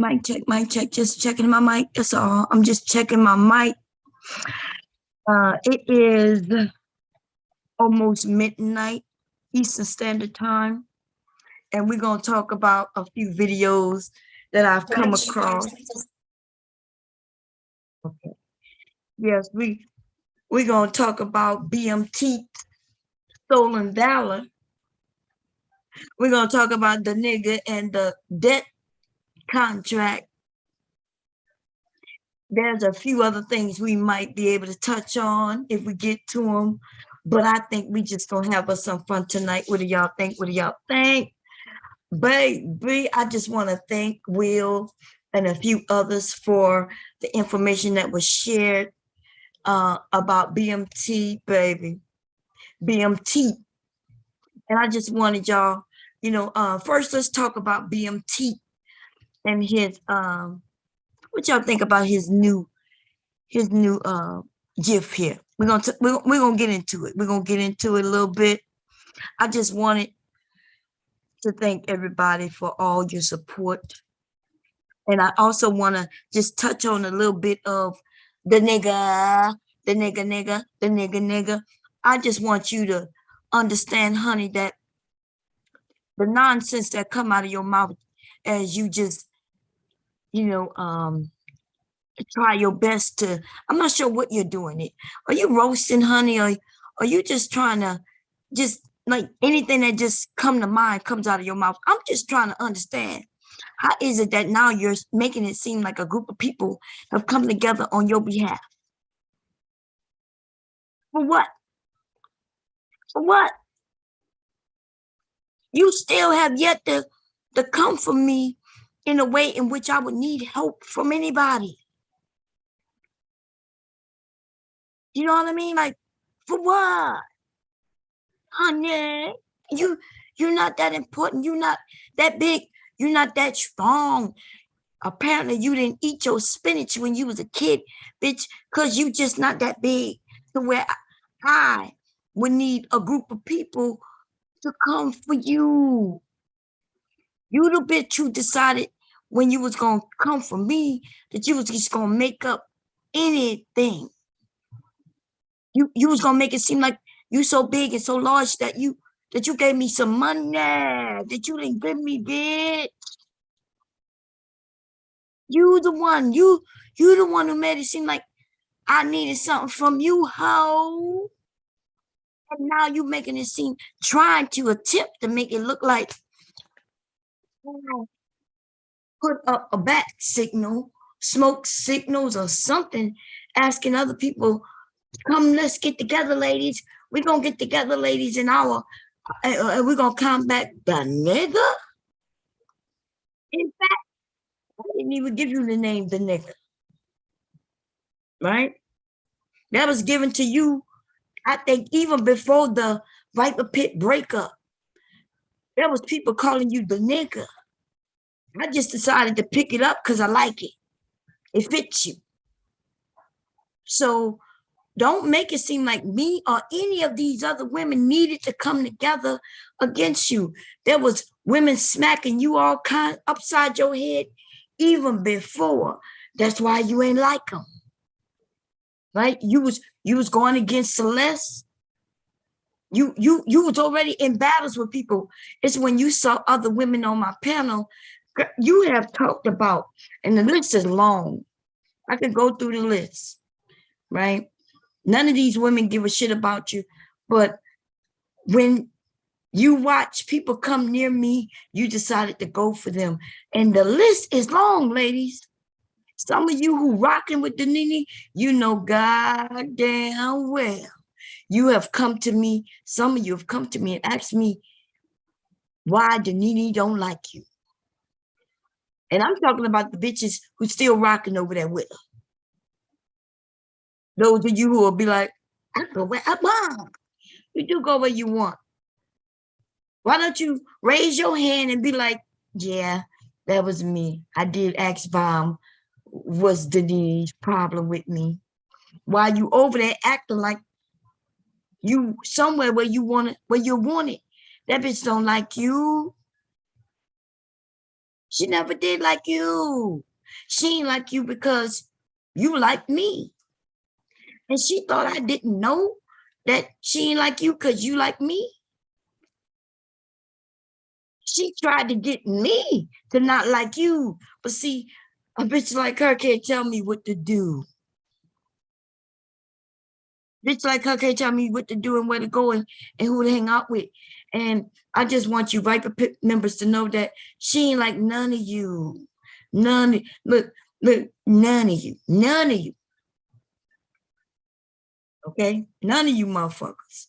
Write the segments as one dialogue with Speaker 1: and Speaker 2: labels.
Speaker 1: Mic check, just checking my mic. That's all. I'm just checking my mic. It is almost midnight Eastern Standard Time, and we're gonna talk about a few videos that I've come across. Okay. Yes, we're gonna talk about BMT stolen valor. We're gonna talk about the nigga and the debt contract. There's a few other things we might be able to touch on if we get to them, but I think we just gonna have us some fun tonight. What do y'all think? What do y'all think? Baby, I just want to thank Will and a few others for the information that was shared about BMT, baby. BMT. And I just wanted y'all, first let's talk about BMT and his what y'all think about his new GIF here. We're gonna get into it. We're gonna get into it a little bit. I just wanted to thank everybody for all your support. And I also want to just touch on a little bit of the nigga. I just want you to understand, honey, that the nonsense that come out of your mouth as you just, try your best to, I'm not sure what you're doing it. Are you roasting, honey? Or are you just trying to just like anything that just come to mind comes out of your mouth? I'm just trying to understand. How is it that now you're making it seem like a group of people have come together on your behalf? For what? For what? You still have yet to come for me in a way in which I would need help from anybody. You know what I mean? Like, for what? Honey, you're not that important. You're not that big. You're not that strong. Apparently, you didn't eat your spinach when you was a kid, bitch, because you just not that big to where I would need a group of people to come for you. You the bitch who decided when you was going to come for me that you was just going to make up anything. You was going to make it seem like you so big and so large that you gave me some money that you didn't give me, bitch. You the one who made it seem like I needed something from you, hoe. And now you making it seem, trying to attempt to make it look like put up a bat signal, smoke signals or something, asking other people, come, let's get together, ladies. We're going to get together, ladies, and we're going to combat the nigga. In fact, I didn't even give you the name, the nigga. Right? That was given to you, I think, even before the Viper Pit breakup. There was people calling you the nigga. I just decided to pick it up because I like it. It fits you. So don't make it seem like me or any of these other women needed to come together against you. There was women smacking you all kind upside your head even before. That's why you ain't like them. Right? You was going against Celeste. You was already in battles with people. It's when you saw other women on my panel, you have talked about, and the list is long. I could go through the list, right? None of these women give a shit about you, but when you watch people come near me, you decided to go for them. And the list is long, ladies. Some of you who rocking with the Nene, you know goddamn well. You have come to me, some of you have come to me and asked me why the Nene don't like you. And I'm talking about the bitches who still rocking over there with her. Those of you who will be like, I go where I want. You do go where you want. Why don't you raise your hand and be like, yeah, that was me. I did ask Bomb, what's Denise's problem with me? While you over there acting like you somewhere where you want it, where you want it. That bitch don't like you. She never did like you. She ain't like you because you like me. And she thought I didn't know that she ain't like you because you like me. She tried to get me to not like you. But see, a bitch like her can't tell me what to do. Bitch like her can't tell me what to do and where to go and who to hang out with. And I just want you Viper Pit members to know that she ain't like none of you. None. Look, none of you. None of you. Okay? None of you motherfuckers.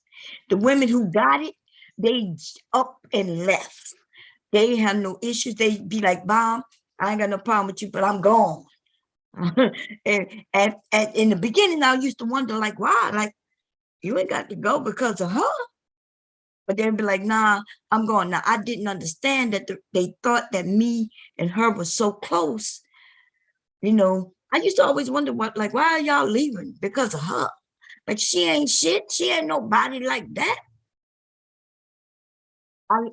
Speaker 1: The women who got it, they up and left. They have no issues. They be like, Bomb, I ain't got no problem with you, but I'm gone. and in the beginning, I used to wonder, like, why? Like, you ain't got to go because of her. But they'd be like, nah, I'm going. Now, I didn't understand that they thought that me and her was so close. You know, I used to always wonder what, like, why are y'all leaving? Because of her. Like, she ain't shit. She ain't nobody like that.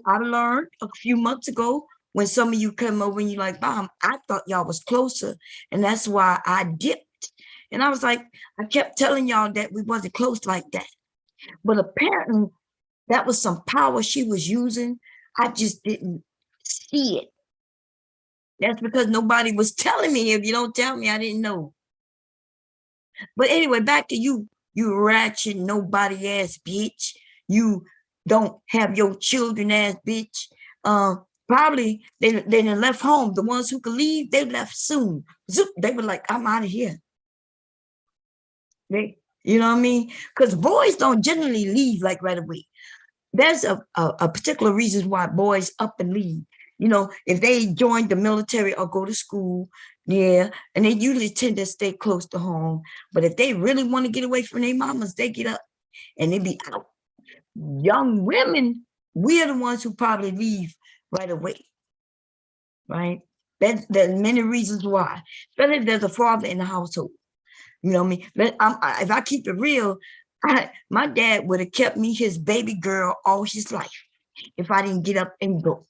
Speaker 1: I learned a few months ago when some of you come over and you like, Mom, I thought y'all was closer. And that's why I dipped. And I was like, I kept telling y'all that we wasn't close like that. But apparently that was some power she was using. I just didn't see it. That's because nobody was telling me. If you don't tell me, I didn't know. But anyway, back to you, you ratchet, nobody ass bitch. You don't have your children ass bitch. Probably they done left home. The ones who could leave, they left soon. Zoop, they were like, I'm out of here. You know what I mean? Because boys don't generally leave like right away. There's a particular reason why boys up and leave. You know, if they join the military or go to school, yeah, and they usually tend to stay close to home. But if they really want to get away from their mamas, they get up and they be out. Young women, we are the ones who probably leave right away, right? There's many reasons why, especially if there's a father in the household. You know what I mean? If I keep it real, my dad would have kept me his baby girl all his life if I didn't get up and go.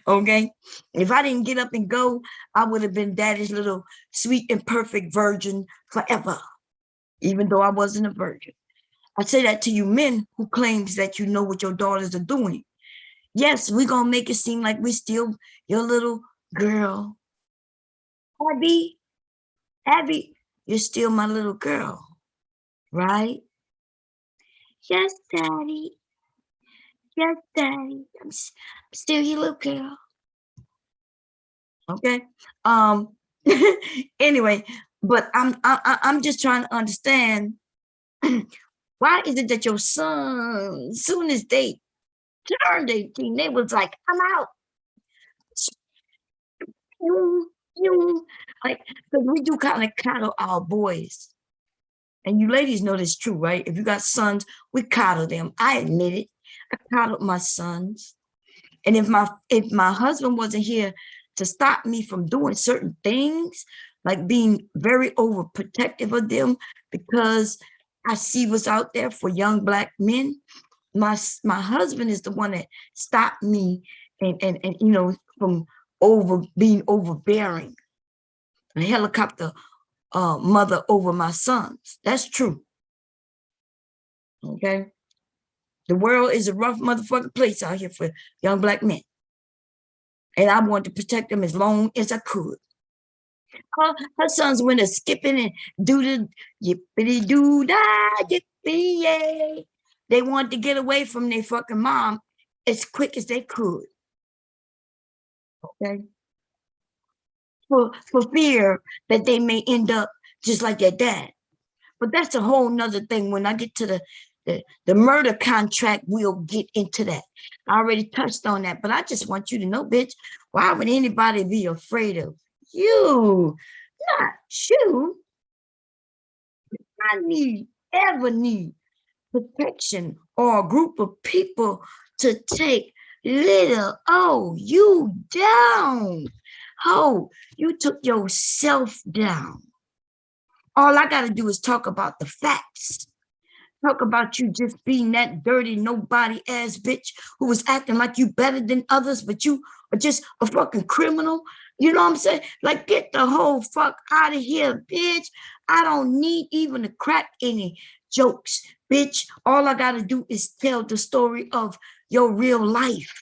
Speaker 1: Okay? If I didn't get up and go, I would have been daddy's little sweet and perfect virgin forever, even though I wasn't a virgin. I say that to you men who claims that you know what your daughters are doing. Yes, we're going to make it seem like we still your little girl. Abby, Abby, you're still my little girl, right? Yes, daddy. Yes, daddy. I'm still your little girl. Okay. Um. Anyway, but I'm just trying to understand why is it that your son, soon as they turned 18, they was like, I'm out. Like, because we do kind of coddle our boys. And you ladies know this true, right? If you got sons, we coddle them. I admit it. I coddled my sons. And if my husband wasn't here to stop me from doing certain things, like being very overprotective of them, because I see what's out there for young Black men, my husband is the one that stopped me and you know, from being overbearing, a helicopter mother over my sons. That's true. Okay. The world is a rough motherfucking place out here for young Black men. And I wanted to protect them as long as I could. Her sons went to skipping and do the yippity doo da yippee yay. They wanted to get away from their fucking mom as quick as they could. Okay. For fear that they may end up just like their dad. But that's a whole nother thing. When I get to the murder contract, we'll get into that. I already touched on that, but I just want you to know, bitch, why would anybody be afraid of you? Not you. Ever need protection or a group of people to take little you down. Oh, you took yourself down. All I got to do is talk about the facts. Talk about you just being that dirty, nobody ass bitch who was acting like you better than others, but you are just a fucking criminal. You know what I'm saying? Like, get the whole fuck out of here, bitch. I don't need even to crack any jokes, bitch. All I gotta do is tell the story of your real life.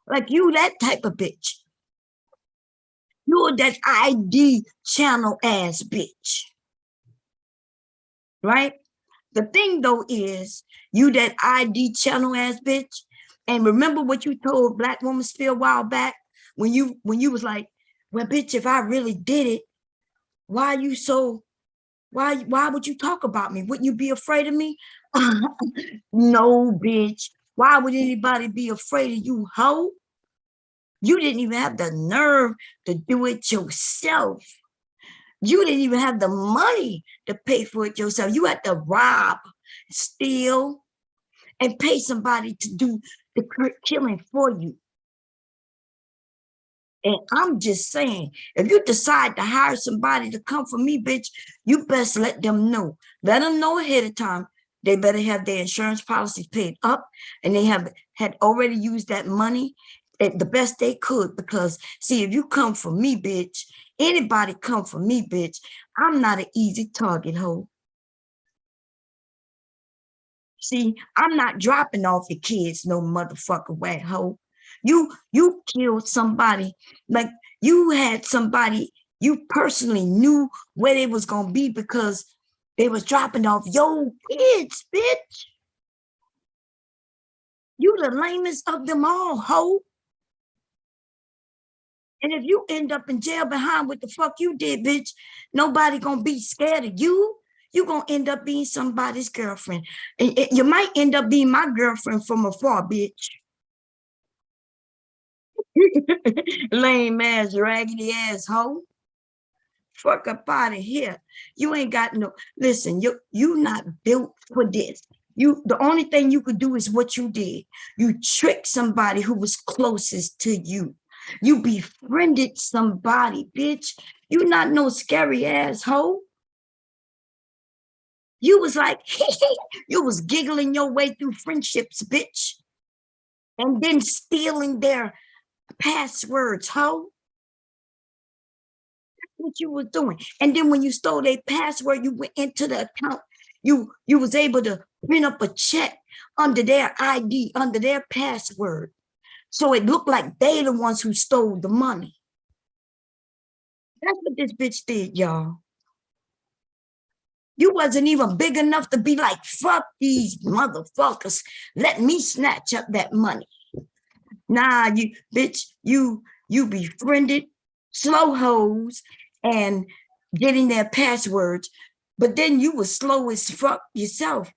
Speaker 1: Like, you that type of bitch. You're that ID channel ass bitch, right? The thing though is, you that ID channel ass bitch, and remember what you told Black Woman Sphere a while back when you was like, well, bitch, if I really did it, why you so why would you talk about me? Wouldn't you be afraid of me? No, bitch. Why would anybody be afraid of you, hoe? You didn't even have the nerve to do it yourself. You didn't even have the money to pay for it yourself. You had to rob, steal, and pay somebody to do the killing for you. And I'm just saying, if you decide to hire somebody to come for me, bitch, you best let them know. Let them know ahead of time. They better have their insurance policies paid up, and they had already used that money at the best they could. Because see, if you come for me, bitch, anybody come for me, bitch, I'm not an easy target, hoe. See, I'm not dropping off your kids no motherfucker way, hoe. You killed somebody, like you had somebody you personally knew where they was gonna be because they was dropping off your kids, bitch. You the lamest of them all, hoe. And if you end up in jail behind what the fuck you did, bitch, nobody gonna be scared of you. You gonna end up being somebody's girlfriend. And you might end up being my girlfriend from afar, bitch. Lame ass, raggedy ass hoe. Fuck up out of here. You ain't got no, listen, you not built for this. The only thing you could do is what you did. You tricked somebody who was closest to you. You befriended somebody, bitch. You not no scary asshole. You was like, you was giggling your way through friendships, bitch. And then stealing their passwords, hoe. What you was doing. And then when you stole their password, you went into the account. You was able to print up a check under their ID, under their password. So it looked like they the ones who stole the money. That's what this bitch did, y'all. You wasn't even big enough to be like, fuck these motherfuckers. Let me snatch up that money. Nah, you bitch, you befriended slow hoes and getting their passwords, but then you were slow as fuck yourself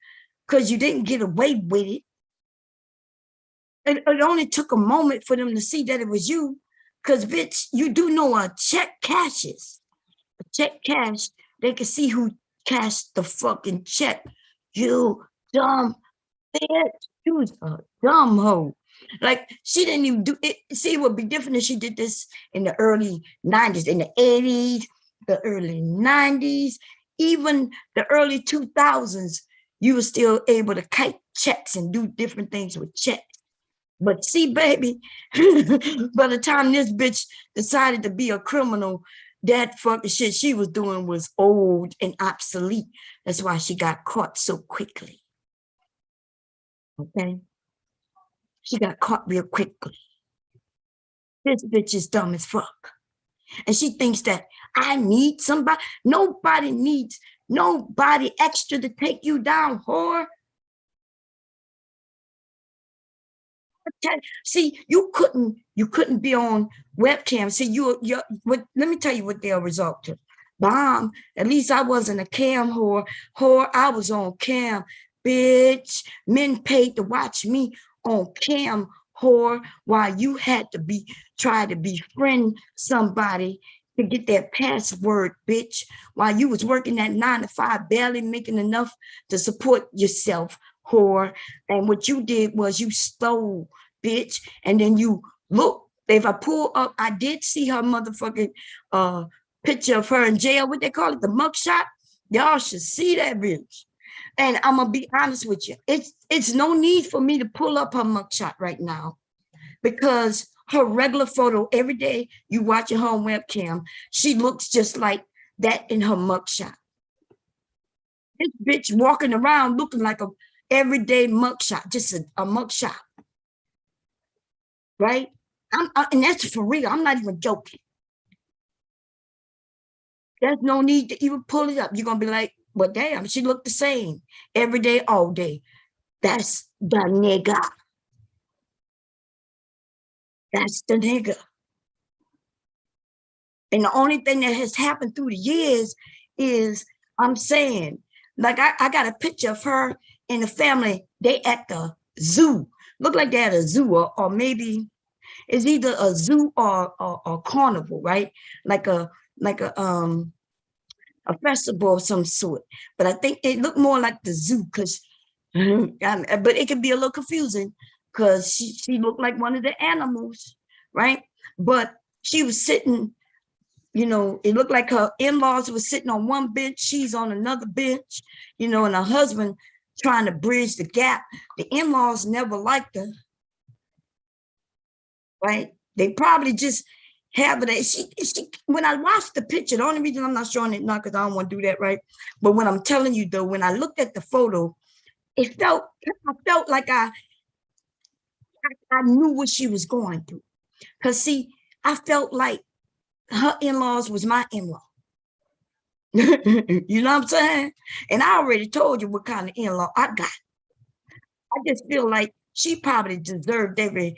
Speaker 1: because you didn't get away with it. It only took a moment for them to see that it was you, because bitch, you do know a check cashes. A check cash, they can see who cashed the fucking check. You dumb bitch. She was a dumb hoe. Like, she didn't even do it. See, it would be different if she did this in the early 90s, in the 80s, the early 90s, even the early 2000s. You were still able to kite checks and do different things with checks. But see, baby, by the time this bitch decided to be a criminal, that fucking shit she was doing was old and obsolete. That's why she got caught so quickly. Okay? She got caught real quickly. This bitch is dumb as fuck. And she thinks that I need somebody. Nobody needs nobody extra to take you down, whore. See, you couldn't be on webcam. See, let me tell you what they'll result to. Bomb. At least I wasn't a cam whore. Whore, I was on cam. Bitch. Men paid to watch me on cam, whore, while you had to try to befriend somebody to get their password, bitch, while you was working that 9 to 5, barely making enough to support yourself, whore. And what you did was you stole, bitch. And then you look, if I pull up, I did see her motherfucking picture of her in jail, what they call it, the mugshot. Y'all should see that bitch. And I'm gonna be honest with you. It's no need for me to pull up her mugshot right now because her regular photo every day you watching her on webcam, she looks just like that in her mugshot. This bitch walking around looking like a everyday mugshot, just a mugshot, right? And that's for real. I'm not even joking. There's no need to even pull it up. You're gonna be like, well, damn, she looked the same every day, all day. That's the nigga. That's the nigga. And the only thing that has happened through the years is I'm saying, like I got a picture of her and the family, they at the zoo. Look like they're at a zoo, or maybe it's either a zoo or carnival, right? Like a like a festival of some sort. But I think it looked more like the zoo because but it could be a little confusing because she looked like one of the animals, right? But she was sitting, it looked like her in-laws was sitting on one bench, she's on another bench, and her husband trying to bridge the gap. The in-laws never liked her, right? They probably just have it. When I watched the picture, the only reason I'm not showing it now because I don't want to do that, right? But when I'm telling you though, when I looked at the photo, I felt like I knew what she was going through. Cause see, I felt like her in-laws was my in-law. You know what I'm saying? And I already told you what kind of in-law I got. I just feel like she probably deserved every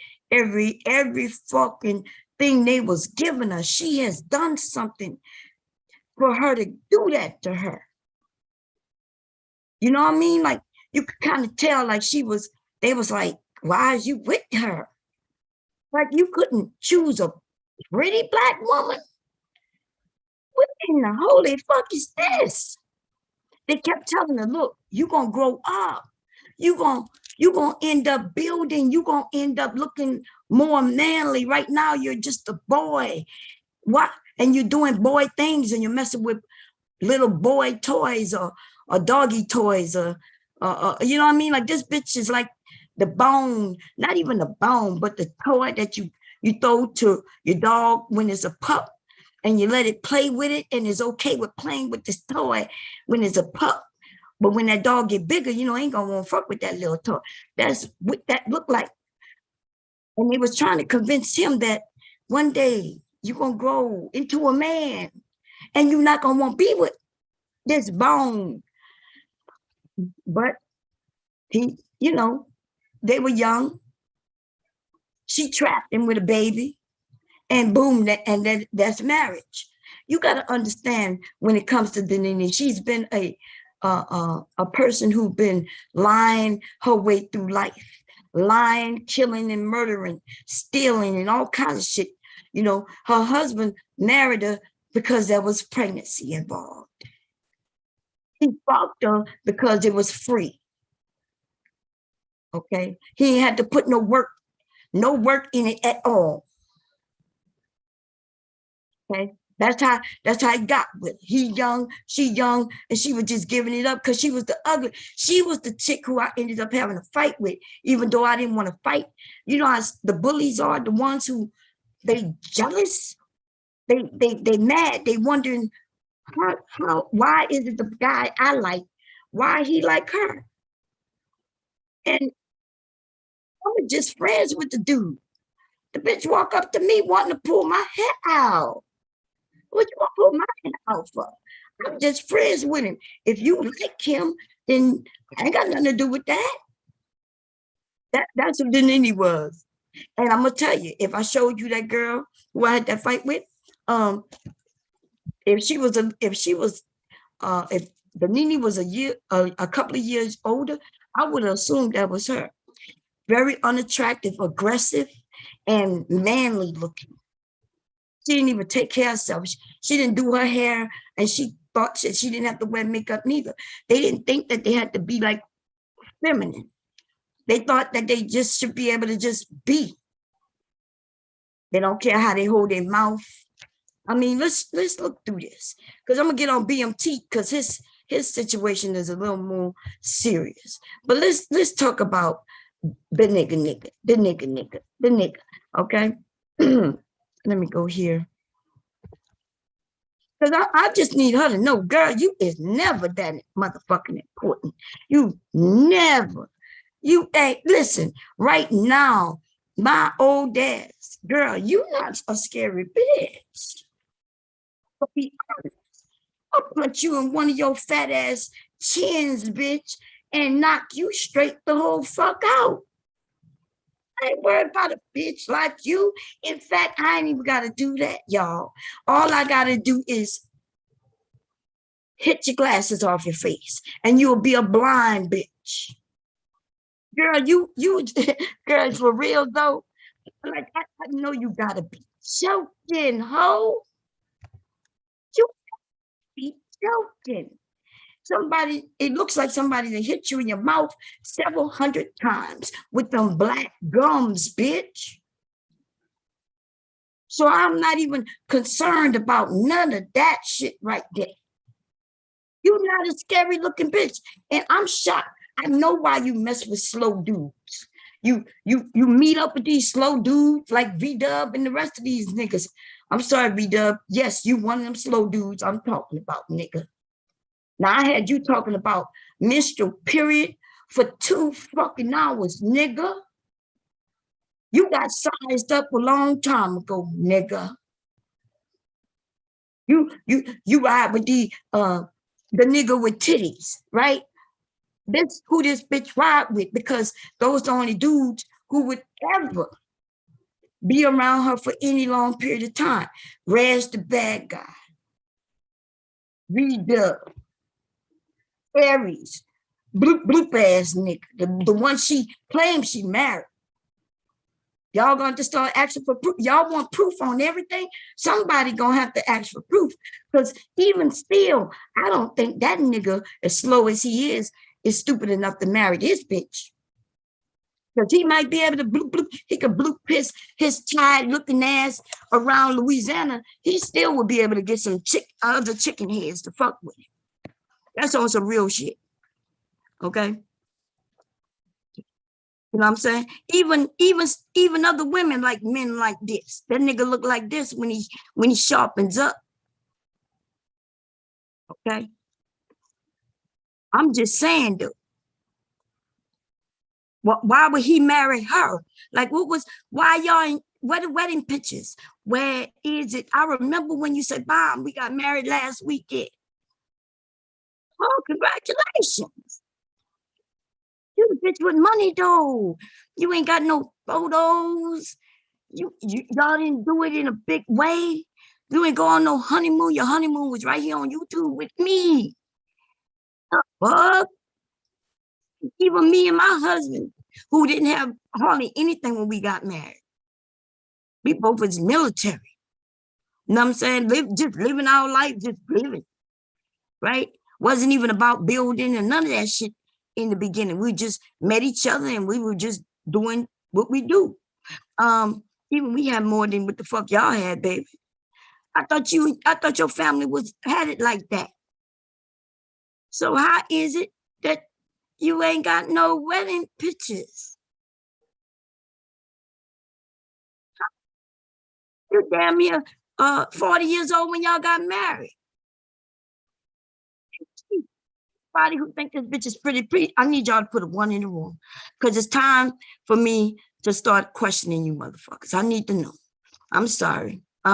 Speaker 1: fucking thing they was giving her. She has done something for her to do that to her. You know what I mean? Like you could kind of tell like they was like, why is you with her? Like you couldn't choose a pretty black woman. What in the holy fuck is this? They kept telling her, look, you're gonna grow up. You're gonna you're gonna end up building, you're gonna end up looking more manly. Right now, you're just a boy. What? And you're doing boy things and you're messing with little boy toys or doggy toys you know what I mean? Like this bitch is like the bone, not even the bone, but the toy that you throw to your dog when it's a pup and you let it play with it and it's okay with playing with this toy when it's a pup. But when that dog get bigger, ain't gonna want to fuck with that little toy. That's what that looked like. And they was trying to convince him that one day you're gonna grow into a man and you're not gonna want to be with this bone. But he, they were young. She trapped him with a baby, and boom, that's marriage. You got to understand when it comes to Denini, she's been a person who's been lying her way through life, lying, killing, and murdering, stealing, and all kinds of shit. Her husband married her because there was pregnancy involved. He fucked her because it was free. Okay, he had to put no work in it at all. Okay, that's how he got with. He young, she young, and she was just giving it up because she was the ugly. She was the chick who I ended up having a fight with, even though I didn't want to fight. You know how the bullies are the ones who they jealous, they mad, they wondering why is it the guy I like, why he like her, and I was just friends with the dude. The bitch walk up to me wanting to pull my hair out. What you want to pull my hair out for? I'm just friends with him. If you like him, then I ain't got nothing to do with that. That's what Denini was. And I'm gonna tell you, if I showed you that girl who I had that fight with, um, if Denini was a couple of years older, I would have assumed that was her. Very unattractive, aggressive, and manly looking. She didn't even take care of herself. She didn't do her hair, and she thought she didn't have to wear makeup neither. They didn't think that they had to be like feminine. They thought that they just should be able to just be. They don't care how they hold their mouth. I mean, let's look through this because I'm gonna get on BMT because his situation is a little more serious. But let's talk about the nigga. Okay. Let me go here. Because I just need her to know, girl, you is never that motherfucking important. You never. You ain't, listen, right now, my old ass, girl, you not a scary bitch. I'll be honest. I'll put you in one of your fat ass chins, bitch, and knock you straight the whole fuck out. I ain't worried about a bitch like you. In fact, I ain't even got to do that, y'all. All I got to do is hit your glasses off your face and you'll be a blind bitch. Girl, you, girl, for real though, like, I know you gotta be joking, ho. You be joking. Somebody, it looks like somebody that hit you in your mouth several hundred times with them black gums, bitch. So I'm not even concerned about none of that shit right there. You're not a scary looking bitch. And I'm shocked. I know why you mess with slow dudes. You meet up with these slow dudes like V-Dub and the rest of these niggas. I'm sorry, V-Dub. Yes, you one of them slow dudes I'm talking about, nigga. Now I had you talking about menstrual period for 2 fucking hours, nigga. You got sized up a long time ago, nigga. You ride with the nigga with titties, right? That's who this bitch ride with, because those are the only dudes who would ever be around her for any long period of time. Rez the bad guy. V-Dub. Aries. Bloop ass nigga. The one she claims she married. Y'all gonna just start asking for proof. Y'all want proof on everything? Somebody gonna have to ask for proof. Because even still, I don't think that nigga, as slow as he is stupid enough to marry this bitch. Because he might be able to bloop, he could bloop his tired looking ass around Louisiana. He still would be able to get some other chicken heads to fuck with him. That's on some real shit. Okay. You know what I'm saying? Even other women like men like this. That nigga look like this when he sharpens up. Okay. I'm just saying, though. Why would he marry her? Like, why y'all, what the wedding pictures? Where is it? I remember when you said, Bob, we got married last weekend. Oh, congratulations. You a bitch with money, though. You ain't got no photos. Y'all didn't do it in a big way. You ain't go on no honeymoon. Your honeymoon was right here on YouTube with me. Fuck. Even me and my husband, who didn't have hardly anything when we got married. We both was military. You know what I'm saying? Just living our life, just living. Right? Wasn't even about building and none of that shit in the beginning. We just met each other and we were just doing what we do. Even we had more than what the fuck y'all had, baby. I thought your family had it like that. So how is it that you ain't got no wedding pictures? You're damn near 40 years old when y'all got married. Anybody who think this bitch is pretty, I need y'all to put a 1 in the room. Because it's time for me to start questioning you motherfuckers. I need to know. I'm sorry. Wait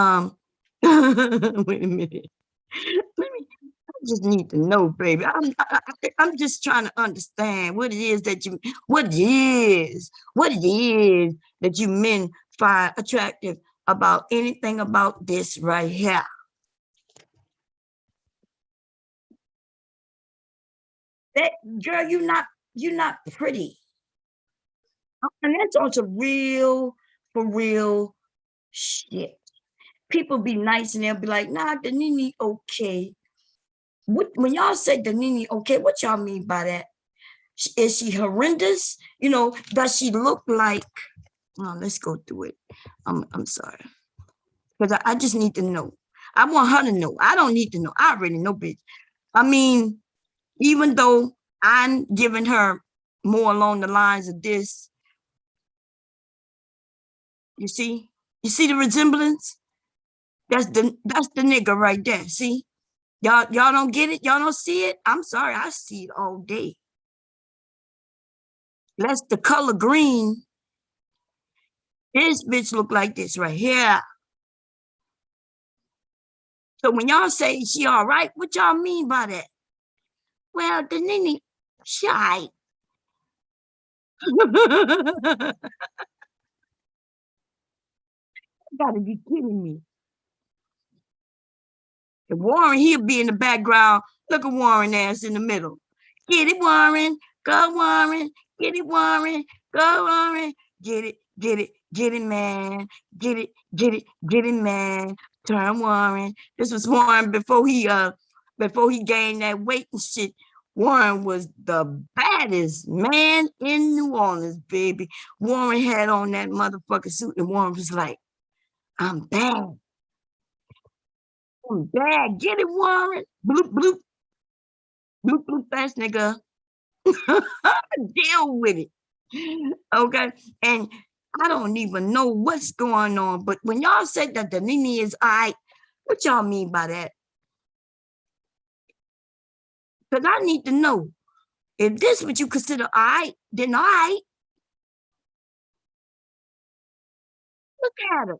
Speaker 1: a minute. I just need to know, baby. I'm just trying to understand what it is that you men find attractive about anything about this right here. That girl, you're not pretty. And that's also real, for real shit. People be nice and they'll be like, nah, the Nini okay. When y'all say the Nini okay, what y'all mean by that? Is she horrendous? You know, does she look like, let's go through it. I'm sorry. Because I just need to know. I want her to know. I don't need to know. I already know, bitch. I mean, Even though I'm giving her more along the lines of this, you see? You see the resemblance? That's the nigga right there. See? Y'all don't get it? Y'all don't see it? I'm sorry, I see it all day. That's the color green. This bitch look like this right here. So when y'all say she all right, what y'all mean by that? Well, the nene, she all right. You gotta be kidding me. And Warren, he'll be in the background. Look at Warren ass in the middle. Get it, Warren. Go, Warren. Get it, Warren. Go, Warren. Get it, get it, get it, man. Get it, get it, man. Turn Warren. This was Warren before he gained that weight and shit. Warren was the baddest man in New Orleans, baby. Warren had on that motherfucking suit, and Warren was like, I'm bad. I'm bad. Get it, Warren. Bloop, bloop, bloop, bloop, fast nigga. Deal with it. Okay. And I don't even know what's going on. But when y'all said that the Nene is all right, what y'all mean by that? Because I need to know. If this what you consider all right, then all right. Look at her.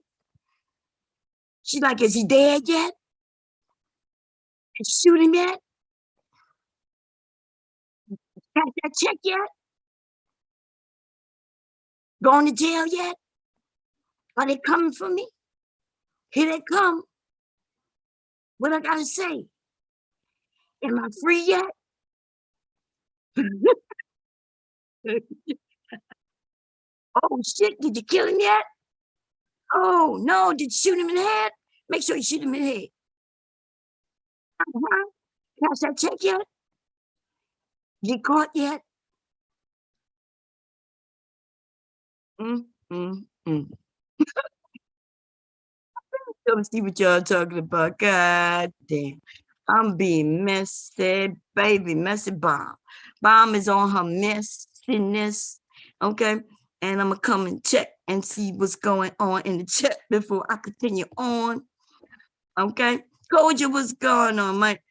Speaker 1: She's like, is he dead yet? Shoot him yet? Got that check yet? Going to jail yet? Are they coming for me? Here they come. What I gotta say? Am I free yet? Oh shit, did you kill him yet? Oh no, did you shoot him in the head? Make sure you shoot him in the head. Uh-huh. Cash that check yet? Get caught yet? Mm, mm, mm. Come see what y'all talking about. God damn. I'm being messy, baby, messy bomb. Bomb is on her messiness. Okay. And I'm gonna come and check and see what's going on in the chat before I continue on. Okay. Koja, what's going on, Mike?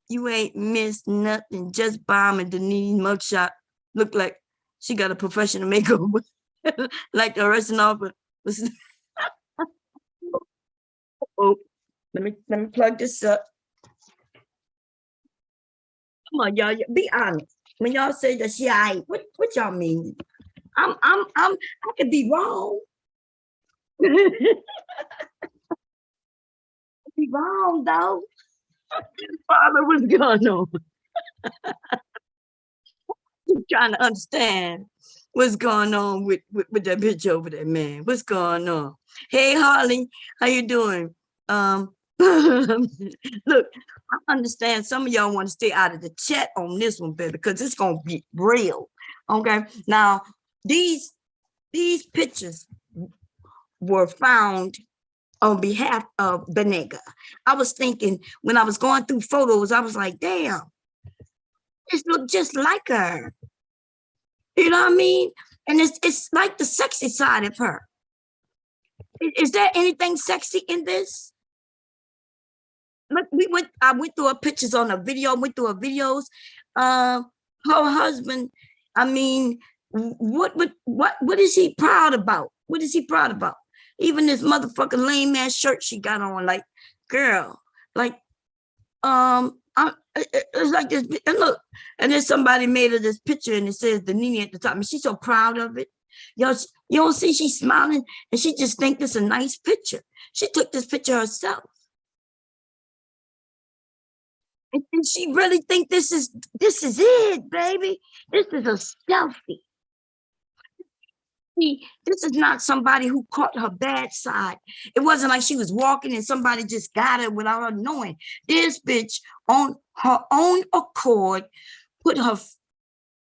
Speaker 1: You ain't missed nothing. Just bombing Denise mugshot. Look like she got a professional makeover. Like the rest of it. Oh, let me plug this up. Come on, y'all. Be honest. When y'all say that she I what y'all mean? I could be wrong. Be wrong though. Father, what's going on? I'm trying to understand what's going on with that bitch over there, man. What's going on? Hey Harley, how you doing? Look, I understand some of y'all want to stay out of the chat on this one, baby, because it's gonna be real. Okay. Now, these pictures were found on behalf of the nigga. I was thinking when I was going through photos, I was like, damn, this look just like her. You know what I mean? And it's like the sexy side of her. Is there anything sexy in this? Look, I went through her pictures on a video, went through her videos. Her husband, I mean, what is he proud about? What is he proud about? Even this motherfucking lame ass shirt she got on, like, girl, like, it's like this. And look, and then somebody made her this picture, and it says the Nene at the top, and she's so proud of it. You don't see she's smiling, and she just think this a nice picture. She took this picture herself. And she really think this is it, baby. This is a selfie. See, this is not somebody who caught her bad side. It wasn't like she was walking and somebody just got her without her knowing. This bitch on her own accord put her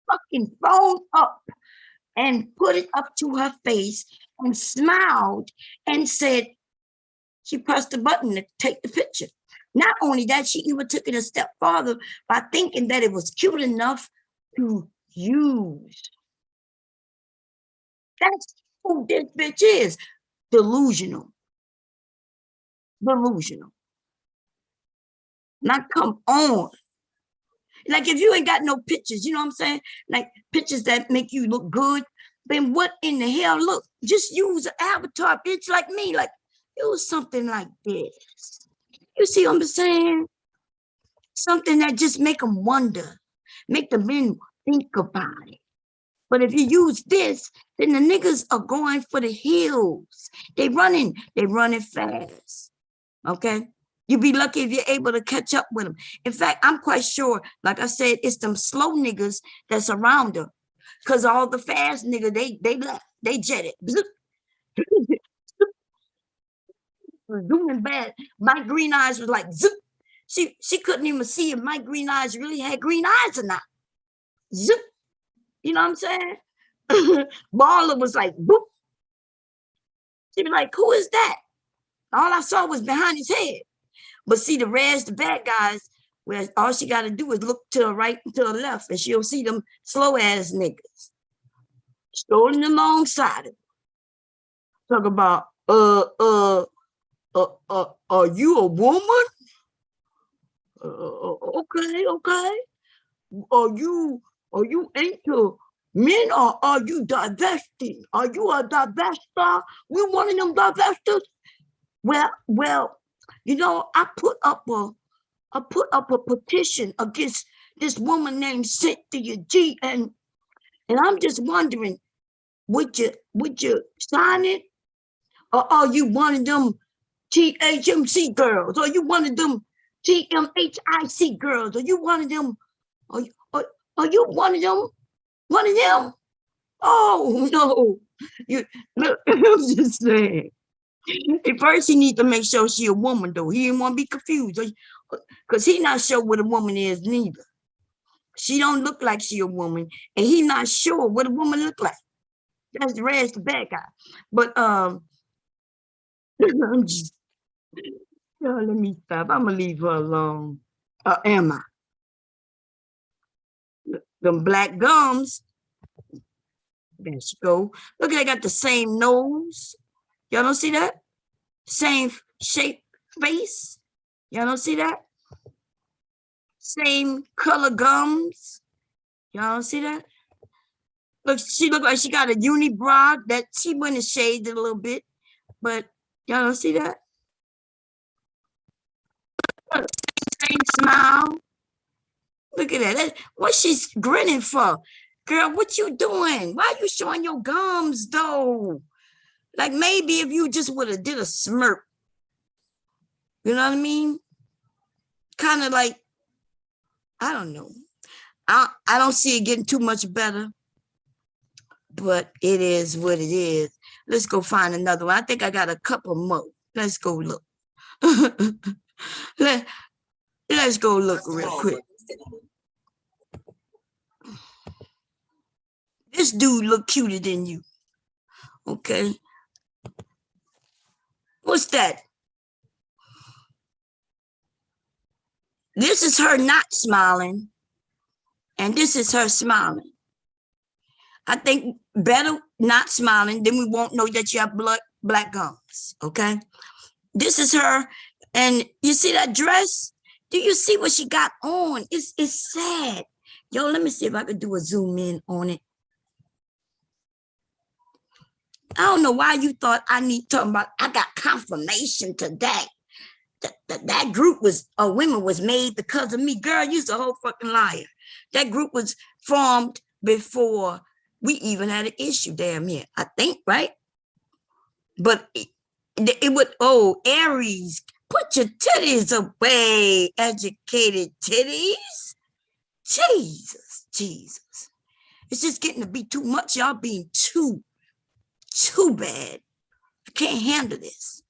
Speaker 1: fucking phone up and put it up to her face and smiled and said, she pressed the button to take the picture. Not only that, she even took it a step farther by thinking that it was cute enough to use. That's who this bitch is. Delusional. Delusional. Now come on. Like if you ain't got no pictures, you know what I'm saying? Like pictures that make you look good, then what in the hell? Look, just use an avatar bitch like me. Like use something like this. You see what I'm saying? Something that just make them wonder, make the men think about it. But if you use this, then the niggas are going for the hills. They running fast. Okay. You'd be lucky if you're able to catch up with them. In fact, I'm quite sure, like I said, it's them slow niggas that's around her. Cause all the fast niggas, they left, they jetted. Doing bad. My green eyes was like zip. She couldn't even see if my green eyes really had green eyes or not. Zip. You know what I'm saying? Baller was like, whoop. She'd be like, who is that? All I saw was behind his head. But see, the reds, the bad guys, where all she got to do is look to the right and to the left, and she'll see them slow ass niggas strolling alongside it. Talk about, are you a woman? Okay, okay. Are you are you into men or are you divesting? Are you a divester? We one of them divestors? Well, you know, I put up a petition against this woman named Cynthia G, and I'm just wondering, would you sign it? Or are you one of them THMC girls? Are you one of them TMHIC girls? Are you one of them? Are you, are you one of them? One of them? Oh no. You look, I'm just saying. At first, he need to make sure she a woman, though. He didn't want to be confused, because he not sure what a woman is neither. She don't look like she a woman, and he not sure what a woman look like. That's the rest, the bad guy. But I'm just, let me stop. I'm gonna leave her alone. Am I? Them black gums. There she go. Look, they got the same nose. Y'all don't see that? Same shape face. Y'all don't see that? Same color gums. Y'all don't see that? Look, she looked like she got a unibrow that she went and shaved it a little bit, but y'all don't see that? Same smile. Look at that. What she's grinning for? Girl, what you doing? Why are you showing your gums though? Like maybe if you just would have did a smirk. You know what I mean? Kind of like, I don't know. I don't see it getting too much better, but it is what it is. Let's go find another one. I think I got a couple more. Let's go look. Let's go look real quick. This dude look cuter than you. Okay. What's that? This is her not smiling, and this is her smiling. I think better not smiling, then we won't know that you have black gums, okay? This is her, and you see that dress? Do you see what she got on? It's sad. Yo, let me see if I could do a zoom in on it. I don't know why you thought I need talking about, I got confirmation today. That group was, women was made because of me. Girl, you's a whole fucking liar. That group was formed before we even had an issue damn here, I think, right? But it would, Aries, put your titties away, educated titties. Jesus. It's just getting to be too much. Y'all being too bad. I can't handle this.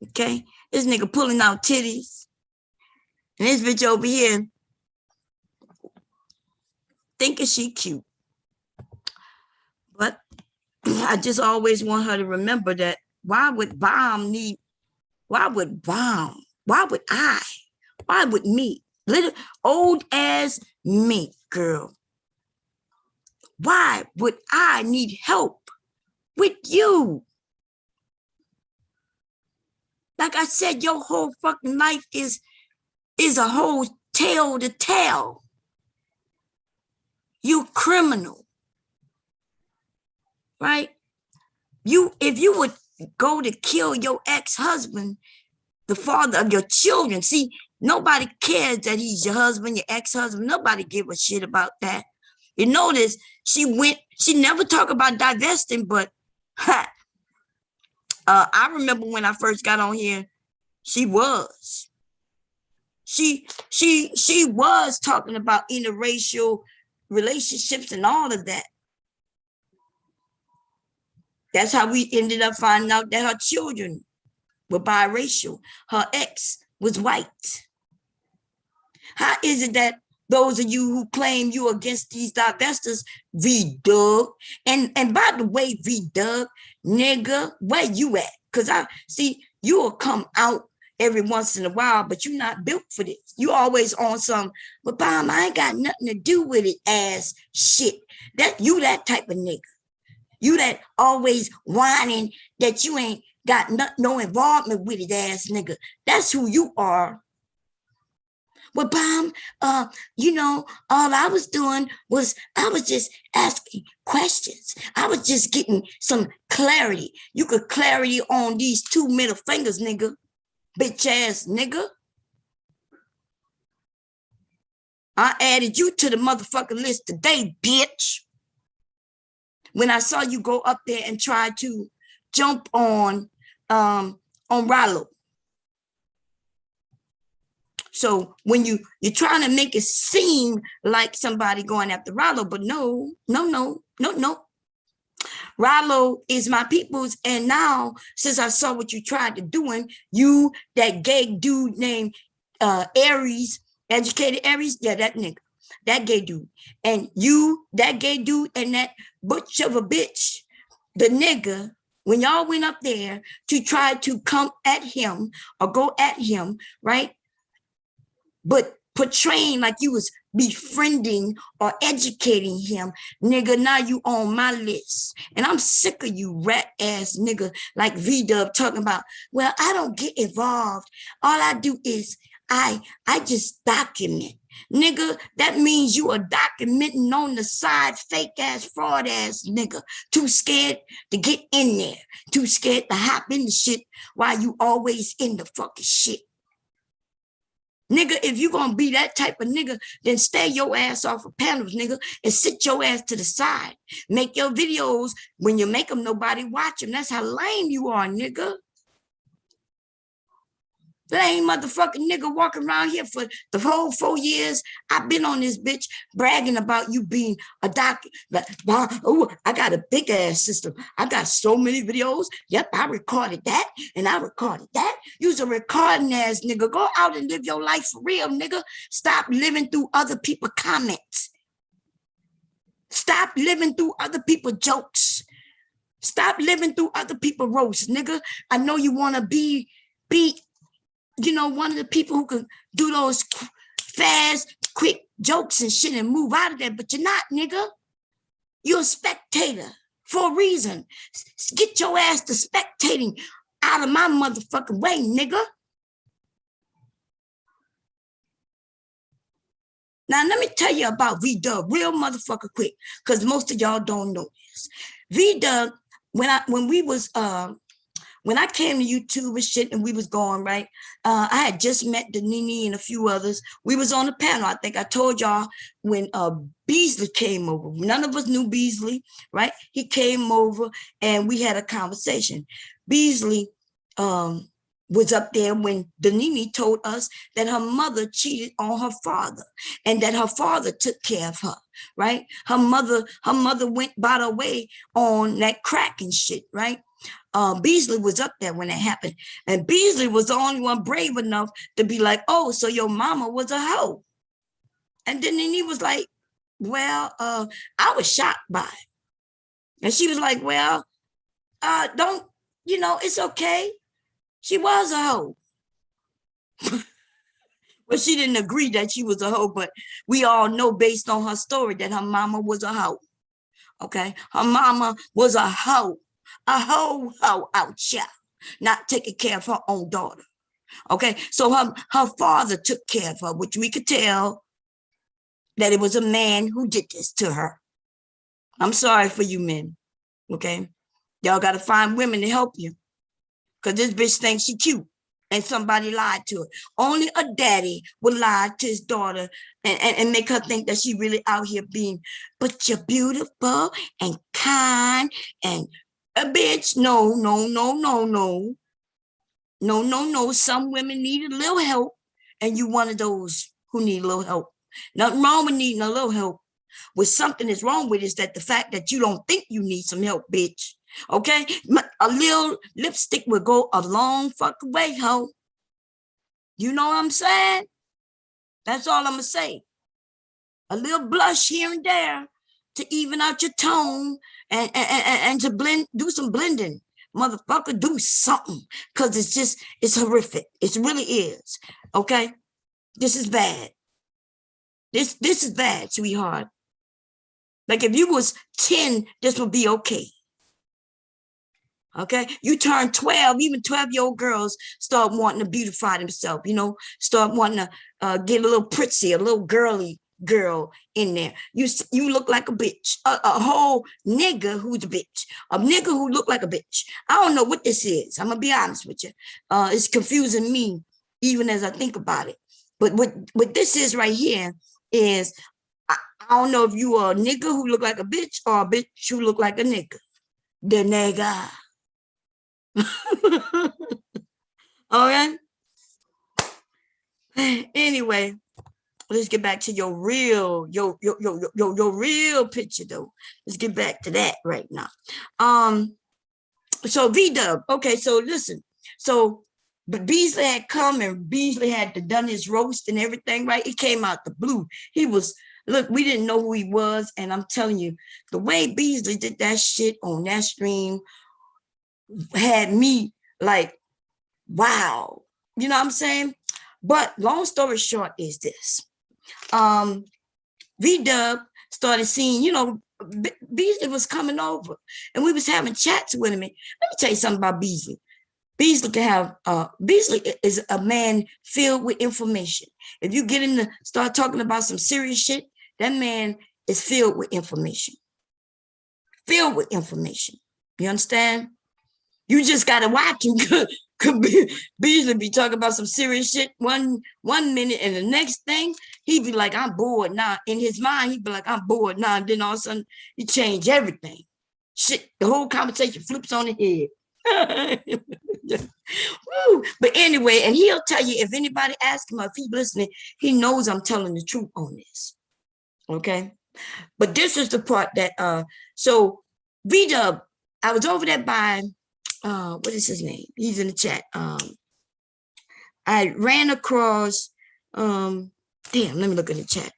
Speaker 1: Okay? This nigga pulling out titties. And this bitch over here thinking she cute. But I just always want her to remember that why would I Why would me, little old as me, girl? Why would I need help with you? Like I said, your whole fucking life is a whole tale to tell. You criminal, right? If you would go to kill your ex-husband, the father of your children, see, nobody cares that he's your husband, your ex-husband. Nobody give a shit about that. You notice she never talked about divesting, but I remember when I first got on here, she was talking about interracial relationships and all of that. That's how we ended up finding out that her children were biracial. Her ex was white. How is it that those of you who claim you against these divestors, V-Dub, and by the way, V-Dub, nigga, where you at? Because I see you will come out every once in a while, but you're not built for this. You always on some, but Bomb, I ain't got nothing to do with it ass shit. That type of nigga. You that always whining that you ain't got no involvement with it ass nigga. That's who you are. Well, Bomb, all I was doing was I was just asking questions. I was just getting some clarity. You could clarity on these 2 middle fingers, nigga. Bitch ass nigga. I added you to the motherfucking list today, bitch. When I saw you go up there and try to jump on Rollo. So when you're trying to make it seem like somebody going after Rollo, but no. Rollo is my people's, and now since I saw what you tried to doing, you that gay dude named Aries, educated Aries, yeah, that nigga. That gay dude, and you, that gay dude, and that butch of a bitch, the nigga, when y'all went up there to try to come at him or go at him, right? But portraying like you was befriending or educating him, nigga, now you on my list. And I'm sick of you rat ass nigga like V-Dub talking about, well, I don't get involved. All I do is I just document. Nigga, that means you are documenting on the side, fake ass, fraud ass nigga. Too scared to get in there. Too scared to hop in the shit while you always in the fucking shit. Nigga, if you gonna be that type of nigga, then stay your ass off of panels, nigga, and sit your ass to the side. Make your videos. When you make them, nobody watch them. That's how lame you are, nigga. Lame motherfucking nigga walking around here for the whole 4 years. I've been on this bitch bragging about you being a doctor. Like, oh, I got a big ass system. I got so many videos. Yep, I recorded that and I recorded that. You's a recording ass nigga. Go out and live your life for real, nigga. Stop living through other people's comments. Stop living through other people's jokes. Stop living through other people's roasts, nigga. I know you want to be one of the people who can do those fast, quick jokes and shit and move out of there, but you're not, nigga. You're a spectator for a reason. Get your ass to spectating out of my motherfucking way, nigga. Now, let me tell you about V-Dub real motherfucker quick, because most of y'all don't know this. V-Dub, when I came to YouTube and shit and we was going, right, I had just met Danini and a few others. We was on the panel. I think I told y'all when Beasley came over. None of us knew Beasley, right? He came over and we had a conversation. Beasley was up there when Danini told us that her mother cheated on her father and that her father took care of her, right? Her mother went by her way on that crack and shit, right? Beasley was up there when it happened. And Beasley was the only one brave enough to be like, oh, so your mama was a hoe. And then he was like, well, I was shocked by it. And she was like, well, it's okay. She was a hoe. Well, she didn't agree that she was a hoe, but we all know based on her story that her mama was a hoe. Okay. Her mama was a hoe out here, not taking care of her own daughter. Okay. So her father took care of her, which we could tell that it was a man who did this to her. I'm sorry for you men. Okay. Y'all got to find women to help you because this bitch thinks she cute and somebody lied to her. Only a daddy would lie to his daughter and make her think that she really out here being, but you're beautiful and kind and a bitch. No, no, no, no, no. No, no, no. Some women need a little help and you one of those who need a little help. Nothing wrong with needing a little help. What something is wrong with is that the fact that you don't think you need some help, bitch. Okay? A little lipstick will go a long fucking way, ho. You know what I'm saying? That's all I'm going to say. A little blush here and there to even out your tone and to blend, do some blending. Motherfucker, do something. Because it's horrific. It really is. Okay? This is bad. This is bad, sweetheart. Like if you was 10, this would be okay. Okay. You turn 12, even 12-year-old girls start wanting to beautify themselves, start wanting to get a little pretty, a little girly girl in there. You look like a bitch, a whole nigga who's a bitch, a nigga who look like a bitch. I don't know what this is. I'm going to be honest with you. It's confusing me even as I think about it. But what this is right here is, I don't know if you are a nigga who look like a bitch or a bitch who look like a nigga. The nigga. All right. Anyway, let's get back to your real picture though. Let's get back to that right now. So V-Dub. Okay, so listen. So but Beasley had come and Beasley had done his roast and everything, right? He came out the blue. He was, look, we didn't know who he was. And I'm telling you, the way Beasley did that shit on that stream had me like, wow. You know what I'm saying? But long story short is this. V-Dub started seeing, Beasley was coming over and we was having chats with him. Let me tell you something about Beasley. Beasley is a man filled with information. If you get him to start talking about some serious shit, that man is filled with information. Filled with information. You understand? You just gotta watch him. Could Beasley be talking about some serious shit one minute, and the next thing he'd be like, I'm bored now. In his mind, he'd be like, I'm bored now. And then all of a sudden, he changed everything. Shit, the whole conversation flips on the head. But anyway, and he'll tell you, if anybody asks him, if he's listening, he knows I'm telling the truth on this. Okay. But this is the part that so V-Dub, I was over there by what is his name? He's in the chat. I ran across damn, let me look in the chat.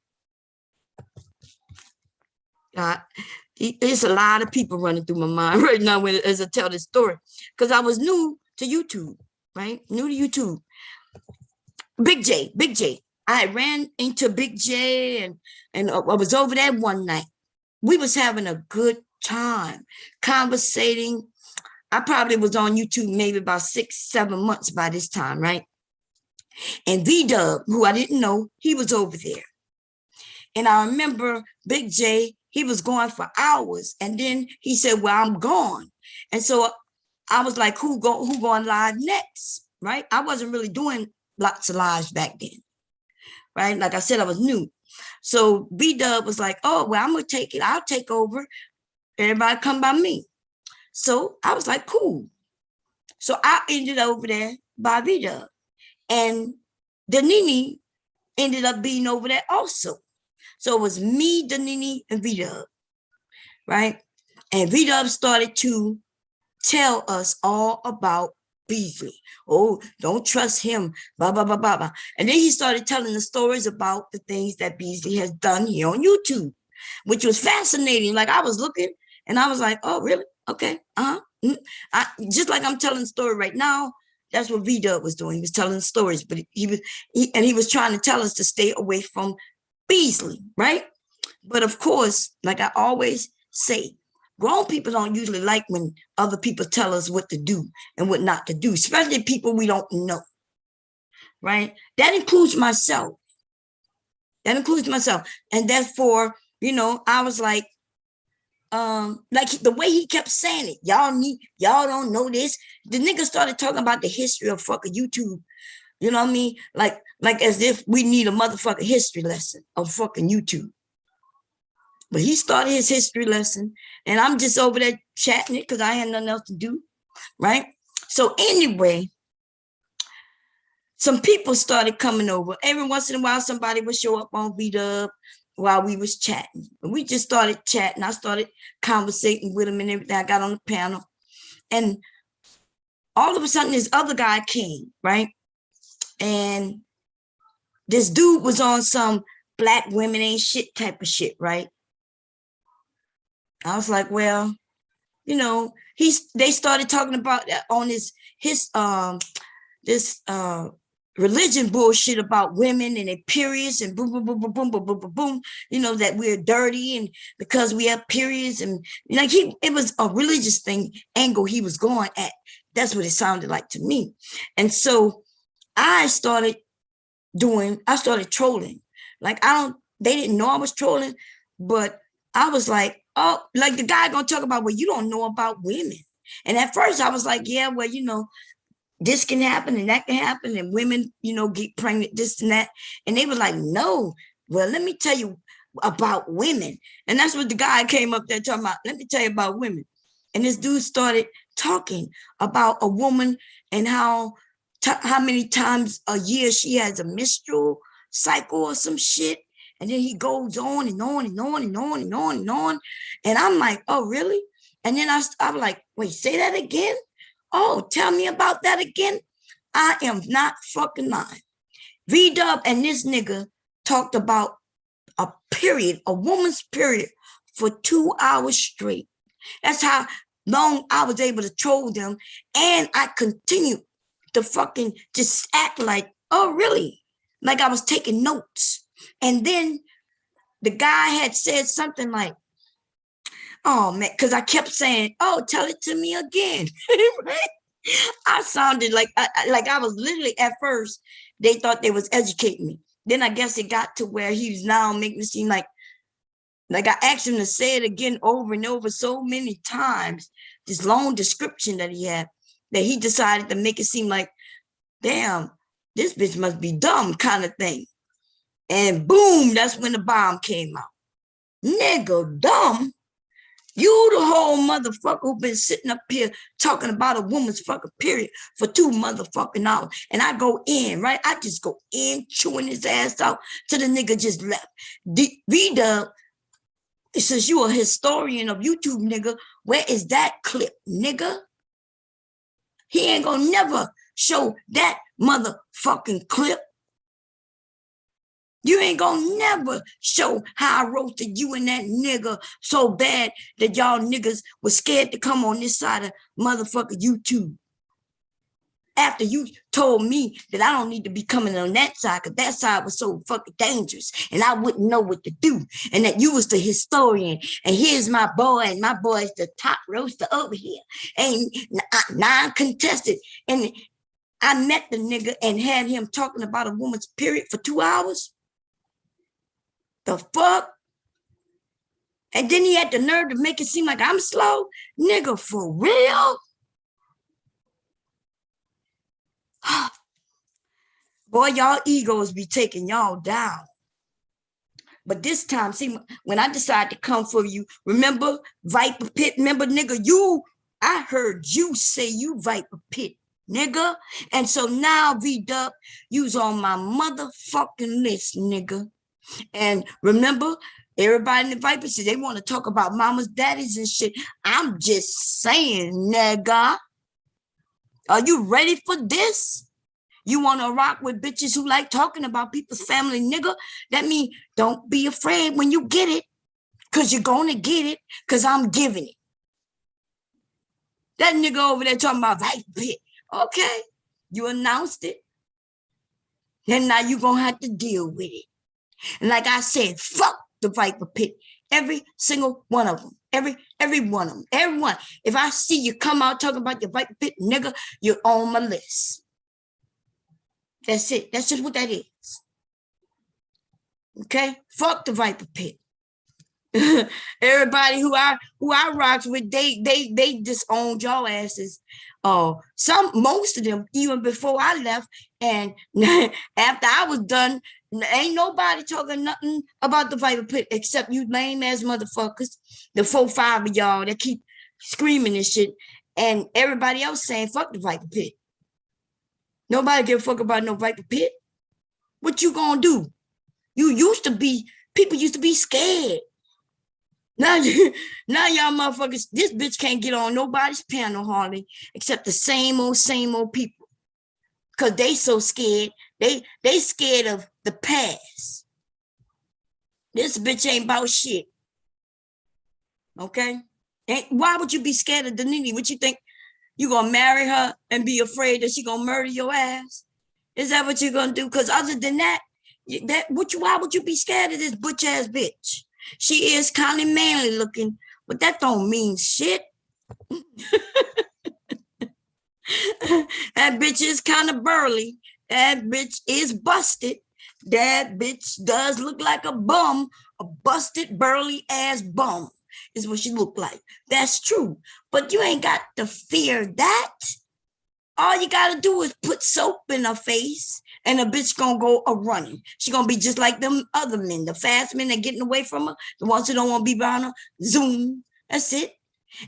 Speaker 1: There's a lot of people running through my mind right now as I tell this story, because I was new to YouTube, right? New to YouTube. Big J. I ran into Big J and I was over there one night. We was having a good time, conversating. I probably was on YouTube maybe about 6-7 months by this time, right? And V-Dub, who I didn't know, he was over there. And I remember Big J, he was going for hours. And then he said, well, I'm gone. And so I was like, who going live next? Right? I wasn't really doing lots of lives back then. Right? Like I said, I was new. So V-Dub was like, oh, well, I'm going to take it. I'll take over. Everybody come by me. So I was like, cool. So I ended over there by V-Dub. And Danini ended up being over there also. So it was me, Danini, and V-Dub, right? And V-Dub started to tell us all about Beasley. Oh, don't trust him, blah, blah, blah, blah, blah. And then he started telling the stories about the things that Beasley has done here on YouTube, which was fascinating. Like I was looking and I was like, oh, really? Okay. Just like I'm telling the story right now, That's what V-Dub was doing. He was telling stories, but he was trying to tell us to stay away from Beasley, right? But of course, like I always say, grown people don't usually like when other people tell us what to do and what not to do, especially people we don't know, right? That includes myself. That includes myself. And therefore, I was like the way he kept saying it, y'all don't know this. The nigga started talking about the history of fucking YouTube. You know what I mean? Like as if we need a motherfucking history lesson of fucking YouTube. But he started his history lesson, and I'm just over there chatting it because I had nothing else to do, right? So anyway, some people started coming over. Every once in a while, somebody would show up on V-Dub while we was chatting. And we just started chatting. I started conversating with him and everything. I got on the panel. And all of a sudden, this other guy came, right? And this dude was on some black women ain't shit type of shit, right? I was like, well, they started talking about that on this religion bullshit about women and their periods and boom, boom, boom, boom, boom, boom, boom, boom, boom, that we're dirty and because we have periods, and like it was a religious thing angle he was going at. That's what it sounded like to me. And so I started trolling. Like they didn't know I was trolling, but I was like, oh, like the guy gonna talk about, well, you don't know about women. And at first I was like, yeah, well, this can happen and that can happen, and women, get pregnant, this and that. And they were like, no, well, let me tell you about women. And that's what the guy came up there talking about. Let me tell you about women. And this dude started talking about a woman and how many times a year she has a menstrual cycle or some shit. And then he goes on and on and on and on and on and on. And I'm like, oh, really? And then I'm like, wait, say that again? Oh, tell me about that again. I am not fucking lying. V-Dub and this nigga talked about a woman's period for 2 hours straight. That's how long I was able to troll them. And I continued to fucking just act like, oh, really? Like I was taking notes. And then the guy had said something like, oh, man, because I kept saying, oh, tell it to me again. I sounded like I was literally, at first, they thought they was educating me. Then I guess it got to where he was now making it seem like I asked him to say it again over and over so many times, this long description that he had, that he decided to make it seem like, damn, this bitch must be dumb kind of thing. And boom, that's when the bomb came out. Nigga, dumb? You the whole motherfucker who been sitting up here talking about a woman's fucking period for 2 motherfucking hours. And I go in, right? I just go in, chewing his ass out till the nigga just left. V-Dub, since you a historian of YouTube, nigga, where is that clip, nigga? He ain't gonna never show that motherfucking clip. You ain't gonna never show how I roasted you and that nigga so bad that y'all niggas was scared to come on this side of motherfucking YouTube. After you told me that I don't need to be coming on that side because that side was so fucking dangerous and I wouldn't know what to do. And that you was the historian and here's my boy and my boy's the top roaster over here. And non-contested. And I met the nigga and had him talking about a woman's period for 2 hours. The fuck? And then he had the nerve to make it seem like I'm slow. Nigga, for real? Boy, y'all egos be taking y'all down. But this time, see, when I decided to come for you, remember Viper Pit? Remember, nigga, I heard you say you Viper Pit, nigga. And so now, V-Dub, you's on my motherfucking list, nigga. And remember, everybody in the Viper says they want to talk about mamas, daddies, and shit. I'm just saying, nigga. Are you ready for this? You want to rock with bitches who like talking about people's family, nigga? That means don't be afraid when you get it, because you're going to get it, because I'm giving it. That nigga over there talking about Viper Pit. Okay. You announced it. And now you're going to have to deal with it. And like I said, fuck the Viper Pit. Every single one of them. Every one of them. Everyone. If I see you come out talking about your Viper Pit, nigga, you're on my list. That's it. That's just what that is. Okay? Fuck the Viper Pit. Everybody who I rocked with, they disowned y'all asses. Most of them, even before I left, and after I was done, ain't nobody talking nothing about the Viper Pit except you lame ass motherfuckers, the 4-5 of y'all that keep screaming and shit, and everybody else saying fuck the Viper Pit. Nobody give a fuck about no Viper Pit. What you gonna do? People used to be scared. Now y'all motherfuckers, this bitch can't get on nobody's panel hardly, except the same old people. Cause they so scared. They scared of the past. This bitch ain't about shit. Okay? And why would you be scared of Danini? What you think? You gonna marry her and be afraid that she gonna murder your ass? Is that what you're gonna do? Because other than that, why would you be scared of this butch ass bitch? She is kind of manly looking, but that don't mean shit. That bitch is kind of burly. That bitch is busted. That bitch does look like a bum, a busted, burly ass bum is what she look like. That's true. But you ain't got to fear that. All you got to do is put soap in her face and a bitch gonna go a-running. She gonna be just like them other men, the fast men that getting away from her, the ones who don't want to be around her. Zoom. That's it.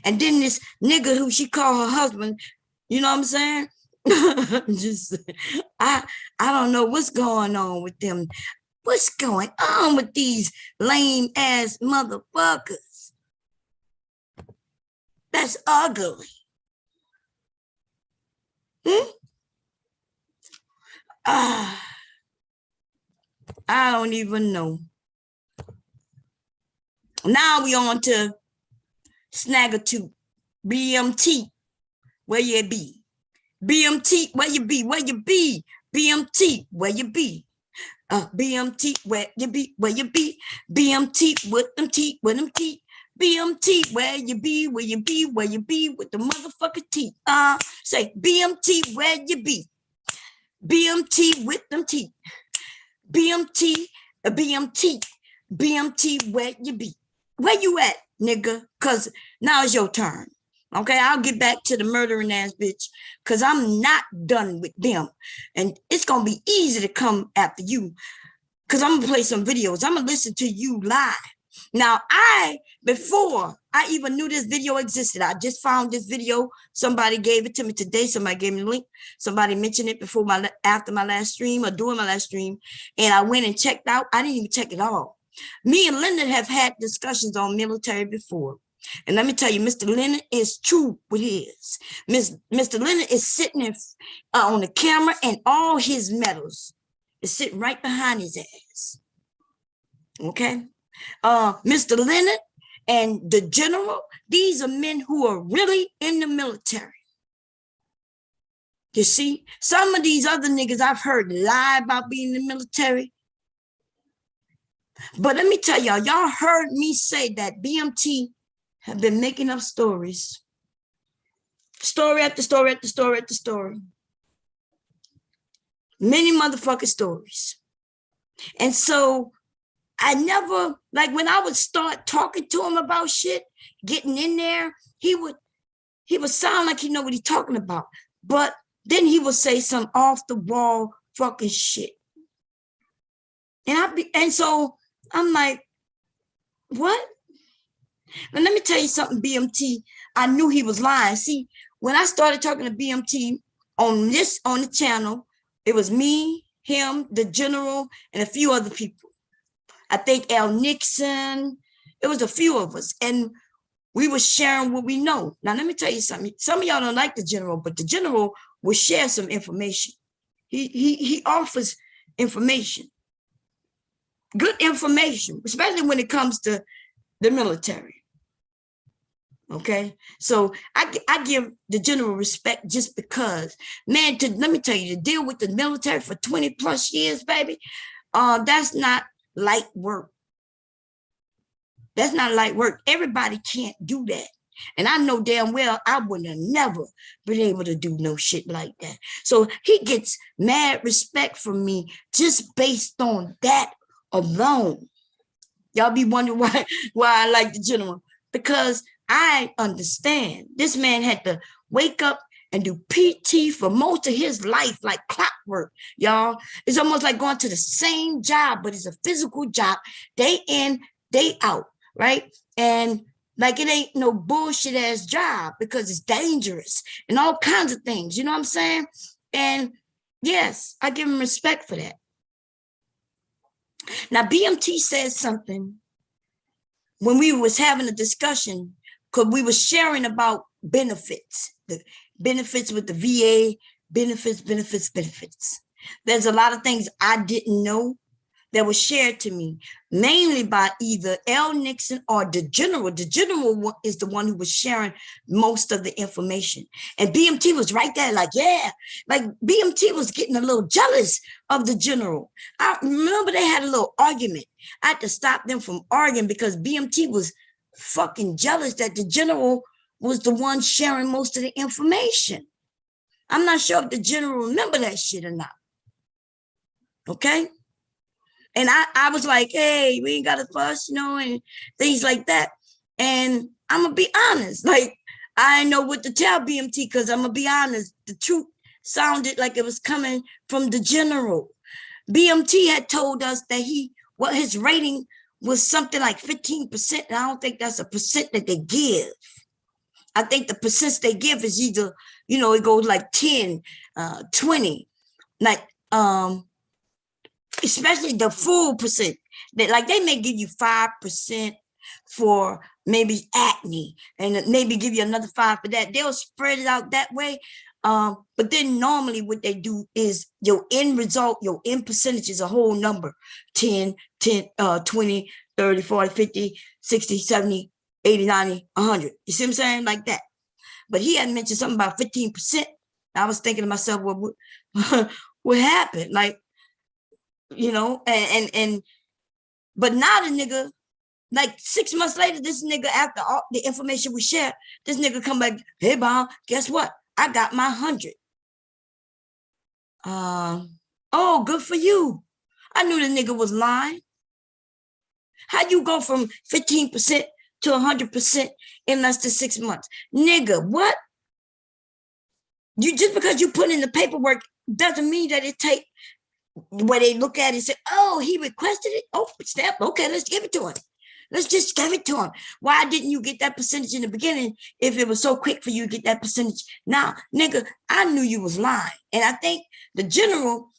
Speaker 1: And then this nigga who she call her husband, you know what I'm saying? I don't know what's going on with them. What's going on with these lame ass motherfuckers? That's ugly. I don't even know. Now we on to Snaggletooth. BMT, where you be? BMT, where you be? Where you be? BMT, where you be? BMT, where you be? Where you be? BMT with them teeth, with them teeth. BMT, where you be? Where you be? Where you be with the motherfucking teeth? Say BMT, where you be? BMT with them teeth. BMT, BMT, BMT, where you be? Where you at, nigga? Cause now it's your turn. Okay, I'll get back to the murdering ass bitch because I'm not done with them. And it's gonna be easy to come after you because I'm gonna play some videos. I'm gonna listen to you live. Now, before I even knew this video existed, I just found this video. Somebody gave it to me today. Somebody gave me the link. Somebody mentioned it after my last stream or during my last stream. And I went and checked out. I didn't even check it all. Me and Linda have had discussions on military before. And let me tell you, Mr. Leonard is true with his. Mr. Leonard is sitting on the camera and all his medals is sitting right behind his ass. Okay? Mr. Leonard and the general, these are men who are really in the military. You see, some of these other niggas I've heard lie about being in the military. But let me tell y'all heard me say that BMT have been making up stories. Story after story after story after story. Many motherfucking stories. And so I never, like when I would start talking to him about shit, getting in there, he would sound like he know what he's talking about. But then he would say some off the wall fucking shit. And so I'm like, what? And let me tell you something, BMT. I knew he was lying. See, when I started talking to BMT on the channel, it was me, him, the general, and a few other people. I think L. Nixon. It was a few of us. And we were sharing what we know. Now, let me tell you something. Some of y'all don't like the general, but the general will share some information. He offers information. Good information, especially when it comes to the military. Okay, so I give the general respect just because, man, let me tell you, to deal with the military for 20 plus years, baby, that's not light work. That's not light work. Everybody can't do that. And I know damn well I would have never been able to do no shit like that. So he gets mad respect from me just based on that alone. Y'all be wondering why I like the general, because I understand this man had to wake up and do PT for most of his life, like clockwork, y'all. It's almost like going to the same job, but it's a physical job, day in, day out, right? And like it ain't no bullshit ass job because it's dangerous and all kinds of things, you know what I'm saying? And yes, I give him respect for that. Now, BMT said something when we was having a discussion, because we were sharing about benefits, the benefits with the VA, benefits. There's a lot of things I didn't know that was shared to me, mainly by either L. Nixon or the general. The general is the one who was sharing most of the information. And BMT was right there, like, yeah, like BMT was getting a little jealous of the general. I remember they had a little argument. I had to stop them from arguing because BMT was fucking jealous that the general was the one sharing most of the information. I'm not sure if the general remember that shit or not. Okay? And I was like, hey, we ain't got to fuss, you know, and things like that. And I'm going to be honest. Like, I know what to tell BMT because I'm going to be honest. The truth sounded like it was coming from the general. BMT had told us that his rating was something like 15%. And I don't think that's a percent that they give. I think the percents they give is either, you know, it goes like 10, 20, like, especially the full percent. That like they may give you 5% for maybe acne, and maybe give you another 5 for that. They'll spread it out that way. But then normally what they do is your end result, your end percentage is a whole number: 10, 20, 30, 40, 50, 60, 70, 80, 90, 100. You see what I'm saying? Like that. But he had mentioned something about 15%. I was thinking to myself, well, what happened? Like, you know, but now the nigga, like 6 months later, this nigga, after all the information we shared, this nigga come back, hey, Bob, guess what? I got my 100. Oh, good for you. I knew the nigga was lying. How you go from 15% to 100% in less than 6 months? Nigga, what? You just because you put in the paperwork doesn't mean that it take where they look at it and say, oh, he requested it. Oh, snap. Okay, let's give it to him. Let's just give it to him. Why didn't you get that percentage in the beginning if it was so quick for you to get that percentage? Now, nigga, I knew you was lying. And I think the general,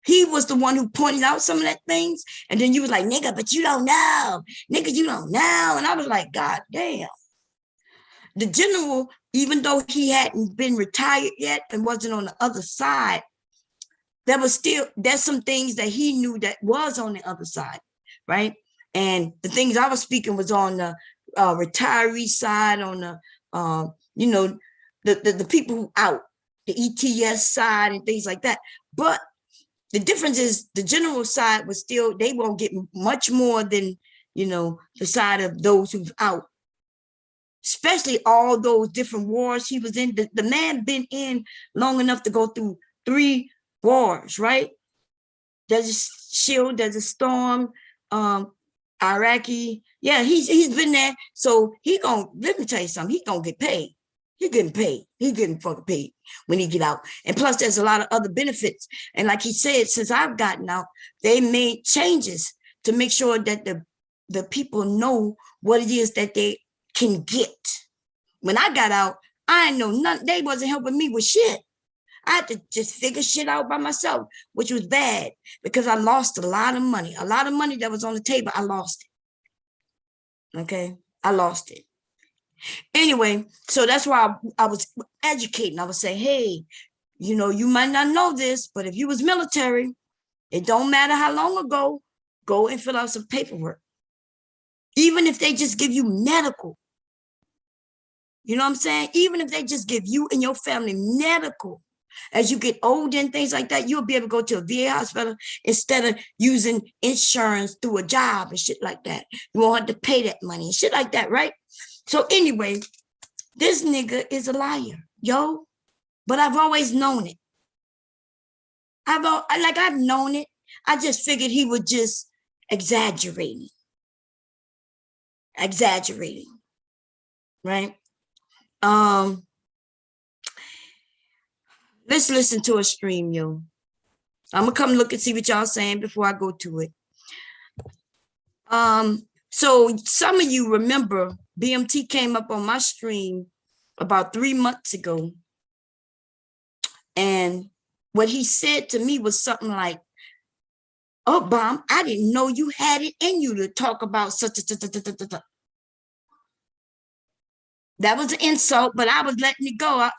Speaker 1: he was the one who pointed out some of that things. And then you was like, nigga, but you don't know. Nigga, you don't know. And I was like, God damn. The general, even though he hadn't been retired yet and wasn't on the other side, there's some things that he knew that was on the other side, right? And the things I was speaking was on the retiree side, on the, you know, the people who out, the ETS side and things like that. But the difference is the general side was still, they won't get much more than, you know, the side of those who's out. Especially all those different wars he was in. The man been in long enough to go through 3 wars, right? Desert Shield, Desert Storm, Iraqi. Yeah, he's been there. So let me tell you something, he gonna get paid. He getting paid. He getting fucking paid when he get out. And plus there's a lot of other benefits. And like he said, since I've gotten out, they made changes to make sure that the people know what it is that they can get. When I got out, I know nothing. They wasn't helping me with shit. I had to just figure shit out by myself, which was bad because I lost a lot of money. A lot of money that was on the table, I lost it. Okay, I lost it. Anyway, so that's why I was educating. I was saying, hey, you know, you might not know this, but if you was military, it don't matter how long ago, go and fill out some paperwork. Even if they just give you medical, You know what I'm saying? Even if they just give you and your family medical, as you get older and things like that, you'll be able to go to a VA hospital instead of using insurance through a job and shit like that. You won't have to pay that money and shit like that, right? So anyway, this nigga is a liar, yo. But I've always known it. I've known it. I just figured he was just exaggerating, right? Let's listen to a stream, yo. I'm gonna come look and see what y'all saying before I go to it. So some of you remember BMT came up on my stream about 3 months ago, and what he said to me was something like, "Oh, Bomb, I didn't know you had it in you to talk about such a." That was an insult, but I was letting it go,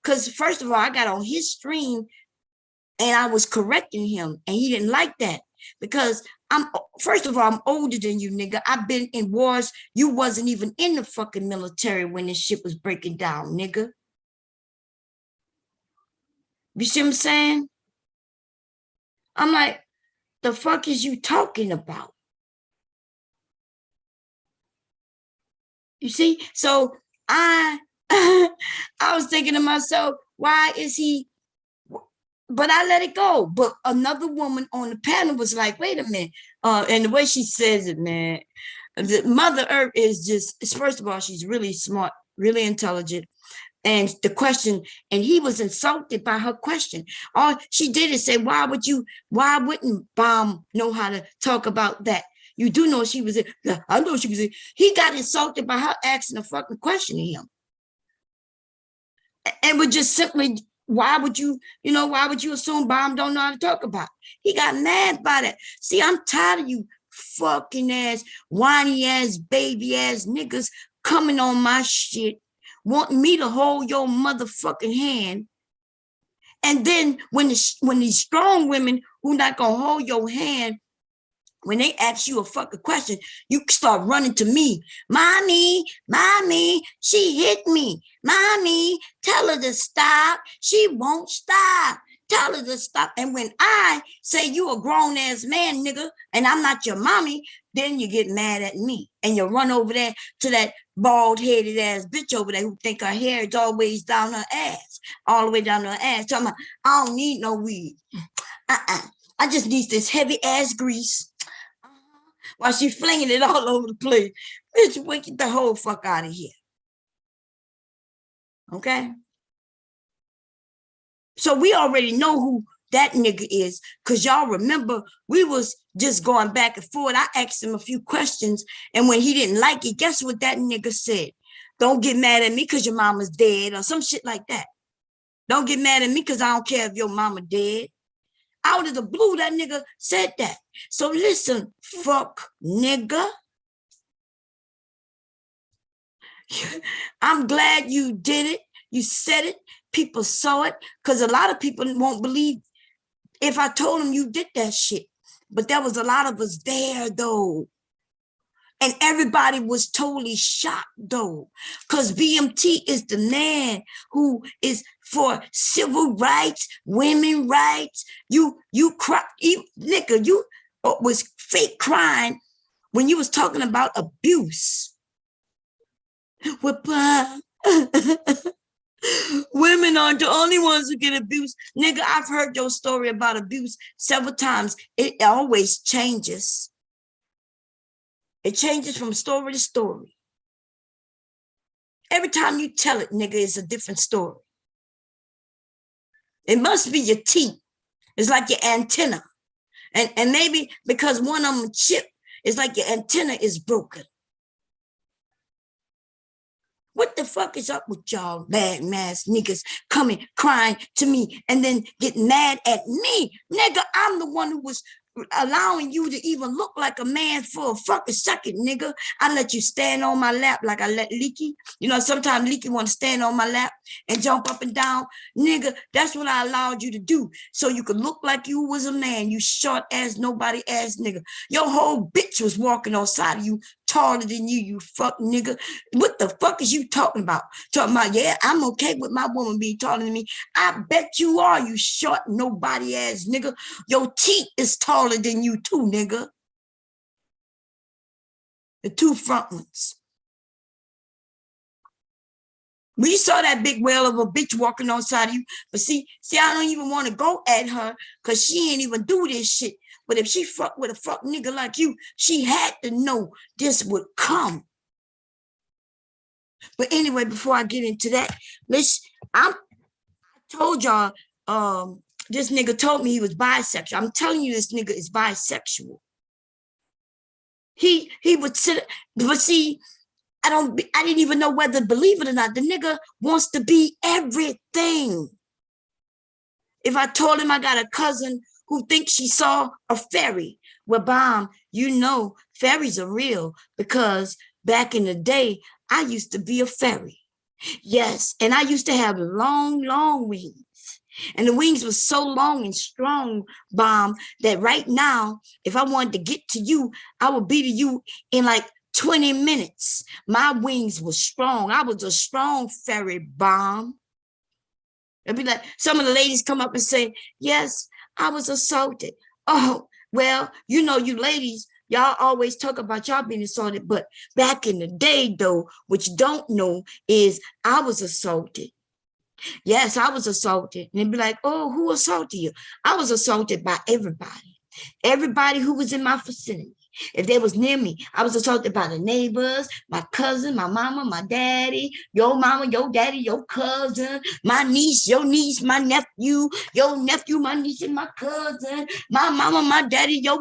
Speaker 1: because first of all, I got on his stream and I was correcting him, and he didn't like that because first of all, I'm older than you, nigga. I've been in wars. You wasn't even in the fucking military when this shit was breaking down, nigga. You see what I'm saying? I'm like, the fuck is you talking about? You see? So I was thinking to myself, why is he? But I let it go. But another woman on the panel was like, wait a minute. And the way she says it, man, the Mother Earth is just, first of all, she's really smart, really intelligent. And the question, and he was insulted by her question. All she did is say, why wouldn't Bomb know how to talk about that? You do know she was in. I know she was in. He got insulted by her asking a fucking question to him. And would just simply, why would you assume Bomb don't know how to talk about it? He got mad by that. See, I'm tired of you fucking ass, whiny ass, baby ass niggas coming on my shit, wanting me to hold your motherfucking hand. And then when these strong women who not gonna hold your hand, when they ask you a fucking question, you start running to me. Mommy, she hit me. Mommy, tell her to stop. She won't stop. Tell her to stop. And when I say you a grown ass man, nigga, and I'm not your mommy, then you get mad at me. And you run over there to that bald headed ass bitch over there who think her hair is always down her ass, all the way down her ass. Talking about, I don't need no weed. I just need this heavy ass grease. While she flinging it all over the place. Bitch, we get the whole fuck out of here. Okay? So we already know who that nigga is, because y'all remember we was just going back and forth. I asked him a few questions, and when he didn't like it, guess what that nigga said? Don't get mad at me because your mama's dead, or some shit like that. Don't get mad at me because I don't care if your mama dead. Out of the blue, that nigga said that. So listen, fuck nigga. I'm glad you did it. You said it. People saw it, because a lot of people won't believe if I told them you did that shit. But there was a lot of us there, though. And everybody was totally shocked, though, because BMT is the man who is for civil rights, women rights. You cry, nigga, you was fake crying when you was talking about abuse. Women aren't the only ones who get abused. Nigga, I've heard your story about abuse several times. It always changes. It changes from story to story. Every time you tell it, nigga, it's a different story. It must be your teeth. It's like your antenna. And maybe because one of them chipped, it's like your antenna is broken. What the fuck is up with y'all bad ass niggas coming crying to me and then get mad at me? Nigga, I'm the one who was allowing you to even look like a man for a fucking second, nigga. I let you stand on my lap like I let Leaky. You know, sometimes Leaky want to stand on my lap and jump up and down. Nigga, that's what I allowed you to do. So you could look like you was a man, you short ass, nobody ass nigga. Your whole bitch was walking on side of you taller than you, you fuck nigga. What the fuck is you talking about? Talking about, yeah, I'm okay with my woman being taller than me. I bet you are, you short, nobody ass nigga. Your teeth is taller than you too, nigga. The two front ones. We saw that big whale of a bitch walking on side of you. But see, I don't even want to go at her because she ain't even do this shit. But if she fuck with a fuck nigga like you, she had to know this would come. But anyway, before I get into that, I told y'all, this nigga told me he was bisexual. I'm telling you, this nigga is bisexual. He would sit, but see, I didn't even know whether to believe it or not. The nigga wants to be everything. If I told him I got a cousin who thinks she saw a fairy, well, bomb, you know, fairies are real because back in the day, I used to be a fairy. Yes, and I used to have long, long wings. And the wings were so long and strong, bomb, that right now, if I wanted to get to you, I would be to you in like 20 minutes. My wings were strong. I was a strong fairy, bomb. It'd be like some of the ladies come up and say, yes, I was assaulted. Oh, well, you know, you ladies, y'all always talk about y'all being assaulted, but back in the day, though, what you don't know is I was assaulted. Yes, I was assaulted. And they'd be like, oh, who assaulted you? I was assaulted by everybody. Everybody who was in my vicinity. If they was near me, I was assaulted by the neighbors, my cousin, my mama, my daddy, your mama, your daddy, your cousin, my niece, your niece, my nephew, your nephew, my niece, and my cousin, my mama, my daddy, your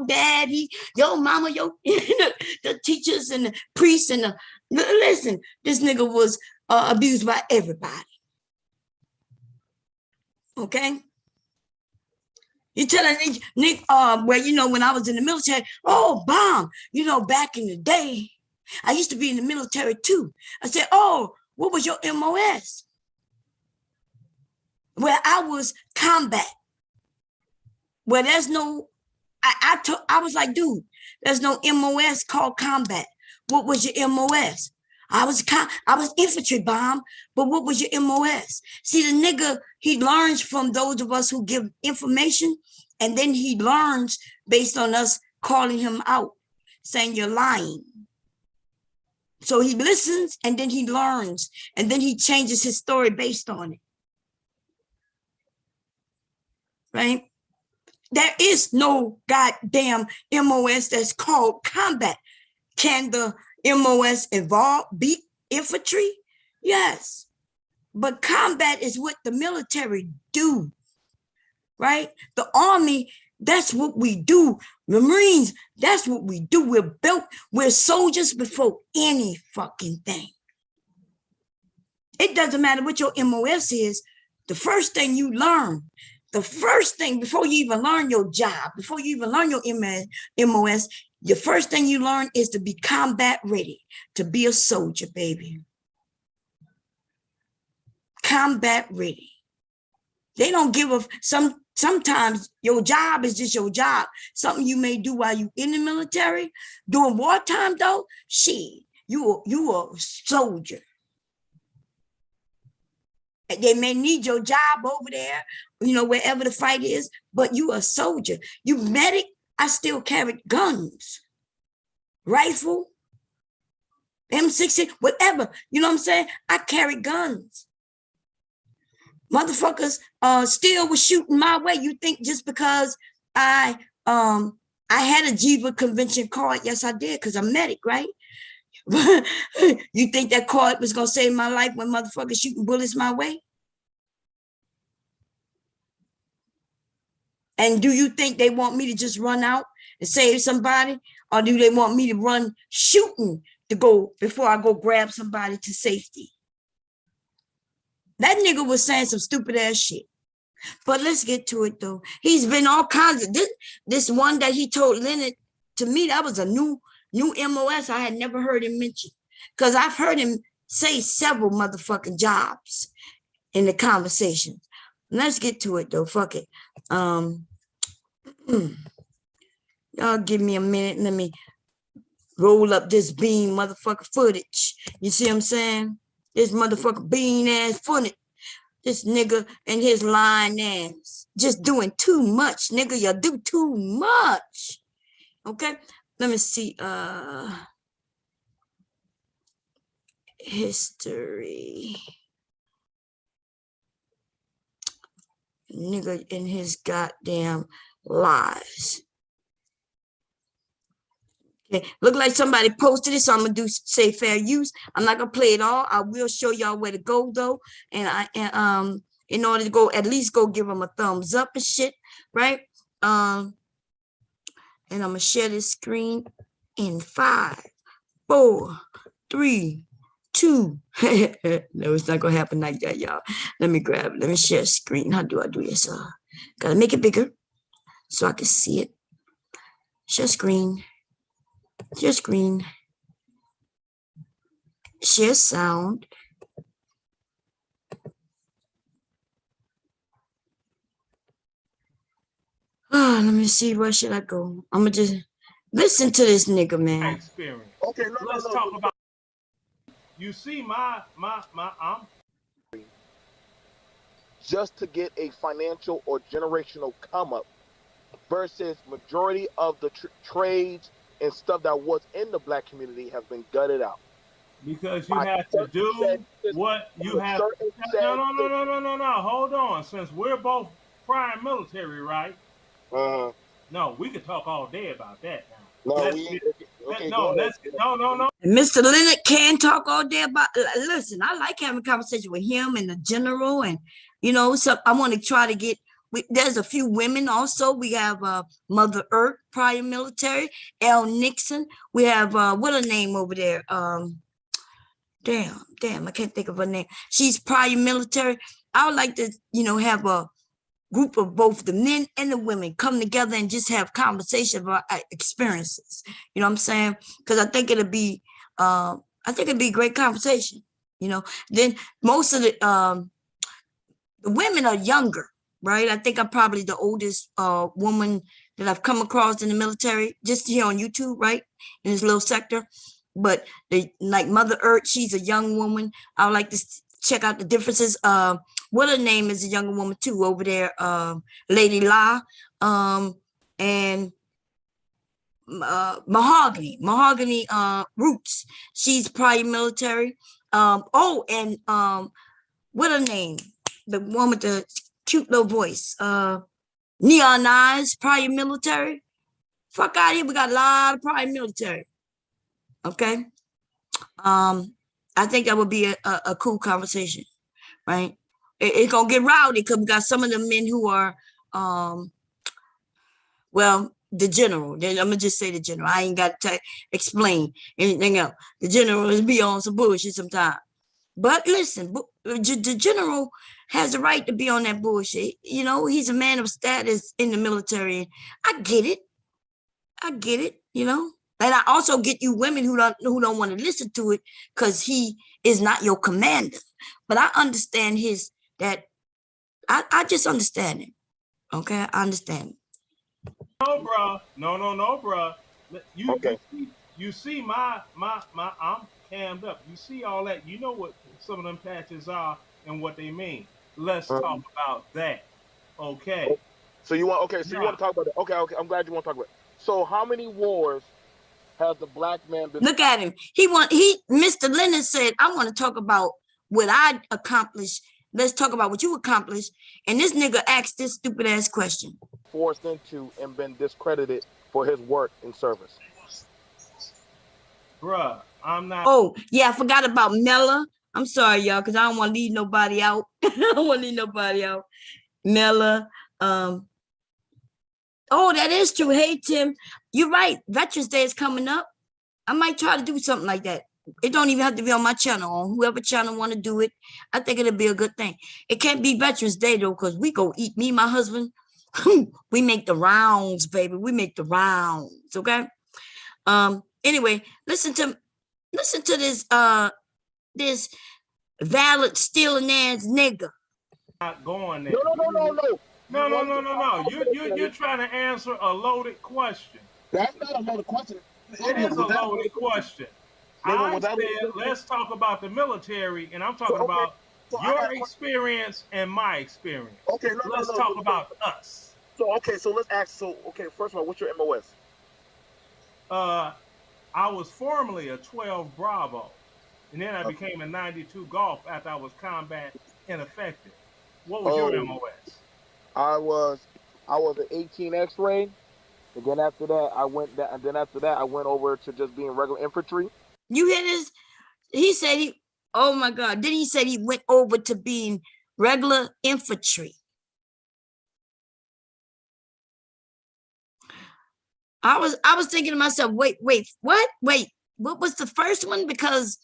Speaker 1: mama, your the teachers and the priests and the listen. This nigga was abused by everybody. Okay. You telling Nick, well, you know, when I was in the military, oh, bomb, you know, back in the day, I used to be in the military too. I said, oh, what was your MOS? Well, I was combat. Well, there's no, I was like, dude, there's no MOS called combat. What was your MOS? I was infantry, bomb, but what was your MOS? See, the nigga, he learns from those of us who give information, and then he learns based on us calling him out, saying you're lying. So he listens, and then he learns, and then he changes his story based on it. Right? There is no goddamn MOS that's called combat. Can the MOS be infantry? Yes. But combat is what the military do, right? The Army, that's what we do. The Marines, that's what we do. We're soldiers before any fucking thing. It doesn't matter what your MOS is. The first thing you learn, the first thing before you even learn your job, before you even learn your MOS, the first thing you learn is to be combat ready, to be a soldier, baby. Combat ready. They don't give a, sometimes your job is just your job. Something you may do while you in the military. During wartime though, shit, you a soldier. They may need your job over there, you know, wherever the fight is, but you a soldier. You medic, I still carried guns, rifle, M16, whatever. You know what I'm saying? I carried guns. Motherfuckers still was shooting my way. You think just because I had a Geneva Convention card? Yes, I did, because I'm medic, right? You think that card was gonna save my life when motherfuckers shooting bullets my way? And do you think they want me to just run out and save somebody? Or do they want me to run shooting to go before I go grab somebody to safety? That nigga was saying some stupid ass shit. But let's get to it though. He's been all kinds of this one that he told Leonard, to me, that was a new MOS I had never heard him mention. Because I've heard him say several motherfucking jobs in the conversations. Let's get to it though. Fuck it. Y'all give me a minute. Let me roll up this bean motherfucker footage. You see what I'm saying? This motherfucker bean ass footage. This nigga and his lying ass just doing too much, nigga. You do too much. Okay, let me see. History. Nigga in his goddamn lies. Okay, look like somebody posted it, so I'm gonna say fair use. I'm not gonna play it all. I will show y'all where to go though, and in order to go, at least go give them a thumbs up and shit, right? And I'm gonna share this screen in 5, 4, 3, 2. No, it's not gonna happen like that, y'all. Let me grab it. Let me share screen. How do I do this? Gotta make it bigger so I can see it. Share screen. Share screen. Share sound. Let me see. Where should I go? I'm gonna just listen to this nigga, man.
Speaker 2: Experience. Okay, let's talk about. You see, I'm
Speaker 3: just to get a financial or generational come up versus majority of the trades and stuff that was in the black community have been gutted out.
Speaker 2: Because you have to do what you have. No. Hold on. Since we're both prior military, right? No, we could talk all day about that now. No.
Speaker 1: Mr. Leonard can talk all day about. Listen, I like having a conversation with him and the general, and you know, so I want to try to get. There's a few women also. We have Mother Earth, prior military, L. Nixon. We have what her name over there? Damn, I can't think of her name. She's prior military. I would like to, you know, have a group of both the men and the women come together and just have conversation about experiences. You know what I'm saying? Because I think it'd be a great conversation. You know, then most of the women are younger, right? I think I'm probably the oldest woman that I've come across in the military, just here on YouTube, right? In this little sector. But like Mother Earth, she's a young woman. I would like to check out the differences. What her name is a younger woman too over there, Lady La, and Mahogany Roots. She's prior military. And what her name? The one with the cute little voice. Neon Eyes, prior military. Fuck out of here. We got a lot of prior military. Okay. I think that would be a cool conversation, right? It's gonna get rowdy because we got some of the men who are the general. I'm gonna just say the general. I ain't got to explain anything else. The general is be on some bullshit sometimes. But listen, the general has the right to be on that bullshit. You know, he's a man of status in the military. I get it, you know. And I also get you women who don't want to listen to it because he is not your commander. But I understand I just understand it. Okay, I understand it.
Speaker 2: No, bro. No, bro. You see my I'm cammed up. You see all that. You know what some of them patches are and what they mean. Let's talk about that. Okay.
Speaker 3: So you want you want to talk about it. Okay. I'm glad you want to talk about it. So how many wars has the black man been?
Speaker 1: Look at him. Mr. Leonard said, I want to talk about what I accomplished. Let's talk about what you accomplished. And this nigga asked this stupid ass question.
Speaker 3: Forced into and been discredited for his work and service.
Speaker 2: Bruh, I'm not.
Speaker 1: Oh, yeah, I forgot about Mella. I'm sorry, y'all, because I don't want to leave nobody out. Mella. Oh, that is true. Hey, Tim, you're right. Veterans Day is coming up. I might try to do something like that. It don't even have to be on my channel. On whoever channel want to do it, I think it'll be a good thing. It can't be Veterans Day, though, because we go eat. Me and my husband, we make the rounds, baby. We make the rounds, okay? Anyway, listen to this this Valor stealing ass nigga.
Speaker 2: Not going there.
Speaker 3: No.
Speaker 2: No. You're trying to answer a loaded question.
Speaker 3: That's not a loaded question.
Speaker 2: It is a loaded question. I said, let's talk about the military, and I'm talking about your experience and my experience.
Speaker 3: Okay,
Speaker 2: let's talk about us.
Speaker 3: So let's ask. So okay, first of all, what's your MOS?
Speaker 2: I was formerly a 12 Bravo, and then I became a 92 Golf after I was combat ineffective. What was your MOS?
Speaker 3: I was an 18 X-ray, and then after that I went over to just being regular infantry.
Speaker 1: You hear this? He said he. Oh my God! Then he said he went over to being regular infantry. I was thinking to myself, wait, what? Wait, what was the first one? Because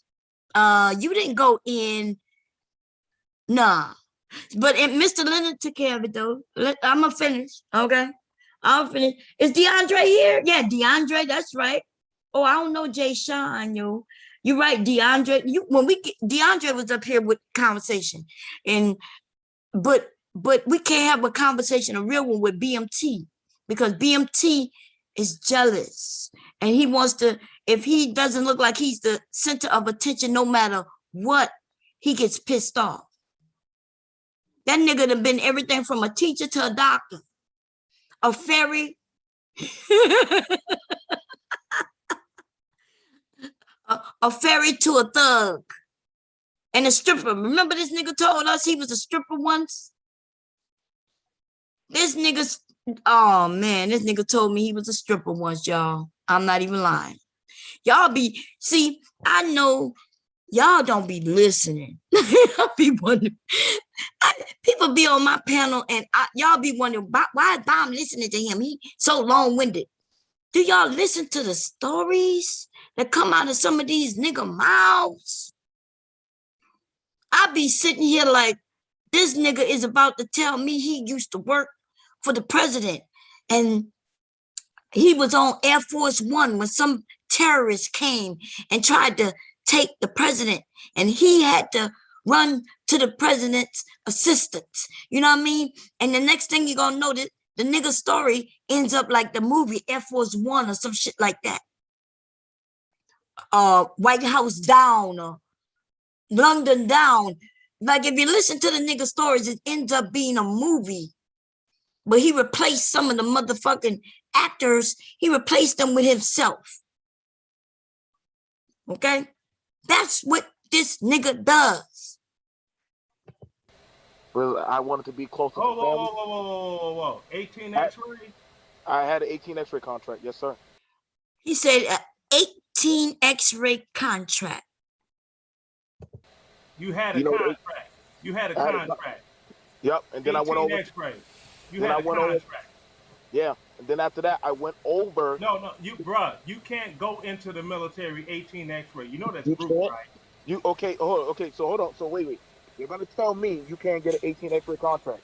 Speaker 1: you didn't go in. Nah. But Mr. Leonard took care of it though. I'm gonna finish. Okay. I'll finish. Is DeAndre here? Yeah, DeAndre, that's right. Oh, I don't know Jay Sean, yo. You're right, DeAndre. DeAndre was up here with conversation. But we can't have a conversation, a real one with BMT, because BMT is jealous. And he wants to, if he doesn't look like he's the center of attention, no matter what, he gets pissed off. That nigga done been everything from a teacher to a doctor, a fairy, a fairy to a thug, and a stripper. Remember this nigga told us he was a stripper once? This nigga, oh man, this nigga told me he was a stripper once, y'all. I'm not even lying. Y'all see, I know y'all don't be listening. I be wondering. People be on my panel and y'all be wondering, why is Bomb listening to him? He so long-winded. Do y'all listen to the stories that come out of some of these nigga mouths? I be sitting here like, this nigga is about to tell me he used to work for the president and he was on Air Force One when some terrorist came and tried to take the president, and he had to run to the president's assistance. You know what I mean? And the next thing you're gonna know, that the nigga story ends up like the movie Air Force One or some shit like that. White House Down or London Down. Like if you listen to the nigga stories, it ends up being a movie. But he replaced some of the motherfucking actors. He replaced them with himself. Okay? That's what this nigga does.
Speaker 3: Well, I wanted to be close to the family.
Speaker 2: Whoa. 18 X-ray?
Speaker 3: I had an 18 X-ray contract. Yes, sir.
Speaker 1: He said an 18 X-ray contract.
Speaker 2: You had a contract. You had a contract.
Speaker 3: Yep. And then I went over.
Speaker 2: X-ray. You had a contract.
Speaker 3: Yeah. And then after that, I went over.
Speaker 2: No, you can't go into the military 18 X-ray. You know that's group, right?
Speaker 3: Okay, so hold on. So wait. You're gonna tell me you can't get an 18 X-ray contract?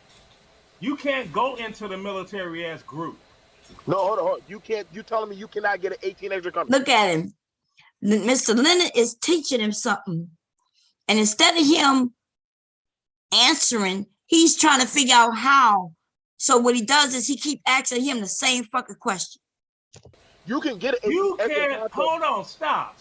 Speaker 2: You can't go into the military as group.
Speaker 3: No, hold on. You can't. You telling me you cannot get an 18 X-ray contract?
Speaker 1: Look at him. Mr. Leonard is teaching him something. And instead of him answering, he's trying to figure out how. So what he does is he keep asking him the same fucking question.
Speaker 3: You can get it.
Speaker 2: You can't. Hold on. Stop.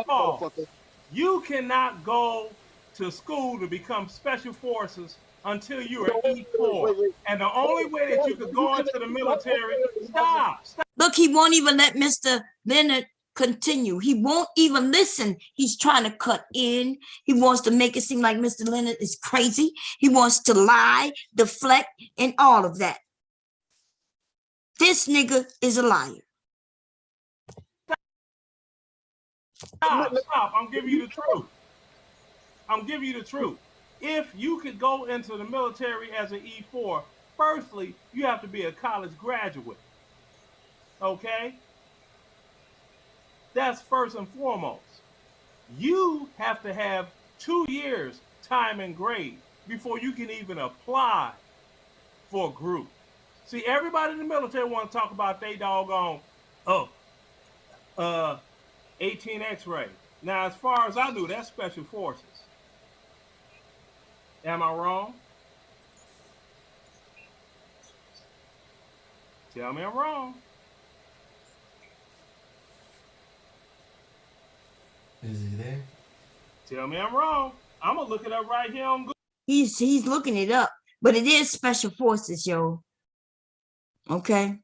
Speaker 2: Pause. You cannot go to school to become special forces until you are E4. And the only way that you could go into the military. Stop.
Speaker 1: Look, he won't even let Mr. Leonard continue. He won't even listen. He's trying to cut in. He wants to make it seem like Mr. Leonard is crazy. He wants to lie, deflect, and all of that. This nigga is a liar.
Speaker 2: Stop. I'm giving you the truth. If you could go into the military as an E4, firstly, you have to be a college graduate. Okay? That's first and foremost. You have to have 2 years time and grade before you can even apply for a group. See, everybody in the military want to talk about they doggone, 18 X-ray. Now, as far as I knew, that's special forces. Am I wrong? Tell me I'm wrong.
Speaker 4: Is he there?
Speaker 2: Tell me I'm wrong. I'm gonna look it up right here on Google.
Speaker 1: He's looking it up, but it is special forces, yo. Okay.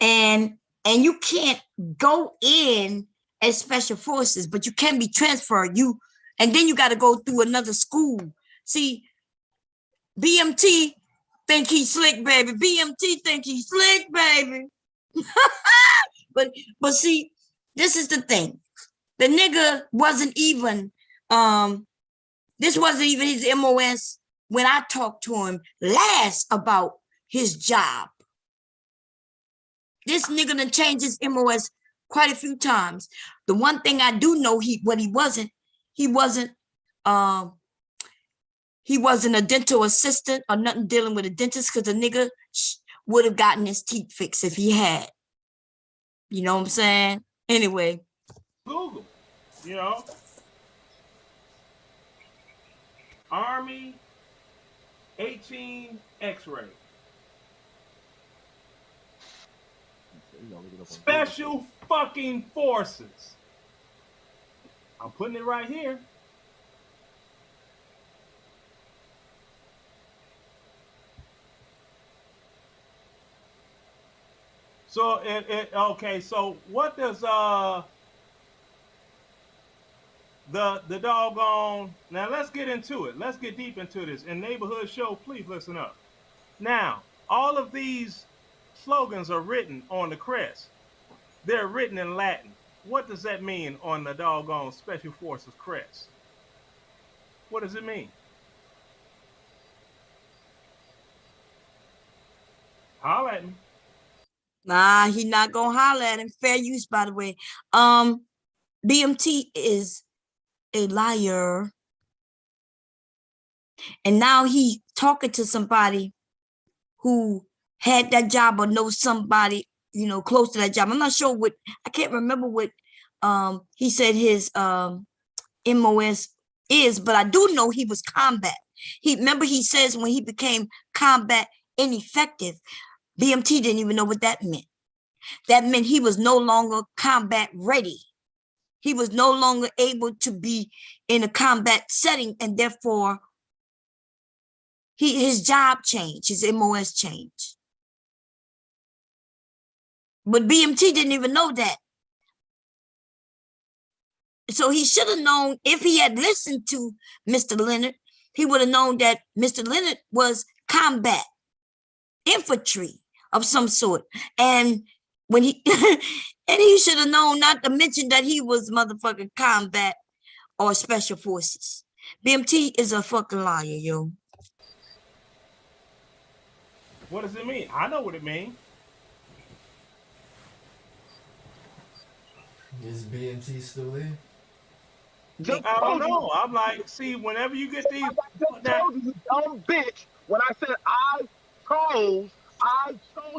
Speaker 1: And you can't go in as special forces, but you can be transferred. And then you got to go through another school. See, BMT think he's slick, baby. BMT think he's slick, baby. but see, this is the thing. The nigga wasn't even this wasn't even his MOS when I talked to him last about his job. This nigga done changed his MOS quite a few times. The one thing I do know he wasn't a dental assistant or nothing dealing with a dentist, because the nigga would have gotten his teeth fixed if he had. You know what I'm saying? Anyway.
Speaker 2: Google, you know. Army 18 X-ray. Special fucking forces. I'm putting it right here. So okay, so what does the doggone, now let's get into it. Let's get deep into this. In Neighborhood Show, please listen up. Now, all of these slogans are written on the crest. They're written in Latin. What does that mean on the doggone Special Forces crest? What does it mean? Holler at me.
Speaker 1: Nah, he not gonna holler at him. Fair use, by the way. BMT is a liar. And now he talking to somebody who had that job or knows somebody, you know, close to that job. I'm not sure what, I can't remember what he said his MOS is, but I do know he was combat. Remember he says when he became combat ineffective, BMT didn't even know what that meant. That meant he was no longer combat ready. He was no longer able to be in a combat setting, and therefore his job changed, his MOS changed. But BMT didn't even know that. So he should have known, if he had listened to Mr. Leonard, he would have known that Mr. Leonard was combat infantry of some sort. And when he and he should have known not to mention that he was motherfucking combat or special forces. BMT is a fucking liar, yo.
Speaker 2: What does it mean? I know what it means.
Speaker 4: Is BMT still there?
Speaker 2: I don't know. I'm like, see, whenever you get these,
Speaker 3: I told you, you dumb bitch. When I said I chose,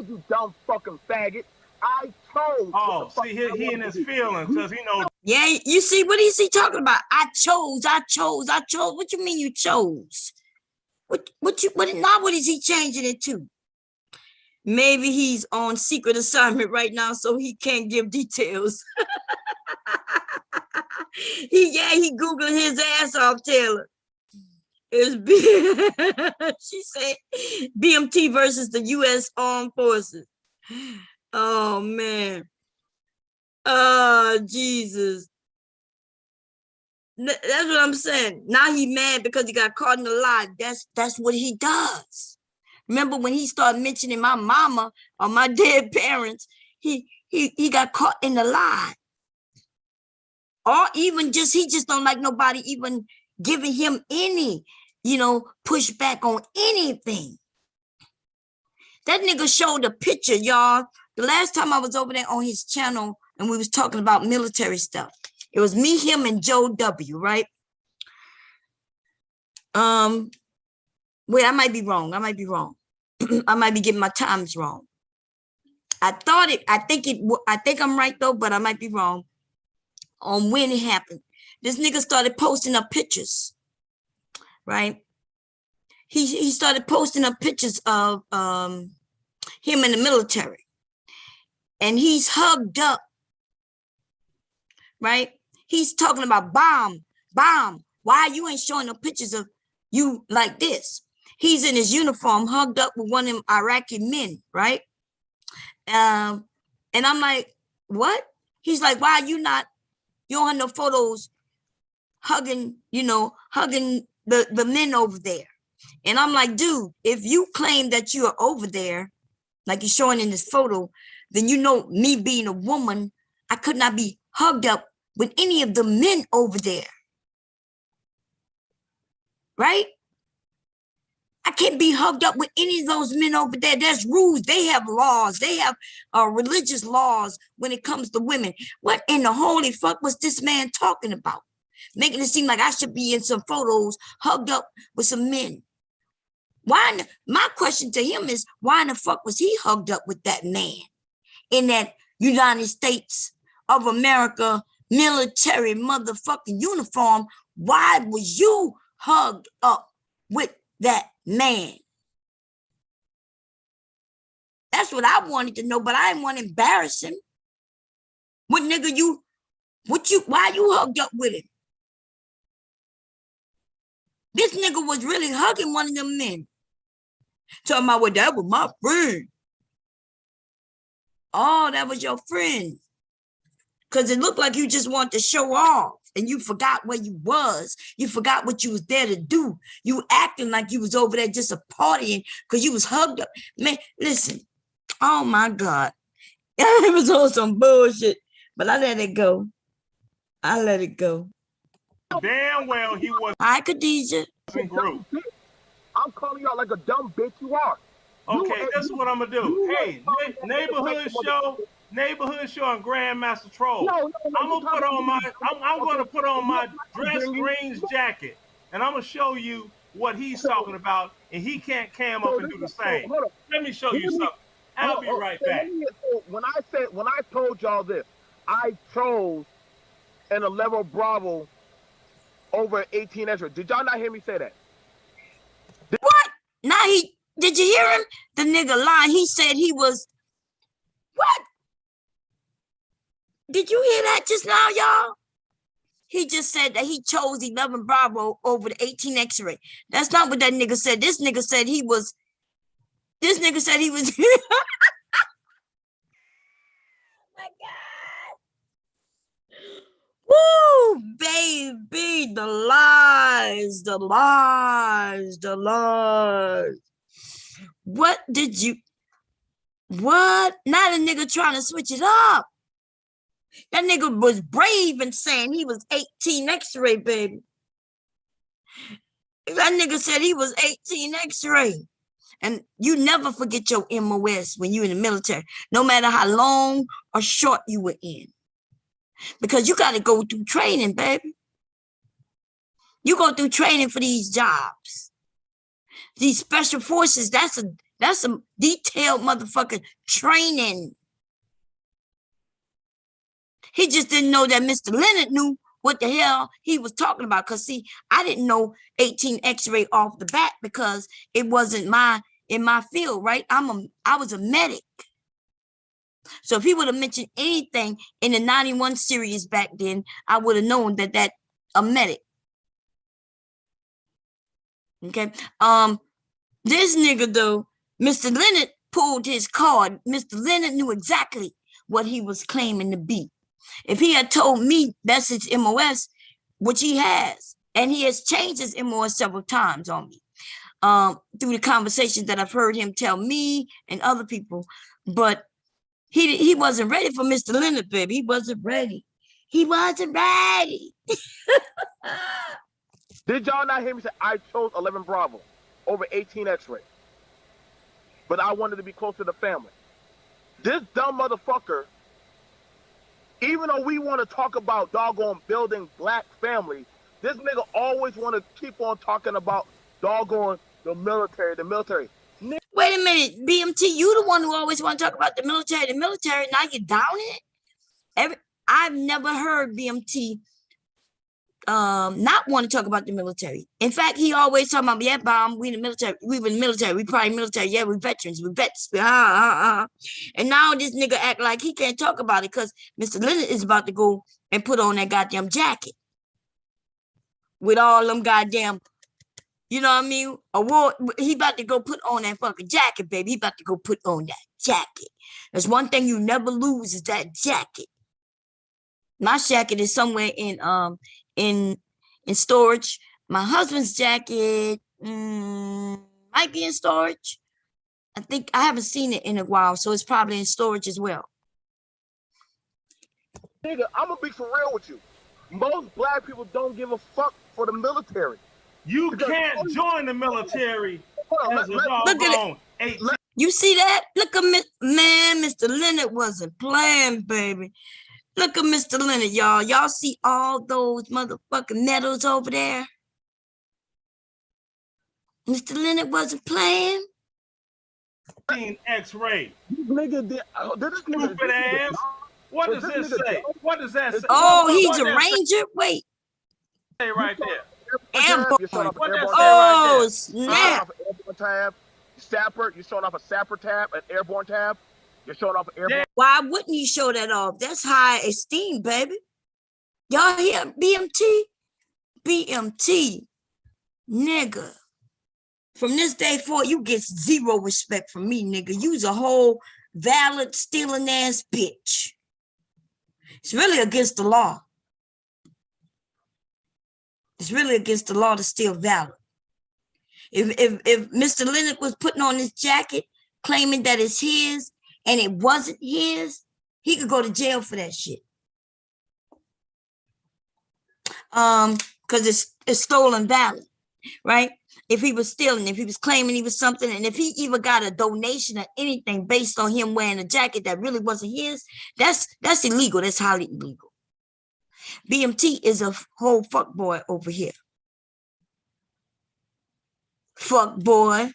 Speaker 3: you dumb fucking faggot. I chose.
Speaker 2: Oh, see, he in his feelings because he knows.
Speaker 1: Yeah, you see, what is he talking about? I chose. What you mean you chose? What is he changing it to? Maybe he's on secret assignment right now, so he can't give details. he Googling his ass off, Taylor. She said BMT versus the U.S. Armed Forces. Oh man. Oh Jesus. That's what I'm saying. Now he mad because he got caught in a lie. That's what he does. Remember when he started mentioning my mama or my dead parents, he got caught in the lie. Or even he just don't like nobody even giving him any, pushback on anything. That nigga showed a picture, y'all. The last time I was over there on his channel and we was talking about military stuff. It was me, him, and Joe W, right? Wait, I might be wrong. I might be getting my times wrong. I think I'm right though, but I might be wrong on when it happened. This nigga started posting up pictures, right? He started posting up pictures of him in the military. And he's hugged up right? He's talking about bomb. Why you ain't showing no pictures of you like this? He's in his uniform, hugged up with one of them Iraqi men, right? And I'm like, what? He's like, why you don't have no photos hugging, hugging the men over there. And I'm like, dude, if you claim that you are over there, like you're showing in this photo, then me being a woman, I could not be hugged up with any of the men over there. Right? I can't be hugged up with any of those men over there. There's rules. They have laws. They have religious laws when it comes to women. What in the holy fuck was this man talking about? Making it seem like I should be in some photos hugged up with some men. My question to him is, why in the fuck was he hugged up with that man in that United States of America military motherfucking uniform? Why was you hugged up with that man? That's what I wanted to know, but I didn't want to embarrass him. What nigga why you hugged up with him? This nigga was really hugging one of them men. Talking about, well, that was my friend. Oh, that was your friend. Because it looked like you just wanted to show off and you forgot where you was. You forgot what you was there to do. You acting like you was over there just a partying because you was hugged up. Man, listen. Oh, my God. It was on some bullshit, but I let it go.
Speaker 2: Damn well he was.
Speaker 1: Hi, Khadijah.
Speaker 2: Group.
Speaker 3: I'm calling you out like a dumb bitch you are.
Speaker 2: Okay, this is what I'm gonna do. Hey, neighborhood show on Grandmaster Troll. I'm gonna put on my dress greens jacket, and I'm gonna show you what he's talking about, and he can't cam up and do the same. Let me show you something. I'll be right back.
Speaker 3: When I told y'all this, I chose an 11 Bravo over 18 extra. Did y'all not hear me say that?
Speaker 1: What? Now did you hear him? The nigga lying. He said he was, what? Did you hear that just now, y'all? He just said that he chose 11 Bravo over the 18 X-ray. That's not what that nigga said. This nigga said he was. Oh my God. Woo, baby, the lies. What? Now the nigga trying to switch it up. That nigga was brave and saying he was 18 X-ray, baby. That nigga said he was 18 X-ray. And you never forget your MOS when you're in the military, no matter how long or short you were in. Because you got to go through training, baby. You go through training for these jobs. These special forces, that's some detailed motherfucking training. He just didn't know that Mr. Leonard knew what the hell he was talking about. Because, see, I didn't know 18 X-ray off the bat because it wasn't in my field, right? I was a medic. So if he would have mentioned anything in the 91 series back then, I would have known that a medic. Okay. This nigga though, Mr. Leonard pulled his card. Mr. Leonard knew exactly what he was claiming to be. If he had told me that's his MOS, which he has, and he has changed his MOS several times on me, through the conversations that I've heard him tell me and other people, but he wasn't ready for Mr. Leonard, baby. He wasn't ready. Did
Speaker 3: y'all not hear me say I chose 11 Bravo over 18 X-ray? But I wanted to be close to the family. This dumb motherfucker, even though we want to talk about doggone building black families, this nigga always want to keep on talking about doggone the military.
Speaker 1: Wait a minute, BMT, you the one who always want to talk about the military. Now you're down it? I've never heard BMT not want to talk about the military. In fact, he always talking about, yeah, bomb, we in the military, we were in the military, we probably military, yeah, we veterans, we vets. And now this nigga act like he can't talk about it because Mr. Leonard is about to go and put on that goddamn jacket with all them goddamn, you know what I mean? He about to go put on that fucking jacket, baby. He about to go put on that jacket. There's one thing you never lose is that jacket. My jacket is somewhere in storage. My husband's jacket might be in storage. I think I haven't seen it in a while, so it's probably in storage as well.
Speaker 3: Nigga, I'm gonna be for real with you. Most black people don't give a fuck for the military.
Speaker 2: You can't join the military as a doggone 18.
Speaker 1: You see that? Look at man, Mr. Leonard wasn't playing, baby. Look at Mr. Leonard, y'all. Y'all see all those motherfucking medals over there? Mr. Leonard wasn't playing.
Speaker 2: X-ray.
Speaker 3: Nigga,
Speaker 2: Stupid ass. What does this say? What does that say?
Speaker 1: Oh, he's a ranger? Wait.
Speaker 2: Say right there.
Speaker 1: Airborne.
Speaker 2: What that say
Speaker 1: Oh,
Speaker 2: right
Speaker 1: snap.
Speaker 3: Airborne tab. Sapper, you're showing off a sapper tab, an airborne tab. You're showing off an airborne.
Speaker 1: Why wouldn't you show that off? That's high esteem, baby. Y'all hear BMT? BMT, nigga. From this day forward, you get zero respect from me, nigga. You's a whole valid stealing ass bitch. It's really against the law. It's really against the law to steal Valor. If Mr. Leonard was putting on his jacket, claiming that it's his, and it wasn't his, he could go to jail for that shit. Because it's stolen valor, right? If he was stealing, if he was claiming he was something, and if he even got a donation or anything based on him wearing a jacket that really wasn't his, that's illegal. That's highly illegal. BMT is a whole fuck boy over here. Fuck boy.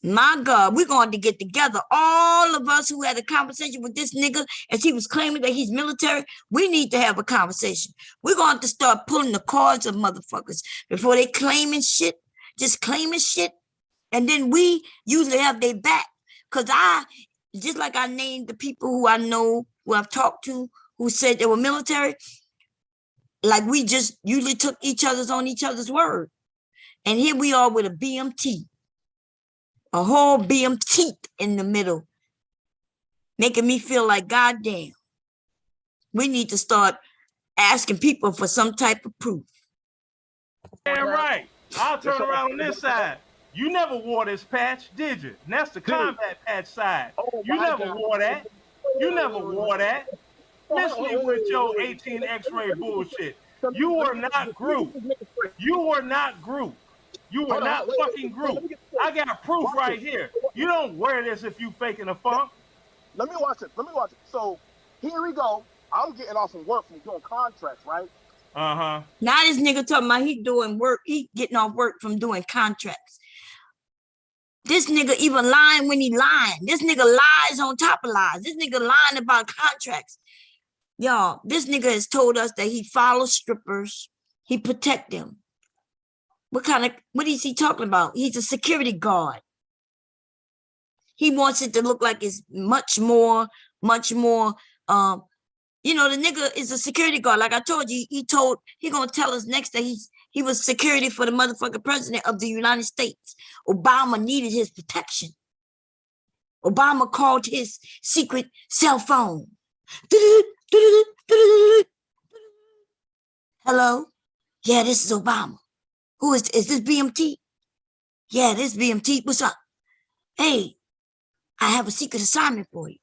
Speaker 1: My God, we're going to get together. All of us who had a conversation with this nigga as he was claiming that he's military, we need to have a conversation. We're going to have to start pulling the cards of motherfuckers before they claiming shit, just claiming shit. And then we usually have their back. Because just like I named the people who I know, who I've talked to, who said they were military, like we just usually took each other's word. And here we are with a BMT. A whole BMT in the middle, making me feel like, goddamn, we need to start asking people for some type of proof.
Speaker 2: Damn right. I'll turn around on this side. You never wore this patch, did you? And that's the combat patch side. You never wore that. You never wore that. Miss me with your 18 X-ray bullshit. You were not group. You were not group. You were not fucking group. I got proof right here. You don't wear this if you faking a funk.
Speaker 3: Let me watch it. So here we go. I'm getting off from work from doing contracts, right?
Speaker 2: Uh-huh.
Speaker 1: Now this nigga talking about he doing work. He getting off work from doing contracts. This nigga even lying when he lying. This nigga lies on top of lies. This nigga lying about contracts. Y'all, this nigga has told us that he follows strippers. He protect them. What is he talking about? He's a security guard. He wants it to look like it's much more, the nigga is a security guard. Like I told you, he gonna tell us next that he was security for the motherfucking president of the United States. Obama needed his protection. Obama called his secret cell phone. Hello? Yeah, this is Obama. Who is this BMT? Yeah, this BMT. What's up? Hey, I have a secret assignment for you.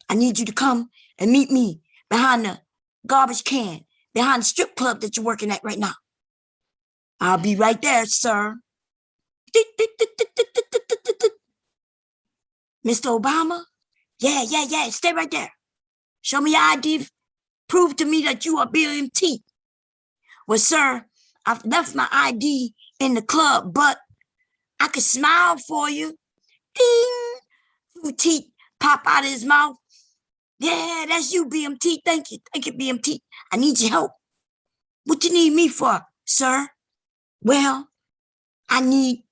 Speaker 1: I need you to come and meet me behind the garbage can, behind the strip club that you're working at right now. I'll be right there, sir. Mr. Obama? Yeah. Stay right there. Show me your ID. Prove to me that you are BMT. Well, sir, I've left my ID in the club, but I could smile for you. Ding! Two teeth pop out of his mouth. Yeah, that's you, BMT. Thank you, BMT. I need your help. What you need me for, sir? Well, I need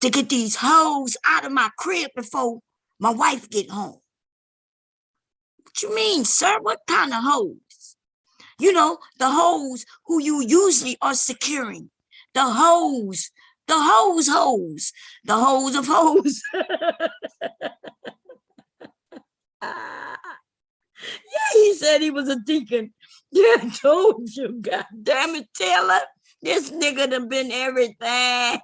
Speaker 1: to get these hoes out of my crib before my wife get home. What you mean, sir? What kind of hoes? You know, the hoes who you usually are securing. The hoes. The hoes. The hoes of hoes. Yeah, he said he was a deacon. Yeah, I told you, God damn it, Taylor. This nigga done been everything.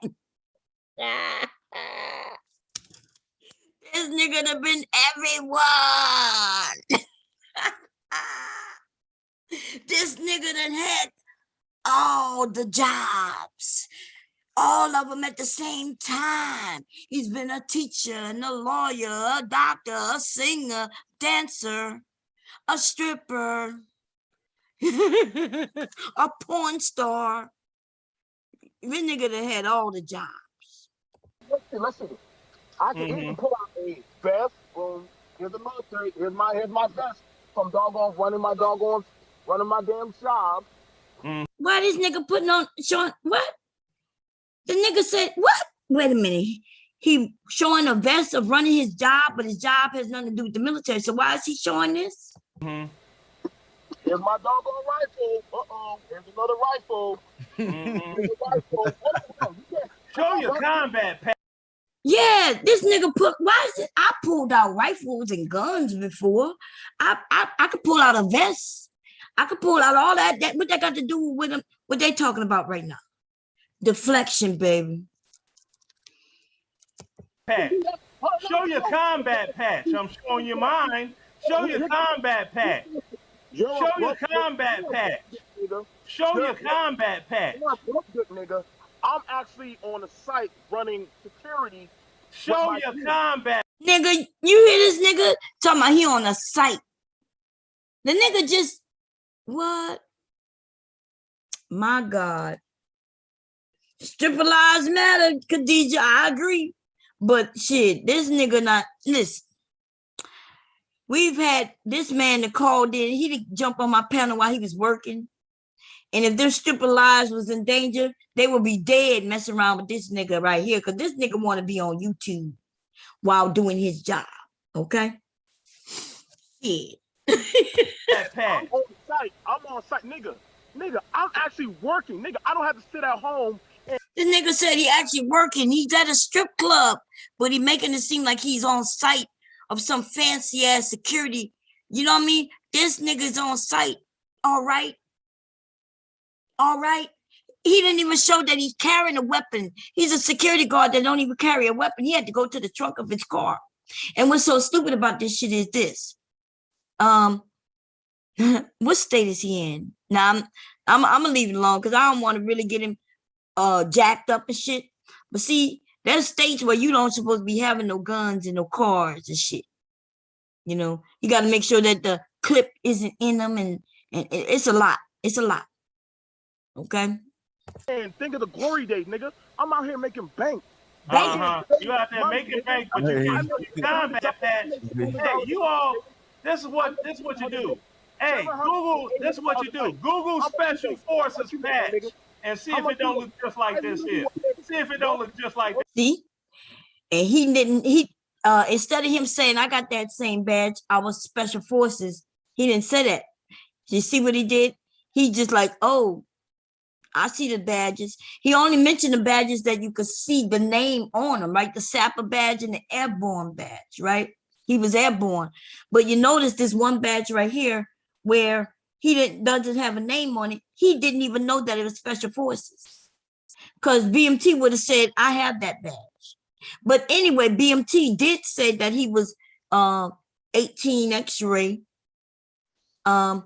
Speaker 1: This nigga done been everyone. This nigga done had all the jobs, all of them at the same time. He's been a teacher and a lawyer, a doctor, a singer, dancer, a stripper, a porn star. This nigga done had all the jobs.
Speaker 3: Listen. I can even pull out a vest. Boom. Here's the military. Here's my vest from doggone running my damn job.
Speaker 1: Why this nigga putting on showing what? The nigga said what? Wait a minute. He showing a vest of running his job, but his job has nothing to do with the military. So why is he showing this?
Speaker 3: Here's my doggone rifle. Here's another rifle. Here's a rifle.
Speaker 2: Show your combat pack.
Speaker 1: Yeah, this nigga put. Why is it? I pulled out rifles and guns before. I could pull out a vest. I could pull out all that. What that got to do with them? What they talking about right now? Deflection, baby.
Speaker 2: Patch. Show your combat patch. I'm showing you mine. Show your combat patch. Show your combat patch. Show your combat patch.
Speaker 3: Nigga. I'm actually on the site running security.
Speaker 2: Show your combat.
Speaker 1: Nigga, you hear this nigga talking about he on a site. The nigga just, what? My God. Stripper lives matter, Khadijah, I agree. But shit, this nigga not, listen. We've had this man that called in, he didn't jump on my panel while he was working. And if their stripper lives was in danger, they would be dead messing around with this nigga right here. Because this nigga want to be on YouTube while doing his job. Okay? Shit.
Speaker 3: I'm on site. Nigga, I'm actually working. Nigga, I don't have to sit at home.
Speaker 1: This nigga said he actually working. He's at a strip club, but he making it seem like he's on site of some fancy ass security. You know what I mean? This nigga's on site. All right. All right. He didn't even show that he's carrying a weapon. He's a security guard that don't even carry a weapon. He had to go to the trunk of his car. And what's so stupid about this shit is this. What state is he in? Now I'm gonna leave it alone because I don't want to really get him jacked up and shit. But see, there's states where you don't supposed to be having no guns and no cars and shit. You know, you got to make sure that the clip isn't in them, and it's a lot. It's a lot. Okay.
Speaker 3: And think of the glory days, nigga. I'm out here making bank.
Speaker 2: You out there making bank, but you can't show your combat patch. Hey, you all. This is what you do. Hey, Google. This is what you do. Google Special Forces patch and see if it don't look just like this here. See if it don't look just like this.
Speaker 1: See, and he didn't. Instead of him saying I got that same badge, I was Special Forces. He didn't say that. You see what he did? He just like, oh, I see the badges. He only mentioned the badges that you could see the name on them, right? The Sapper badge and the Airborne badge, right? He was airborne. But you notice this one badge right here where he doesn't have a name on it. He didn't even know that it was Special Forces. Because BMT would have said, I have that badge. But anyway, BMT did say that he was 18 X-ray. And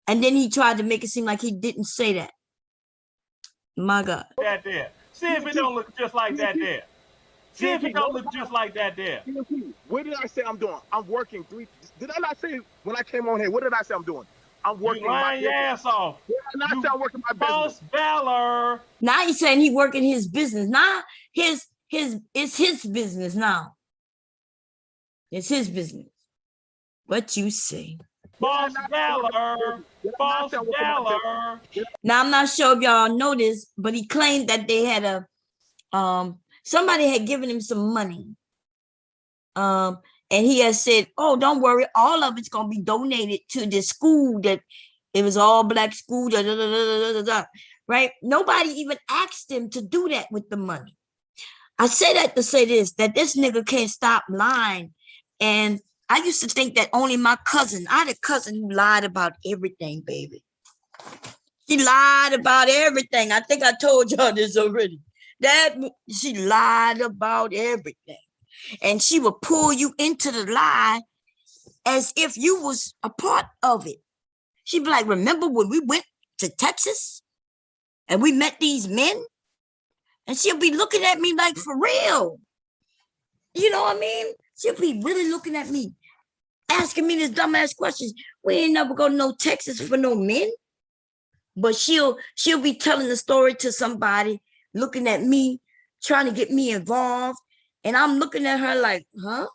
Speaker 1: then he tried to make it seem like he didn't say that. My God.
Speaker 2: That there. See if it don't look just like that there. See if it don't look just like that there.
Speaker 3: What did I say I'm doing? I'm working 3. Did I not say when I came on here? What did I say I'm doing? I'm working.
Speaker 2: You lying your ass off.
Speaker 3: Did I not say I'm working my business?
Speaker 2: Valor.
Speaker 1: Now he's saying he working his business. Now it's his business now. It's his business. What you say?
Speaker 2: False Valor. False Valor.
Speaker 1: Now I'm not sure if y'all know this, but he claimed that they had somebody had given him some money. And he has said, oh, don't worry, all of it's gonna be donated to the school that It was all black school, da, da, da, da, da, da, right? Nobody even asked him to do that with the money. I say that to say this, that this nigga can't stop lying. And I used to think that only my cousin, I had a cousin who lied about everything, baby. She lied about everything. I think I told y'all this already. That she lied about everything. And she would pull you into the lie as if you was a part of it. She'd be like, remember when we went to Texas and we met these men? And she'll be looking at me like, for real. You know what I mean? She'll be really looking at me, asking me this dumbass questions. We ain't never go to no Texas for no men. But she'll be telling the story to somebody, looking at me, trying to get me involved. And I'm looking at her like, huh?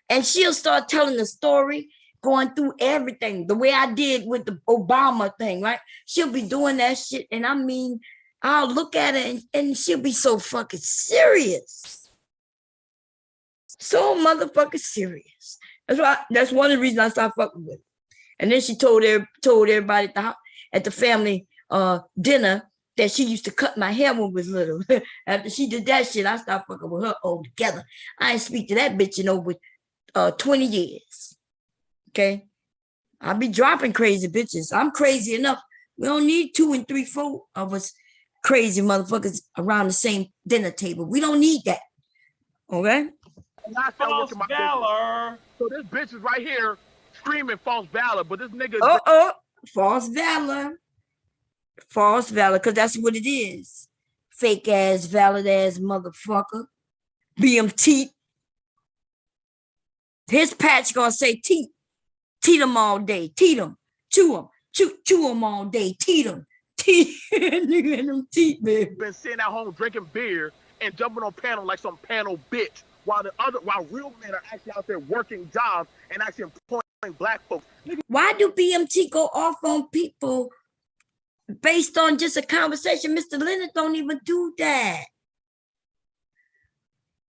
Speaker 1: And she'll start telling the story, going through everything, the way I did with the Obama thing, right? She'll be doing that shit. And I mean, I'll look at her and she'll be so fucking serious. So motherfucking serious. That's one of the reasons I stopped fucking with her. And then she told everybody at the family dinner that she used to cut my hair when I was little. After she did that shit, I stopped fucking with her altogether. I ain't speak to that bitch in over 20 years. Okay? I'll be dropping crazy bitches. I'm crazy enough. We don't need 2 and 3, 4 of us crazy motherfuckers around the same dinner table. We don't need that. Okay?
Speaker 2: False valor.
Speaker 3: So this bitch is right here screaming false valor, but this nigga.
Speaker 1: False valor. False valor, because that's what it is. Fake ass, valid ass motherfucker. BMT. His patch gonna say teat. Teat them all day. Teat them. Chew them. Chew them all day. Teat them. Teat them teeth, baby.
Speaker 3: Been sitting at home drinking beer and jumping on panel like some panel bitch, while real men are actually out there working jobs and actually employing black folks.
Speaker 1: Why do BMT go off on people based on just a conversation? Mr. Leonard don't even do that.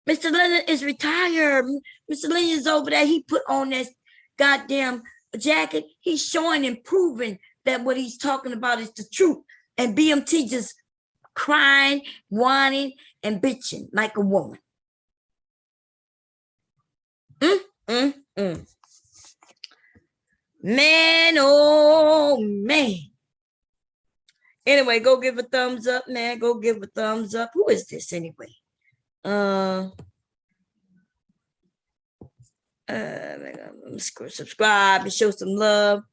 Speaker 1: Mr. Leonard is retired. Mr. Leonard is over there. He put on that goddamn jacket. He's showing and proving that what he's talking about is the truth. And BMT just crying, whining, and bitching like a woman. Man, oh man. Anyway, go give a thumbs up, man. Go give a thumbs up. Who is this anyway? Subscribe and show some love.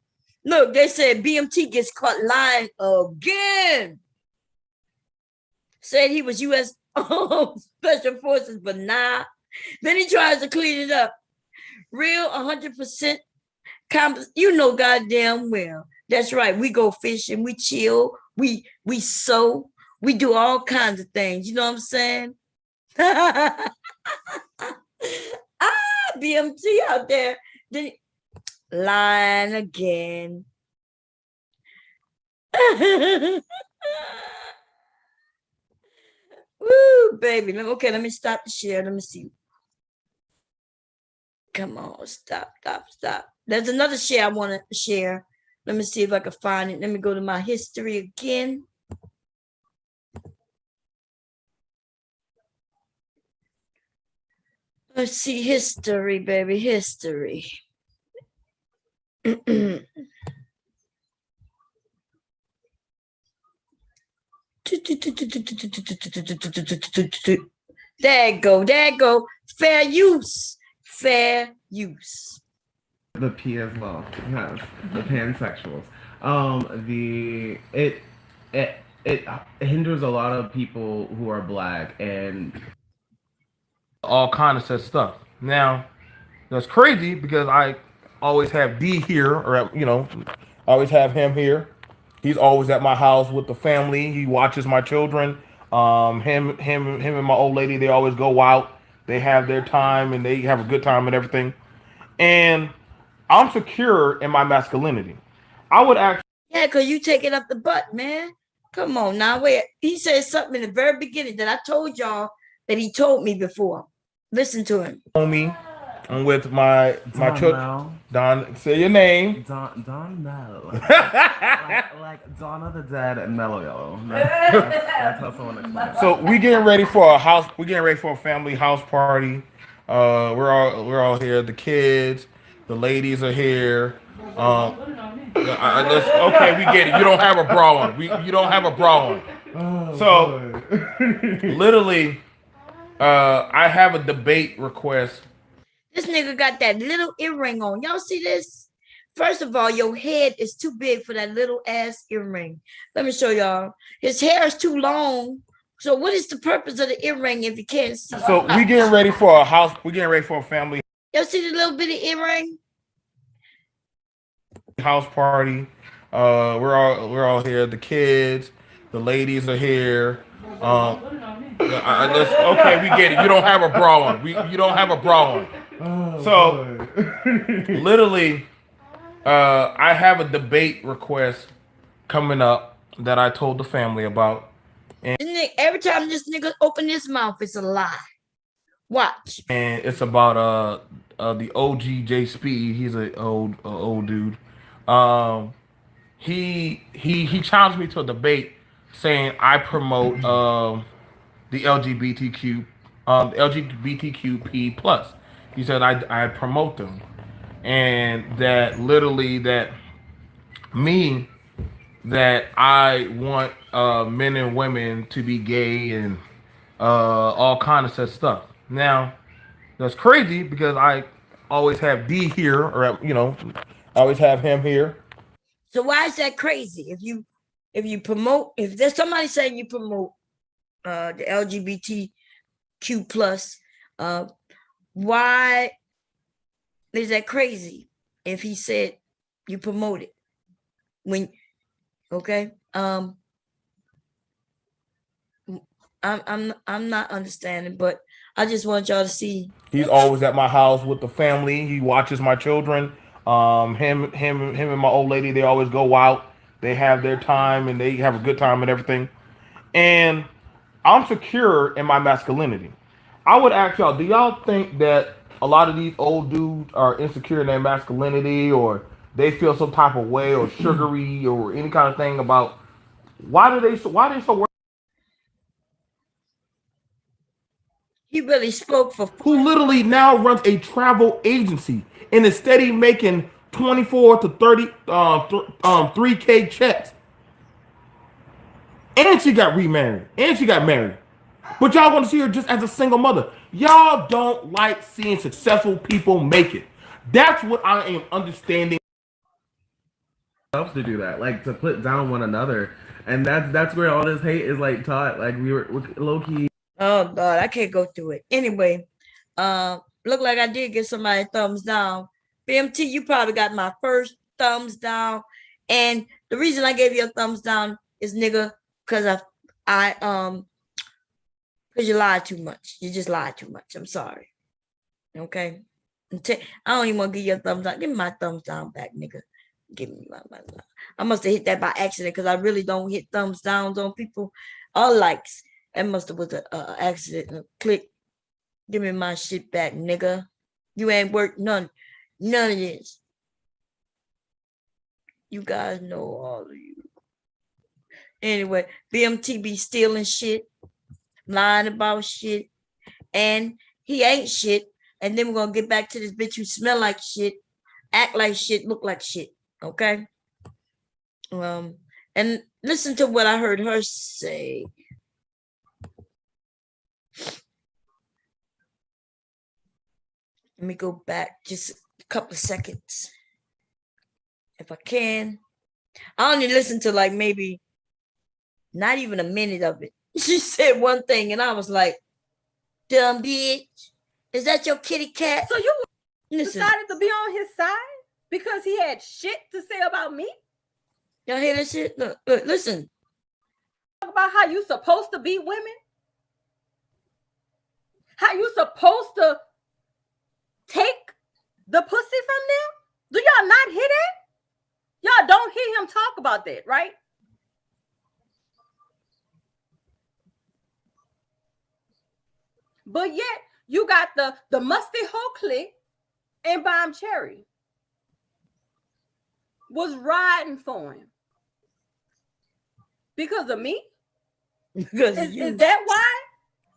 Speaker 1: Look, they said BMT gets caught lying again. Said he was U.S. Special Forces, but nah. Then he tries to clean it up. Real 100%. You know goddamn well. That's right. We go fishing. We chill. We sew. We do all kinds of things. You know what I'm saying? BMT out there. Lying again. Woo, baby. Okay, let me stop the share. Let me see. Come on, stop. There's another share I want to share. Let me see if I can find it. Let me go to my history again. Let's see, history, baby, history. There you go. Fair use.
Speaker 5: The P as well. Yes, the pansexuals. It hinders a lot of people who are black and
Speaker 6: all kinds of stuff. Now, that's crazy because I always have D here, or always have him here. He's always at my house with the family. He watches my children. Him and my old lady. They always go out. They have their time and they have a good time and everything. And I'm secure in my masculinity. I would actually.
Speaker 1: Yeah, because you take it up the butt, man. Come on now. Wait. He said something in the very beginning that I told y'all that he told me before. Listen to him.
Speaker 6: Me, I'm with my children. Don, say your name.
Speaker 5: Don Mel. like Dawn of the Dead and Mellow Yellow. That's how someone explains it.
Speaker 6: So we getting ready for a house. We getting ready for a family house party. We're all here. The kids, the ladies are here. Okay, we get it. You don't have a bra on. You don't have a bra on. So literally, I have a debate request.
Speaker 1: This nigga got that little earring on. Y'all see this? First of all, your head is too big for that little ass earring. Let me show y'all. His hair is too long. So what is the purpose of the earring if you can't see?
Speaker 6: So we getting ready for a house. We getting ready for a family.
Speaker 1: Y'all see the little bitty earring?
Speaker 6: House party. We're all here. The kids, the ladies are here. Okay, we get it. You don't have a bra on. You don't have a bra on. So literally, I have a debate request coming up that I told the family about.
Speaker 1: And every time this nigga open his mouth, it's a lie. Watch.
Speaker 6: And it's about the OG J Speed. He's an old dude. He challenged me to a debate saying I promote the LGBTQP plus. He said I promote them, and that literally that I want men and women to be gay and all kind of such stuff. Now that's crazy because I always have D here, or I always have him here.
Speaker 1: So why is that crazy? If you promote, if there's somebody saying you promote the LGBTQ plus, why is that crazy? If he said you promote it, I'm not understanding, but I just want y'all to see.
Speaker 6: He's always at my house with the family. He watches my children. Him and my old lady, they always go out. They have their time and they have a good time and everything. And I'm secure in my masculinity. I would ask y'all, do y'all think that a lot of these old dudes are insecure in their masculinity, or they feel some type of way or sugary or any kind of thing about why they so worried?
Speaker 1: He really spoke for
Speaker 6: who literally now runs a travel agency and is steady making 24 to 30 3K checks. And she got remarried. And she got married. But y'all want to see her just as a single mother. Y'all don't like seeing successful people make it. That's what I am understanding.
Speaker 5: Helps to do that, like to put down one another. And that's where all this hate is like taught. Like we're low key.
Speaker 1: Oh God, I can't go through it. Anyway, look like I did get somebody thumbs down. BMT, you probably got my first thumbs down. And the reason I gave you a thumbs down is nigga, because because you lied too much. You just lied too much. I'm sorry. Okay. I don't even want to give you a thumbs down. Give me my thumbs down back, nigga. Give me my I must have hit that by accident because I really don't hit thumbs downs on people or likes. That must have was an accident. Click. Give me my shit back, nigga. You ain't worth none of this. You guys know all of you. Anyway, BMT be stealing shit, lying about shit, and he ain't shit. And then we're gonna get back to this bitch who smell like shit, act like shit, look like shit. Okay. And listen to what I heard her say. Let me go back just a couple of seconds. If I can. I only listened to like maybe not even a minute of it. She said one thing and I was like, dumb bitch. Is that your kitty cat?
Speaker 7: So you decided to be on his side because he had shit to say about me?
Speaker 1: Y'all hear that shit? Look, listen.
Speaker 7: Talk about how you supposed to be women? How you supposed to take the pussy from them? Do y'all not hear that? Y'all don't hear him talk about that, right? But yet you got the musty whole clique and Bomb Cherry was riding for him because of me?
Speaker 1: Because
Speaker 7: Is that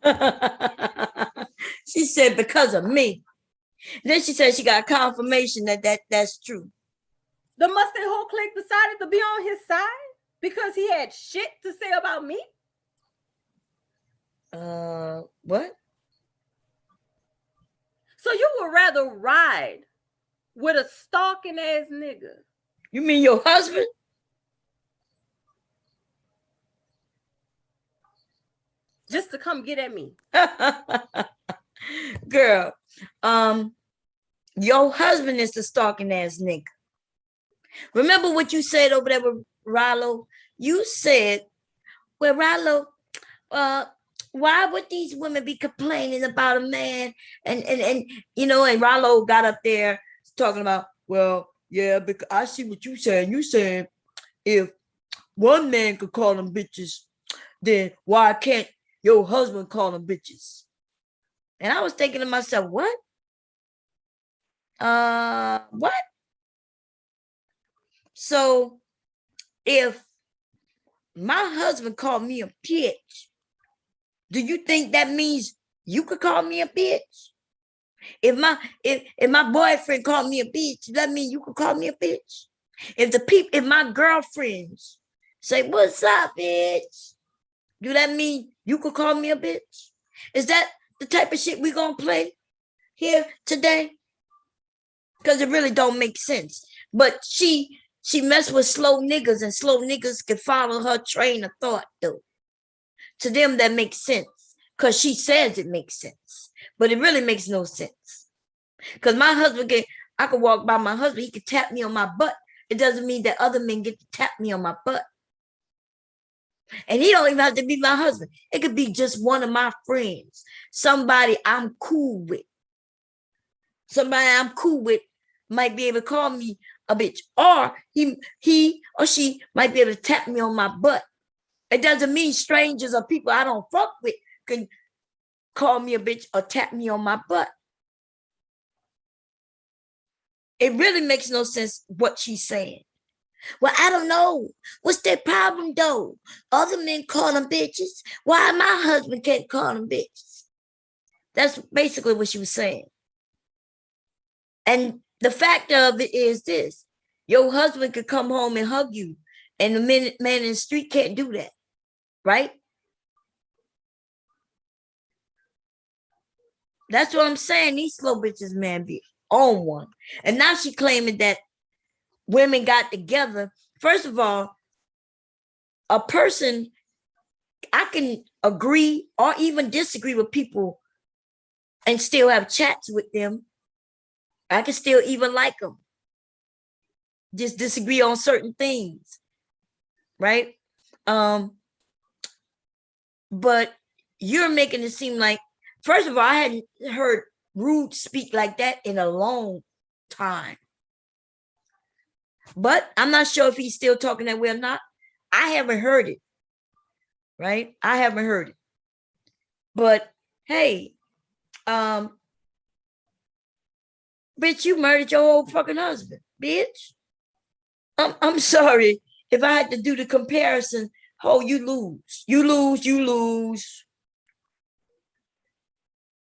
Speaker 1: why? She said because of me. Then she said she got confirmation that's true.
Speaker 7: The Mustang whole clique decided to be on his side because he had shit to say about me?
Speaker 1: What?
Speaker 7: So you would rather ride with a stalking ass nigga?
Speaker 1: You mean your husband?
Speaker 7: Just to come get at me?
Speaker 1: Girl, your husband is the stalking ass nigga. Remember what you said over there with Rallo? You said, well, Rallo, why would these women be complaining about a man? And you know, and Rallo got up there talking about, well, yeah, because I see what you saying. You saying if one man could call them bitches, then why can't your husband call them bitches? And I was thinking to myself, what? What? So if my husband called me a bitch, do you think that means you could call me a bitch? If my boyfriend called me a bitch, that mean you could call me a bitch? If my girlfriends say, what's up, bitch? Do that mean you could call me a bitch? Is that the type of shit we gonna play here today? Because it really don't make sense. But she messed with slow niggas, and slow niggas can follow her train of thought, though. To them, that makes sense. Because she says it makes sense. But it really makes no sense. Because my husband I could walk by my husband, he could tap me on my butt. It doesn't mean that other men get to tap me on my butt. And he don't even have to be my husband. It could be just one of my friends. Somebody I'm cool with. Somebody I'm cool with might be able to call me a bitch. Or he or she might be able to tap me on my butt. It doesn't mean strangers or people I don't fuck with can call me a bitch or tap me on my butt. It really makes no sense what she's saying. Well, I don't know. What's their problem, though? Other men call them bitches. Why my husband can't call them bitches? That's basically what she was saying. And the fact of it is this. Your husband could come home and hug you, and the man in the street can't do that, right? That's what I'm saying. These slow bitches, man, be on one. And now she claiming that women got together. First of all, a person, I can agree or even disagree with people and still have chats with them. I can still even like them. Just disagree on certain things, right? But you're making it seem like, first of all, I hadn't heard Rude speak like that in a long time. But I'm not sure if he's still talking that way or not. I haven't heard it, right? I haven't heard it. But hey, bitch, you murdered your old fucking husband, bitch. I'm sorry if I had to do the comparison. Oh, you lose. You lose, you lose.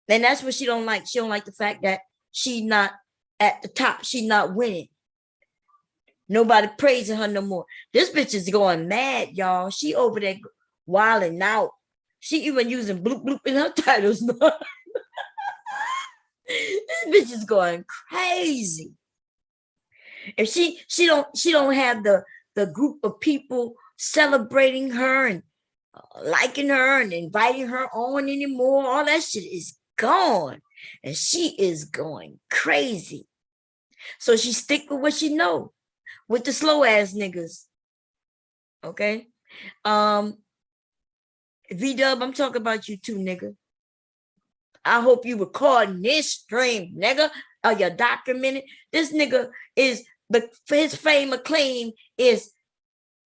Speaker 1: And that's what she don't like. She don't like the fact that she not at the top. She not winning. Nobody praising her no more. This bitch is going mad, y'all. She over there wilding out. She even using bloop bloop in her titles. This bitch is going crazy. If she don't have the group of people celebrating her and liking her and inviting her on anymore, all that shit is gone. And she is going crazy. So she stick with what she know. With the slow ass niggas. Okay. V-Dub, I'm talking about you too, nigga. I hope you recording this stream, nigga. Or you documented. This nigga is his fame or claim is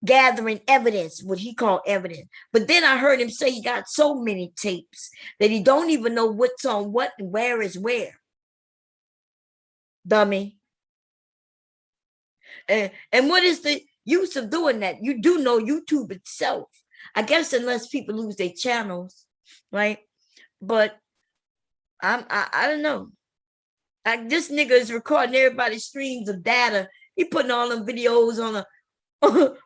Speaker 1: gathering evidence, what he called evidence. But then I heard him say he got so many tapes that he don't even know what's on what and where is where. dummy. And what is the use of doing that? You do know YouTube itself. I guess unless people lose their channels, right? But I don't know. Like this nigga is recording everybody's streams of data. He putting all them videos on a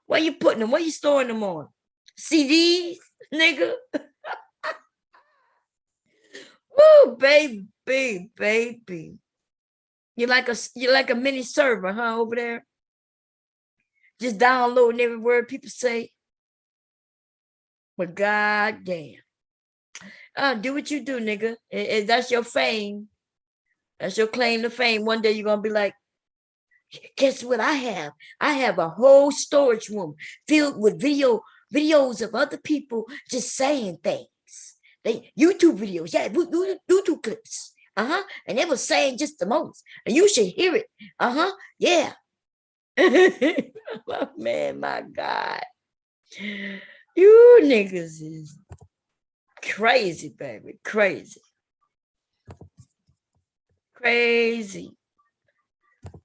Speaker 1: where you putting them? Where you storing them on? CDs, nigga. Woo, baby, baby. You're like a mini server, huh? Over there. Just downloading every word people say. But goddamn. Do what you do, nigga. If that's your fame. That's your claim to fame. One day you're gonna be like, guess what I have? I have a whole storage room filled with videos of other people just saying things. They YouTube videos, yeah, YouTube clips. And they were saying just the most. And you should hear it. Yeah. Oh, man, my God. You niggas is crazy, baby. Crazy.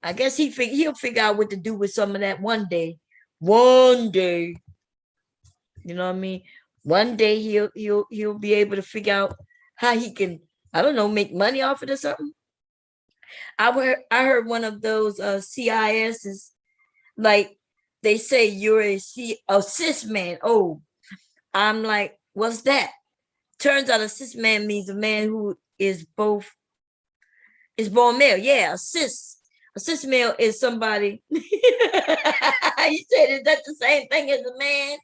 Speaker 1: I guess he'll figure out what to do with some of that one day. One day. You know what I mean? One day he'll be able to figure out how he can, I don't know, make money off it or something. I heard one of those CISs, like they say you're a cis man. Oh, I'm like, what's that? Turns out a cis man means a man who is born male. Yeah, a cis male is somebody. You said, is that the same thing as a man?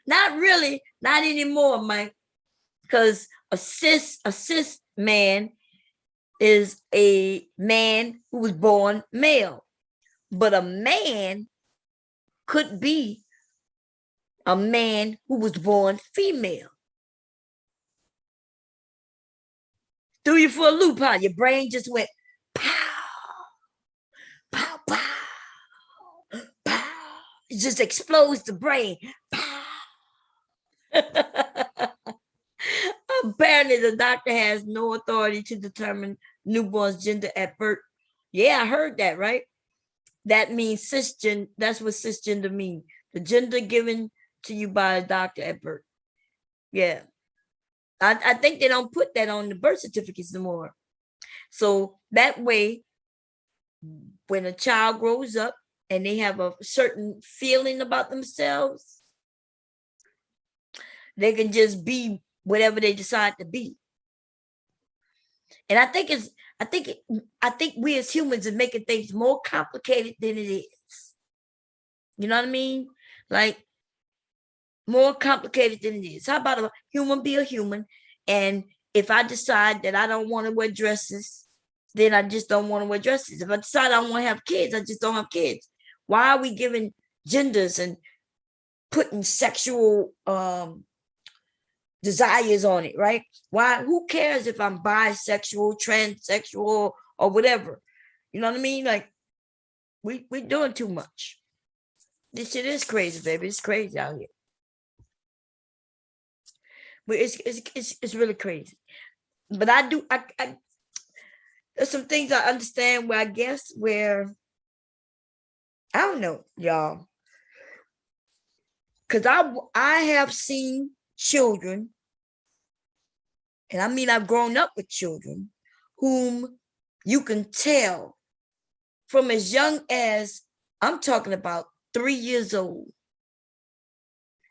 Speaker 1: Not really, not anymore, Mike. Because a cis man is a man who was born male. But a man could be a man who was born female. Threw you for a loop, huh? Your brain just went pow, pow, pow, pow. It just explodes the brain. Pow. Apparently, the doctor has no authority to determine newborn's gender at birth. Yeah, I heard that, right? That means cisgender. That's what cisgender means. The gender given to you by a doctor at birth. Yeah. I think they don't put that on the birth certificates anymore. So that way, when a child grows up and they have a certain feeling about themselves, they can just be whatever they decide to be. And I think we as humans are making things more complicated than it is. You know what I mean? Like more complicated than it is. How about a human be a human? And if I decide that I don't want to wear dresses, then I just don't want to wear dresses. If I decide I don't want to have kids, I just don't have kids. Why are we giving genders and putting sexual desires on it, right? Why? Who cares if I'm bisexual, transsexual, or whatever? You know what I mean? Like, we're doing too much. This shit is crazy, baby. It's crazy out here. But it's really crazy. But I there's some things I understand where I guess where I don't know, y'all. Because I have seen children, and I mean I've grown up with children whom you can tell from as young as, I'm talking about 3 years old,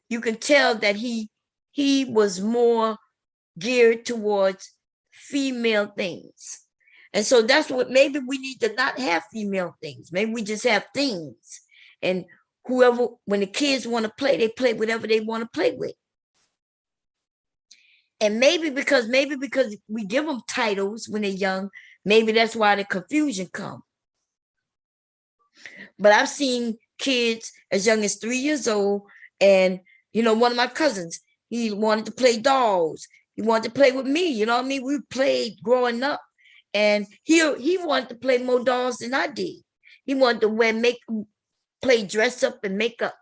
Speaker 1: you can tell that he was more geared towards female things. And so that's what, maybe we need to not have female things. Maybe we just have things. And whoever, when the kids want to play, they play whatever they want to play with. And maybe because we give them titles when they're young, maybe that's why the confusion comes. But I've seen kids as young as 3 years old, and one of my cousins, he wanted to play dolls. He wanted to play with me. You know what I mean? We played growing up, and he wanted to play more dolls than I did. He wanted to play dress up and makeup,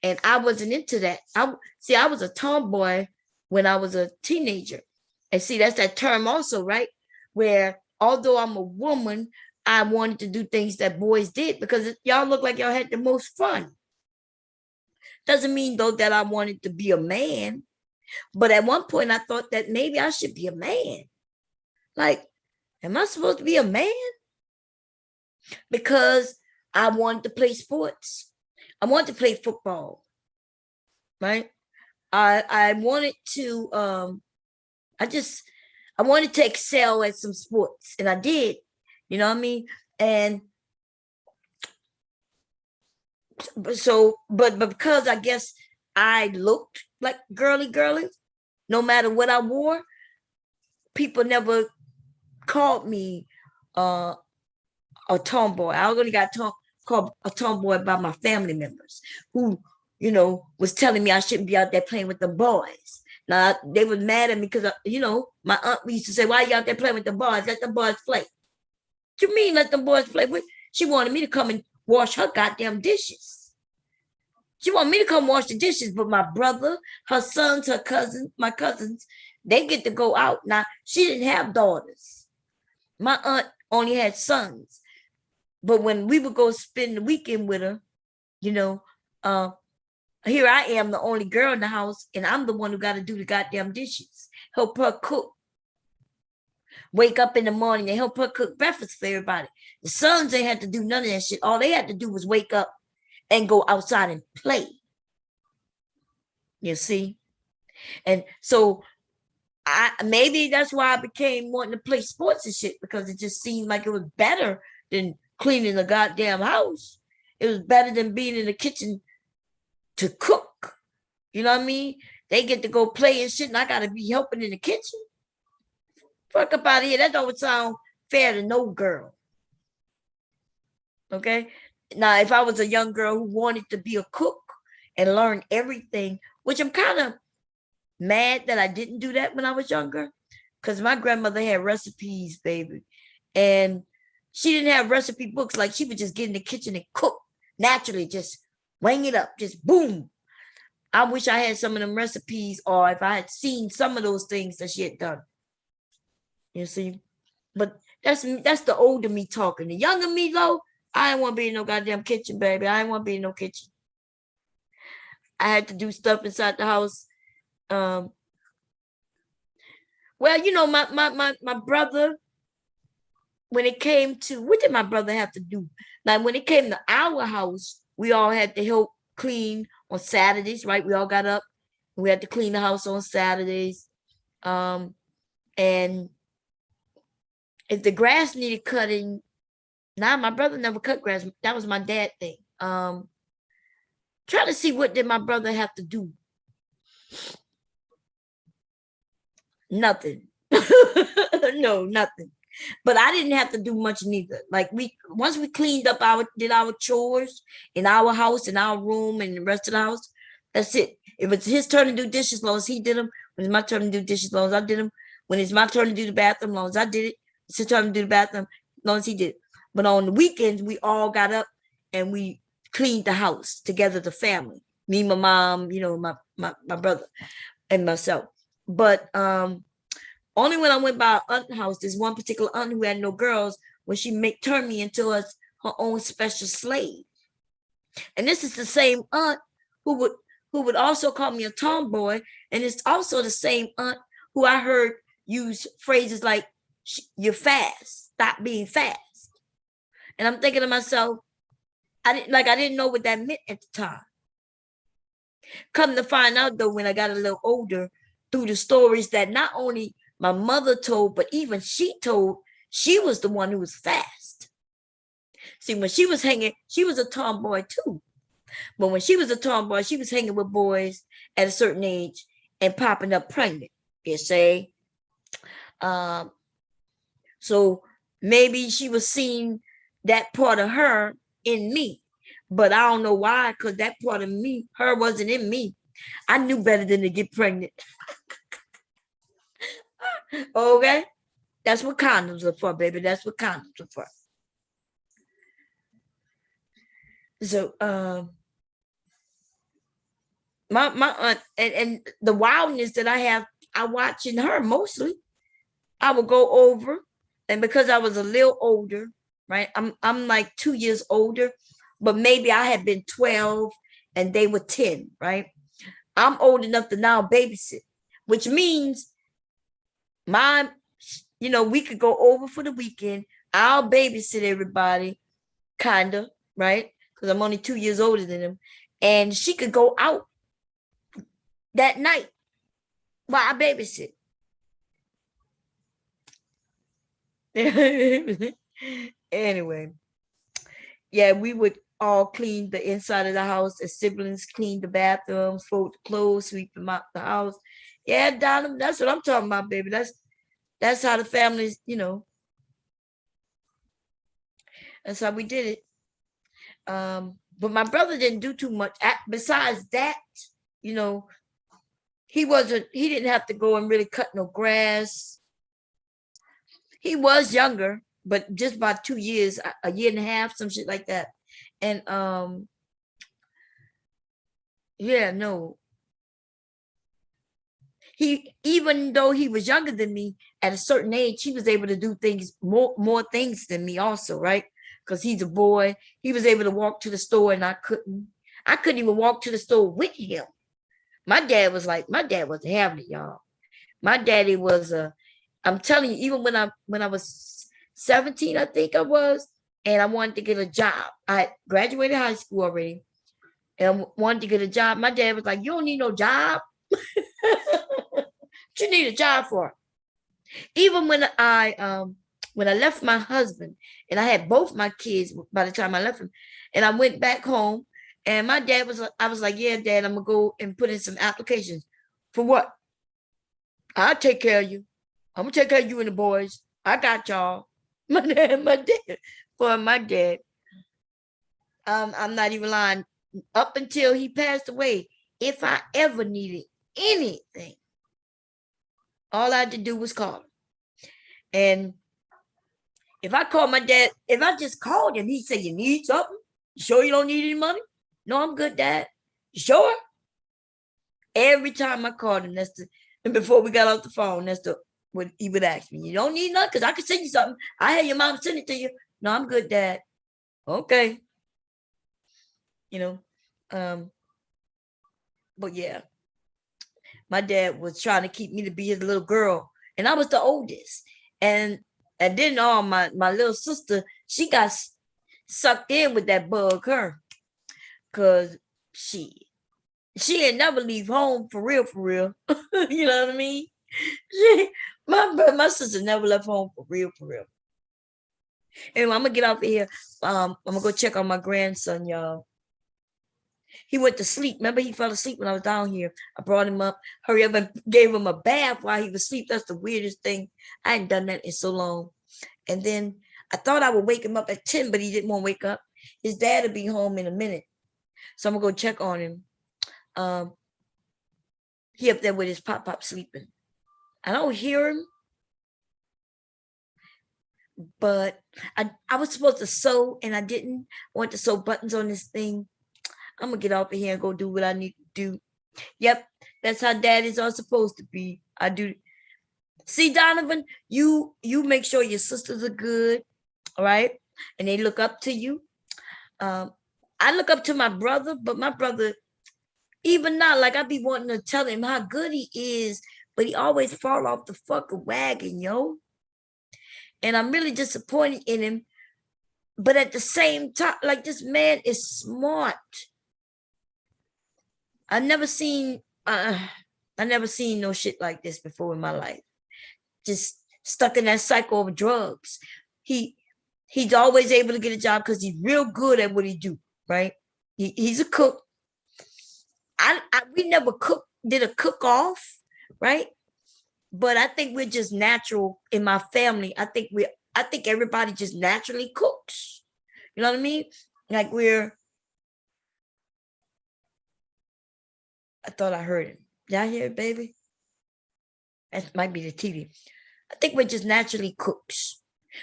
Speaker 1: and I wasn't into that. I was a tomboy when I was a teenager, and see, that's that term also, right? Where although I'm a woman, I wanted to do things that boys did because y'all look like y'all had the most fun. Doesn't mean though that I wanted to be a man, but at one point I thought that maybe I should be a man. Like, am I supposed to be a man? Because I wanted to play sports. I wanted to play football, right? I wanted to I wanted to excel at some sports, and I did. You know what I mean? And but because I guess I looked like girly, no matter what I wore, people never called me a tomboy. I only got called a tomboy by my family members who, was telling me I shouldn't be out there playing with the boys. Now they were mad at me because, my aunt used to say, "Why are you out there playing with the boys? Let the boys play." What you mean let the boys play? She wanted me to come and wash her goddamn dishes. She wanted me to come wash the dishes, but my brother, her sons, her cousins, my cousins, they get to go out. Now, she didn't have daughters. My aunt only had sons. But when we would go spend the weekend with her, here I am, the only girl in the house, and I'm the one who got to do the goddamn dishes, help her cook. Wake up in the morning and help her cook breakfast for everybody. The sons, they had to do none of that shit. All they had to do was wake up and go outside and play. You see? And so maybe that's why I became wanting to play sports and shit, because it just seemed like it was better than cleaning the goddamn house. It was better than being in the kitchen to cook. You know what I mean? They get to go play and shit, and I gotta be helping in the kitchen. Fuck up out of here. That don't sound fair to no girl. Okay? Now, if I was a young girl who wanted to be a cook and learn everything, which I'm kind of mad that I didn't do that when I was younger, because my grandmother had recipes, baby. And she didn't have recipe books. Like, she would just get in the kitchen and cook naturally, just wang it up, just boom. I wish I had some of them recipes, or if I had seen some of those things that she had done. You see? But that's the older me talking. The younger me, though, I didn't want to be in no goddamn kitchen, baby. I didn't want to be in no kitchen. I had to do stuff inside the house. Well, my brother, when it came to, what did my brother have to do? Like, when it came to our house, we all had to help clean on Saturdays, right? We all got up. We had to clean the house on Saturdays. And if the grass needed cutting, my brother never cut grass. That was my dad thing. Try to see, what did my brother have to do? Nothing. No, nothing. But I didn't have to do much neither. Like, once we cleaned up did our chores in our house, in our room, and the rest of the house, that's it. If it's his turn to do dishes, as long as he did them. When it's my turn to do dishes, as long as I did them. When it's my turn to do the bathroom, as long as I did it. It's his turn to do the bathroom, as long as he did it. But on the weekends, we all got up and we cleaned the house together, the family. Me, my mom, my brother, and myself. But only when I went by our aunt's house, there's one particular aunt who had no girls, when she turned me into her own special slave. And this is the same aunt who would also call me a tomboy, and it's also the same aunt who I heard use phrases like, "You're fast. Stop being fast." And I'm thinking to myself, I didn't know what that meant at the time. Come to find out, though, when I got a little older, through the stories that not only my mother told, but even she told, she was the one who was fast. See, when she was hanging, she was a tomboy too. But when she was a tomboy, she was hanging with boys at a certain age and popping up pregnant, you see. So maybe she was seeing that part of her in me. But I don't know why, because that part of me, her, wasn't in me. I knew better than to get pregnant. Okay? That's what condoms are for, baby. That's what condoms are for. So, my aunt, and the wildness that I watch in her mostly, I would go over, and because I was a little older, right? I'm like 2 years older, but maybe I had been 12 and they were 10, right? I'm old enough to now babysit, which means my, we could go over for the weekend. I'll babysit everybody, kind of, right? Because I'm only 2 years older than them. And she could go out that night while I babysit. Anyway, yeah, we would all clean the inside of the house as siblings, clean the bathrooms, fold the clothes, sweep them out the house. Yeah, Donna, that's what I'm talking about, baby. That's how the families, that's how we did it. But my brother didn't do too much. Besides that, you know, he didn't have to go and really cut no grass. He was younger, but just about 2 years, a year and a half, some shit like that. And yeah, no. Even though he was younger than me, at a certain age, he was able to do things more things than me also, right? Because he's a boy. He was able to walk to the store and I couldn't. I couldn't even walk to the store with him. My dad was having it, y'all. My daddy was I'm telling you, even when I was 17, I think I was, and I wanted to get a job. I graduated high school already and I wanted to get a job. My dad was like, "You don't need no job." What you need a job for? Even when I left my husband and I had both my kids by the time I left him, and I went back home, and my dad I was like, "Yeah, Dad, I'm gonna go and put in some applications." For what? I'll take care of you. I'm gonna take care of you and the boys. I got y'all. My dad, for my dad. I'm not even lying. Up until he passed away, if I ever needed anything, all I had to do was call him. And if I called my dad, if I just called him, he'd say, "You need something? You sure you don't need any money?" "No, I'm good, Dad." "You sure?" Every time I called him, and before we got off the phone, that's what he would ask me. "You don't need nothing? Because I can send you something. I had your mom send it to you." "No, I'm good, Dad." "Okay." But yeah, my dad was trying to keep me to be his little girl. And I was the oldest. And then my little sister, she got sucked in with that bug, her. Because she ain't never leave home for real, for real. You know what I mean? My sister never left home for real, for real. Anyway, I'm gonna get off of here. I'm gonna go check on my grandson, y'all. He went to sleep. Remember, he fell asleep when I was down here. I brought him up, hurry up, and gave him a bath while he was asleep. That's the weirdest thing. I hadn't done that in so long. And then I thought I would wake him up at 10, but he didn't want to wake up. His dad will be home in a minute. So I'm going to go check on him. He up there with his pop sleeping. I don't hear him. But I was supposed to sew, and I didn't. I want to sew buttons on this thing. I'm going to get off of here and go do what I need to do. Yep, that's how daddies are supposed to be. I do. See, Donovan, you make sure your sisters are good, all right? And they look up to you. I look up to my brother, but my brother, even now, like I be wanting to tell him how good he is, but he always fall off the fucking wagon, yo. And I'm really disappointed in him. But at the same time, like, this man is smart. I never seen no shit like this before in my life. Just stuck in that cycle of drugs. He's always able to get a job because he's real good at what he do, right? He's a cook. We never did a cook off, right? But I think we're just natural in my family. I think everybody just naturally cooks. You know what I mean? Like I thought I heard it. Did I hear it, baby? That might be the TV. I think we're just naturally cooks.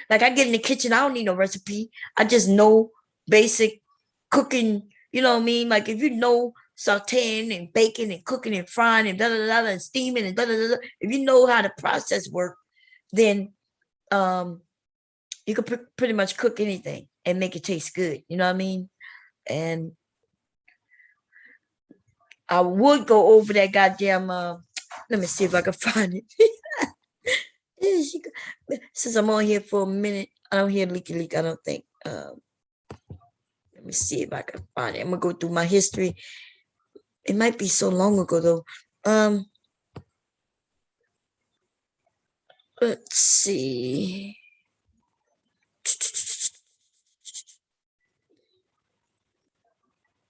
Speaker 1: Like, I get in the kitchen, I don't need no recipe. I just know basic cooking. You know what I mean? Like, if you know sauteing and baking and cooking and frying and and steaming and if you know how the process work, then You could pretty much cook anything and make it taste good. You know what I mean? And I would go over that goddamn. Let me see if I can find it. Since I'm on here for a minute, I don't hear leaky leak. I don't think. Let me see if I can find it. I'm gonna go through my history. It might be so long ago though. Let's see.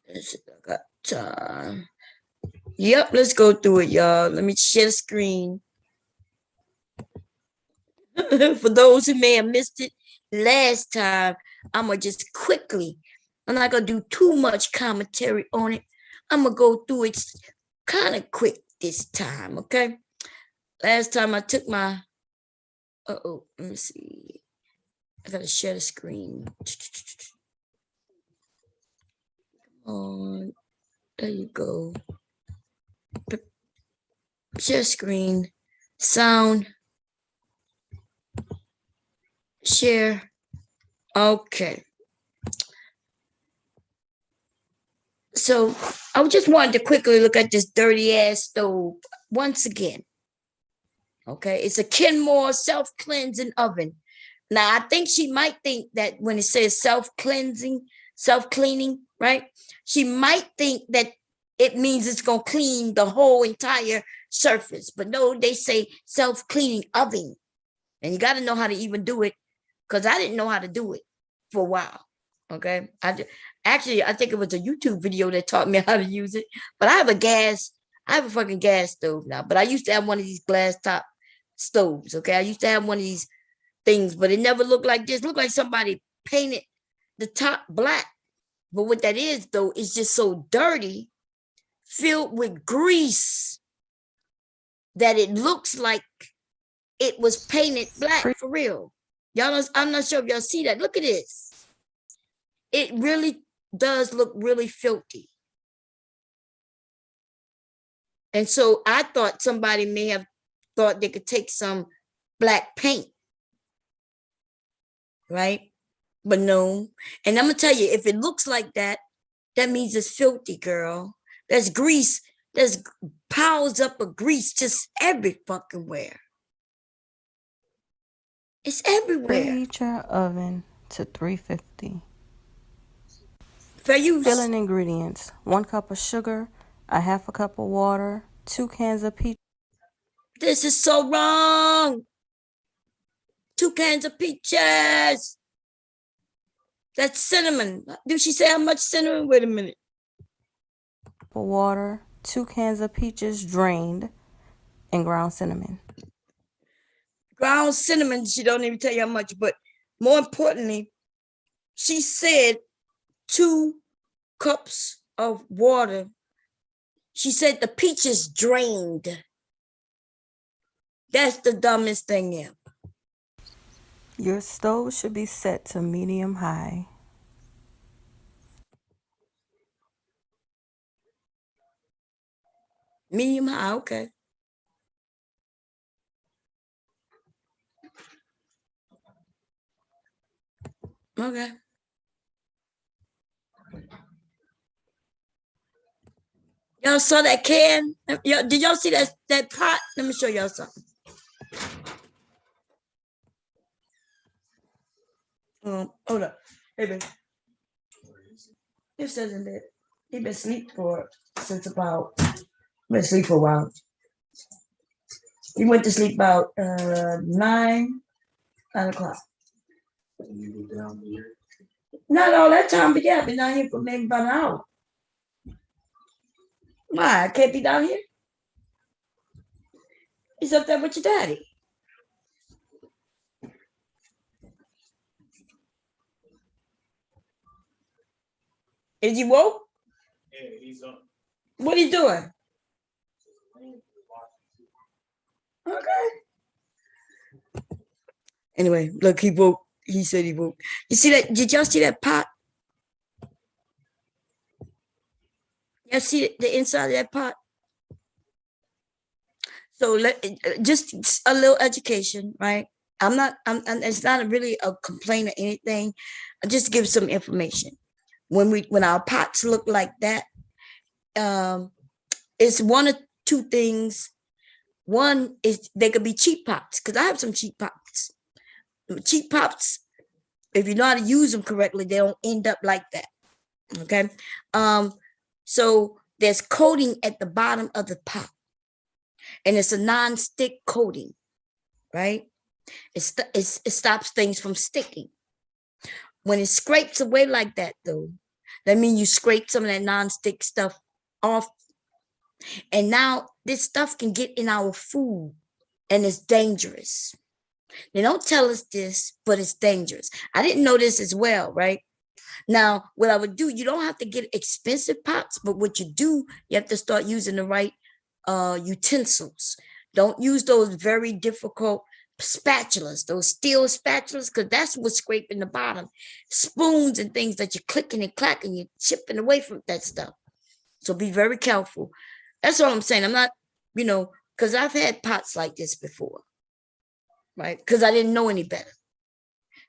Speaker 1: I got time. Yep, let's go through it, y'all. Let me share the screen. For those who may have missed it last time, I'm going to just quickly, I'm not going to do too much commentary on it. I'm going to go through it kind of quick this time, okay? Last time I took my, let me see. I got to share the screen. Come on. There you go. Share screen. Sound. Share. Okay. So I just wanted to quickly look at this dirty ass stove once again. Okay. It's a Kenmore self-cleansing oven. Now, I think she might think that when it says self-cleansing, self-cleaning, right? She might think that it means it's going to clean the whole entire surface. But no, they say self-cleaning oven. And you got to know how to even do it, because I didn't know how to do it for a while. Okay. Actually, I think it was a YouTube video that taught me how to use it. But I have a fucking gas stove now. But I used to have one of these glass top stoves. Okay. I used to have one of these things, but it never looked like this. It looked like somebody painted the top black. But what that is, though, is just so dirty, filled with grease, that it looks like it was painted black for real. Y'all know, I'm not sure if y'all see that. Look at this. It really does look really filthy. And so I thought somebody may have thought they could take some black paint, right? But no. And I'm going to tell you, if it looks like that, that means it's filthy, girl. There's grease. There's piles up of grease just every fucking where. It's everywhere.
Speaker 8: Preheat your oven to 350.
Speaker 1: Fair use.
Speaker 8: Filling ingredients: 1 cup of sugar, a half a cup of water, 2 cans of peach.
Speaker 1: This is so wrong. 2 cans of peaches. That's cinnamon. Did she say how much cinnamon? Wait a minute.
Speaker 8: Water, 2 cans of peaches drained, and ground cinnamon.
Speaker 1: Ground cinnamon, she don't even tell you how much, but more importantly, she said 2 cups of water. She said the peaches drained. That's the dumbest thing ever.
Speaker 8: Your stove should be set to medium high.
Speaker 1: Medium high, okay. Okay. Y'all saw that can? Did y'all see that pot? Let me show y'all something. Hold up. Hey, baby. It says in there. He been asleep since about. Been asleep for a while. He went to sleep about 9 o'clock. You go down here? Not all that time, but yeah, I've been down here for maybe about an hour. Why? I can't be down here? He's up there with your daddy. Is he woke?
Speaker 2: Yeah, he's up.
Speaker 1: What he doing? Okay. Anyway, look, he woke. He said he woke. You see that? Did y'all see that pot? Y'all see the inside of that pot? So just a little education, right? It's not really a complaint or anything. I just give some information. When our pots look like that, it's one of two things. One is they could be cheap pots, because I have some cheap pots. Cheap pots, if you know how to use them correctly, they don't end up like that. Okay. So there's coating at the bottom of the pot, and it's a non-stick coating, right? It stops things from sticking. When it scrapes away like that, though, that means you scrape some of that non-stick stuff off. And now this stuff can get in our food, and it's dangerous. They don't tell us this, but it's dangerous. I didn't know this as well, right? Now, what I would do, you don't have to get expensive pots, but what you do, you have to start using the right utensils. Don't use those very difficult spatulas, those steel spatulas, because that's what's scraping the bottom. Spoons and things that you're clicking and clacking, you're chipping away from that stuff. So be very careful. That's all I'm saying. I'm not, because I've had pots like this before, right? Because I didn't know any better.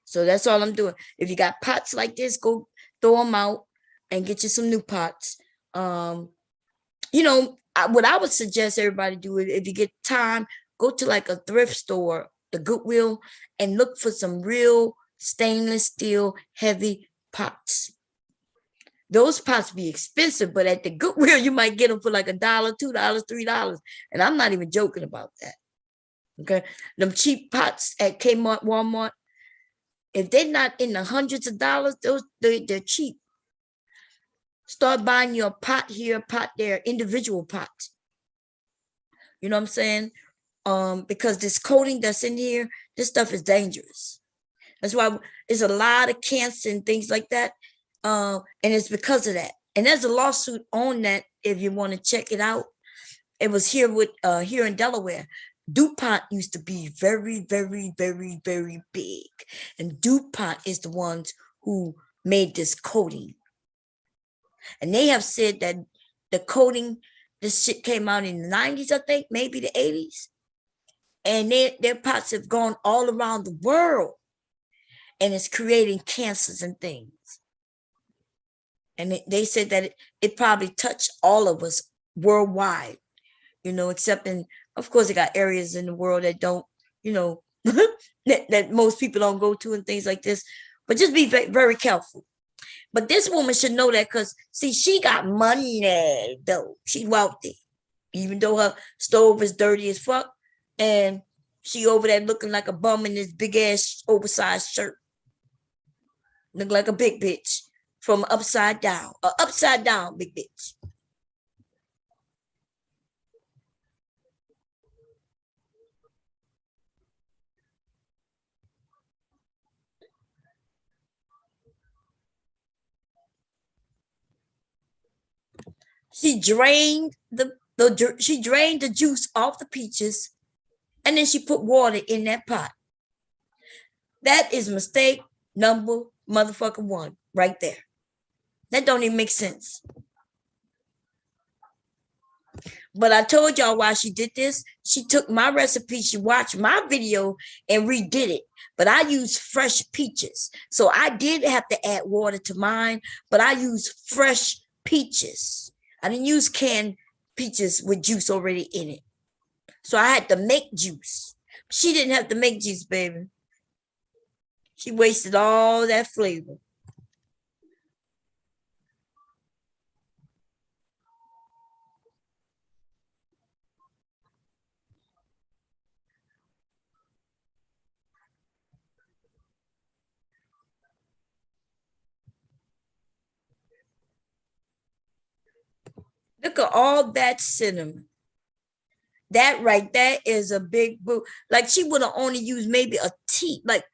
Speaker 1: So that's all I'm doing. If you got pots like this, go throw them out and get you some new pots. What I would suggest everybody do is, if you get time, go to like a thrift store, the Goodwill, and look for some real stainless steel heavy pots. Those pots be expensive, but at the Goodwill, you might get them for like $1, $2, $3. And I'm not even joking about that. Okay. Them cheap pots at Kmart, Walmart, if they're not in the hundreds of dollars, they're cheap. Start buying your pot here, pot there, individual pots. You know what I'm saying? Because this coating that's in here, this stuff is dangerous. That's why there's a lot of cancer and things like that. And it's because of that. And there's a lawsuit on that if you want to check it out. It was here in Delaware. DuPont used to be very, very, very, very big. And DuPont is the ones who made this coating. And they have said that the coating, this shit came out in the 90s, I think, maybe the 80s. And their pots have gone all around the world. And it's creating cancers and things. And they said that it probably touched all of us worldwide, except in, of course, they got areas in the world that don't, that most people don't go to and things like this. But just be very, very careful. But this woman should know that, because, see, she got money, though. She's wealthy, even though her stove is dirty as fuck. And she over there looking like a bum in this big-ass oversized shirt. Look like a big bitch from upside down. Upside down big bitch. She drained the juice off the peaches, and then she put water in that pot. That is mistake number motherfucking one right there. That don't even make sense. But I told y'all why she did this. She took my recipe, she watched my video and redid it. But I used fresh peaches. So I did have to add water to mine, but I used fresh peaches. I didn't use canned peaches with juice already in it. So I had to make juice. She didn't have to make juice, baby. She wasted all that flavor. Look at all that cinnamon. That right there is a big boo. Like, she would have only used maybe a tea. Like,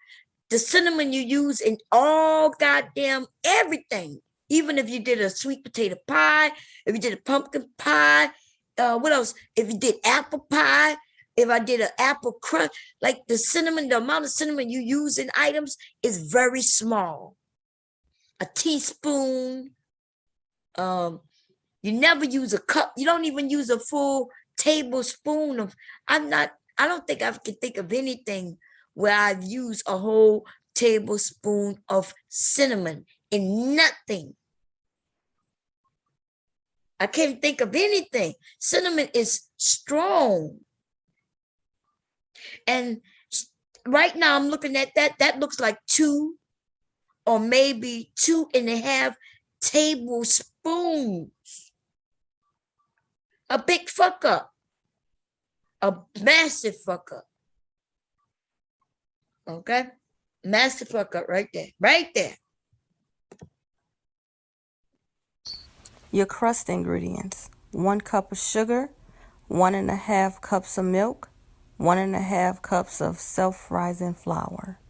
Speaker 1: the cinnamon you use in all goddamn everything. Even if you did a sweet potato pie, if you did a pumpkin pie, what else? If you did apple pie, if I did an apple crunch, like the cinnamon, the amount of cinnamon you use in items is very small. A teaspoon. You never use a cup. You don't even use a full tablespoon of, I don't think I can think of anything where I've used a whole tablespoon of cinnamon in nothing. I can't think of anything. Cinnamon is strong. And right now I'm looking at that. That looks like 2 or maybe 2.5 tablespoons. A big fuck up. A massive fuck up. Okay? Massive fuck up right there. Right there.
Speaker 8: Your crust ingredients: 1 cup of sugar, 1.5 cups of milk, 1.5 cups of self-rising flour.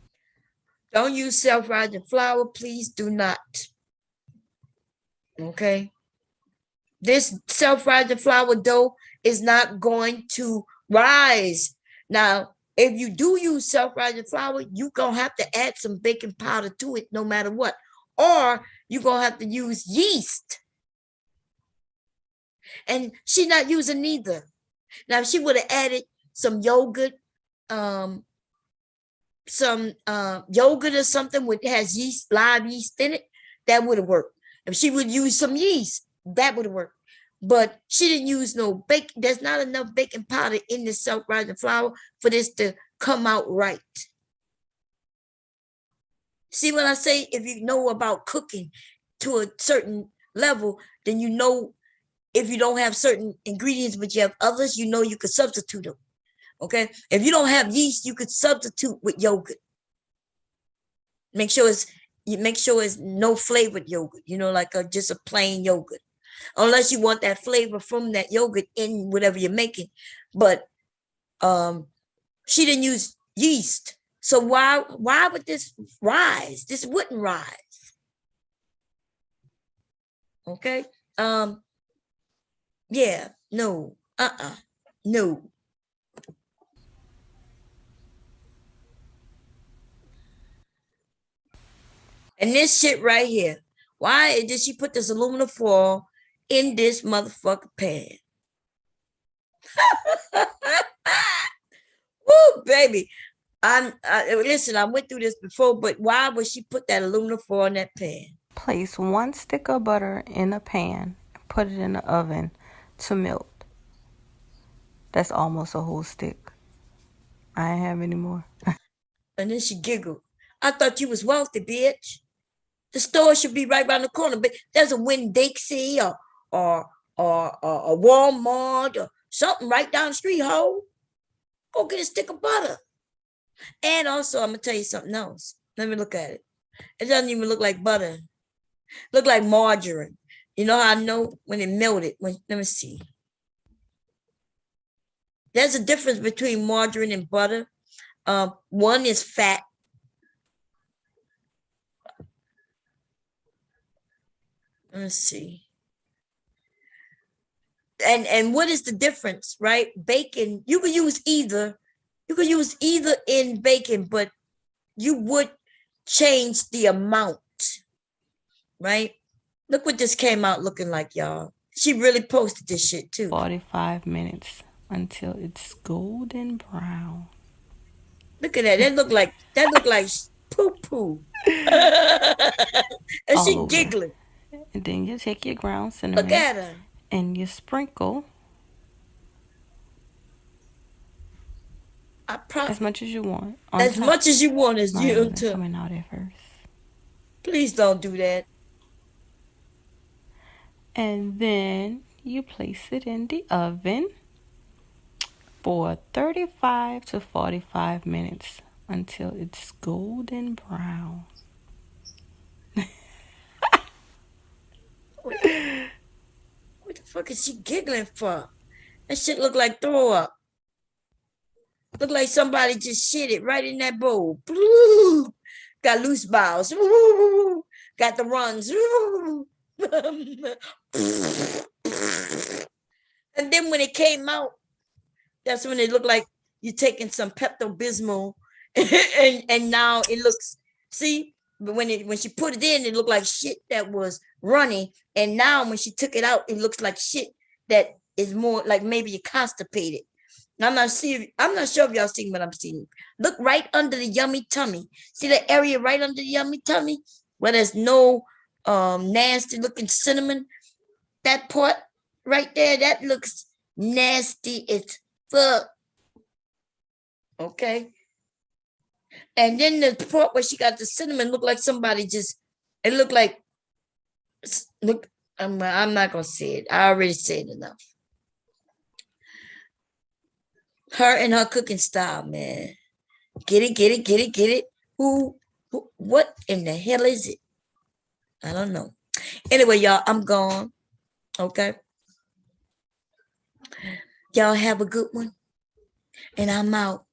Speaker 1: Don't use self-rising flour. Please do not. Okay? This self-rising flour dough is not going to rise. Now, if you do use self-rising flour, you're going to have to add some baking powder to it no matter what. Or you're going to have to use yeast. And she's not using neither. Now, if she would have added some yogurt, yogurt or something that has yeast, live yeast in it, that would have worked. If she would use some yeast, that would have worked. But she didn't use no bake. There's not enough baking powder in this self-rising flour for this to come out right. See what I say? If you know about cooking to a certain level, then you know if you don't have certain ingredients, but you have others, you know you could substitute them. Okay? If you don't have yeast, you could substitute with yogurt. Make sure it's no flavored yogurt, like just a plain yogurt. Unless you want that flavor from that yogurt in whatever you're making. But she didn't use yeast. So why would this rise? This wouldn't rise. Okay? Yeah, no. No. And this shit right here. Why did she put this aluminum foil in this motherfucking pan? Woo, baby. Listen, I went through this before, but why would she put that aluminum foil in that pan?
Speaker 8: Place 1 stick of butter in a pan and put it in the oven to melt. That's almost a whole stick. I ain't have any more.
Speaker 1: And then she giggled. I thought you was wealthy, bitch. The store should be right around the corner, but there's a Winn-Dixie or a Walmart or something right down the street, ho. Go get a stick of butter. And also, I'm gonna tell you something else. Let me look at it. It doesn't even look like butter. Look like margarine. You know how I know when it melted? Let me see. There's a difference between margarine and butter. One is fat. Let's see. And what is the difference, right? Bacon, you could use either. You could use either in bacon, but you would change the amount, right? Look what this came out looking like, y'all. She really posted this shit too.
Speaker 8: 45 minutes until it's golden brown.
Speaker 1: Look at that. That look like poo-poo. And she giggling.
Speaker 8: And then you take your ground cinnamon.
Speaker 1: Look at her.
Speaker 8: And you sprinkle as much as you want.
Speaker 1: As much as you want as you to.
Speaker 8: Coming out at first.
Speaker 1: Please don't do that.
Speaker 8: And then you place it in the oven for 35 to 45 minutes until it's golden brown.
Speaker 1: What the fuck is she giggling for? That shit look like throw up. Look like somebody just shit it right in that bowl. Got loose bowels. Got the runs. And then when it came out, that's when it looked like you're taking some Pepto-Bismol and now it looks, see, but when she put it in, it looked like shit that was runny. And now when she took it out, it looks like shit that is more like maybe you're constipated. I'm not sure if y'all seen what I'm seeing. Look right under the yummy tummy. See the area right under the yummy tummy where there's no nasty looking cinnamon? That part right there, that looks nasty as fuck. Okay. And then the part where she got the cinnamon looked like somebody just, it looked like, look, I'm not going to say it. I already said enough. Her and her cooking style, man. Get it. Who, what in the hell is it? I don't know. Anyway, y'all, I'm gone. Okay. Y'all have a good one. And I'm out.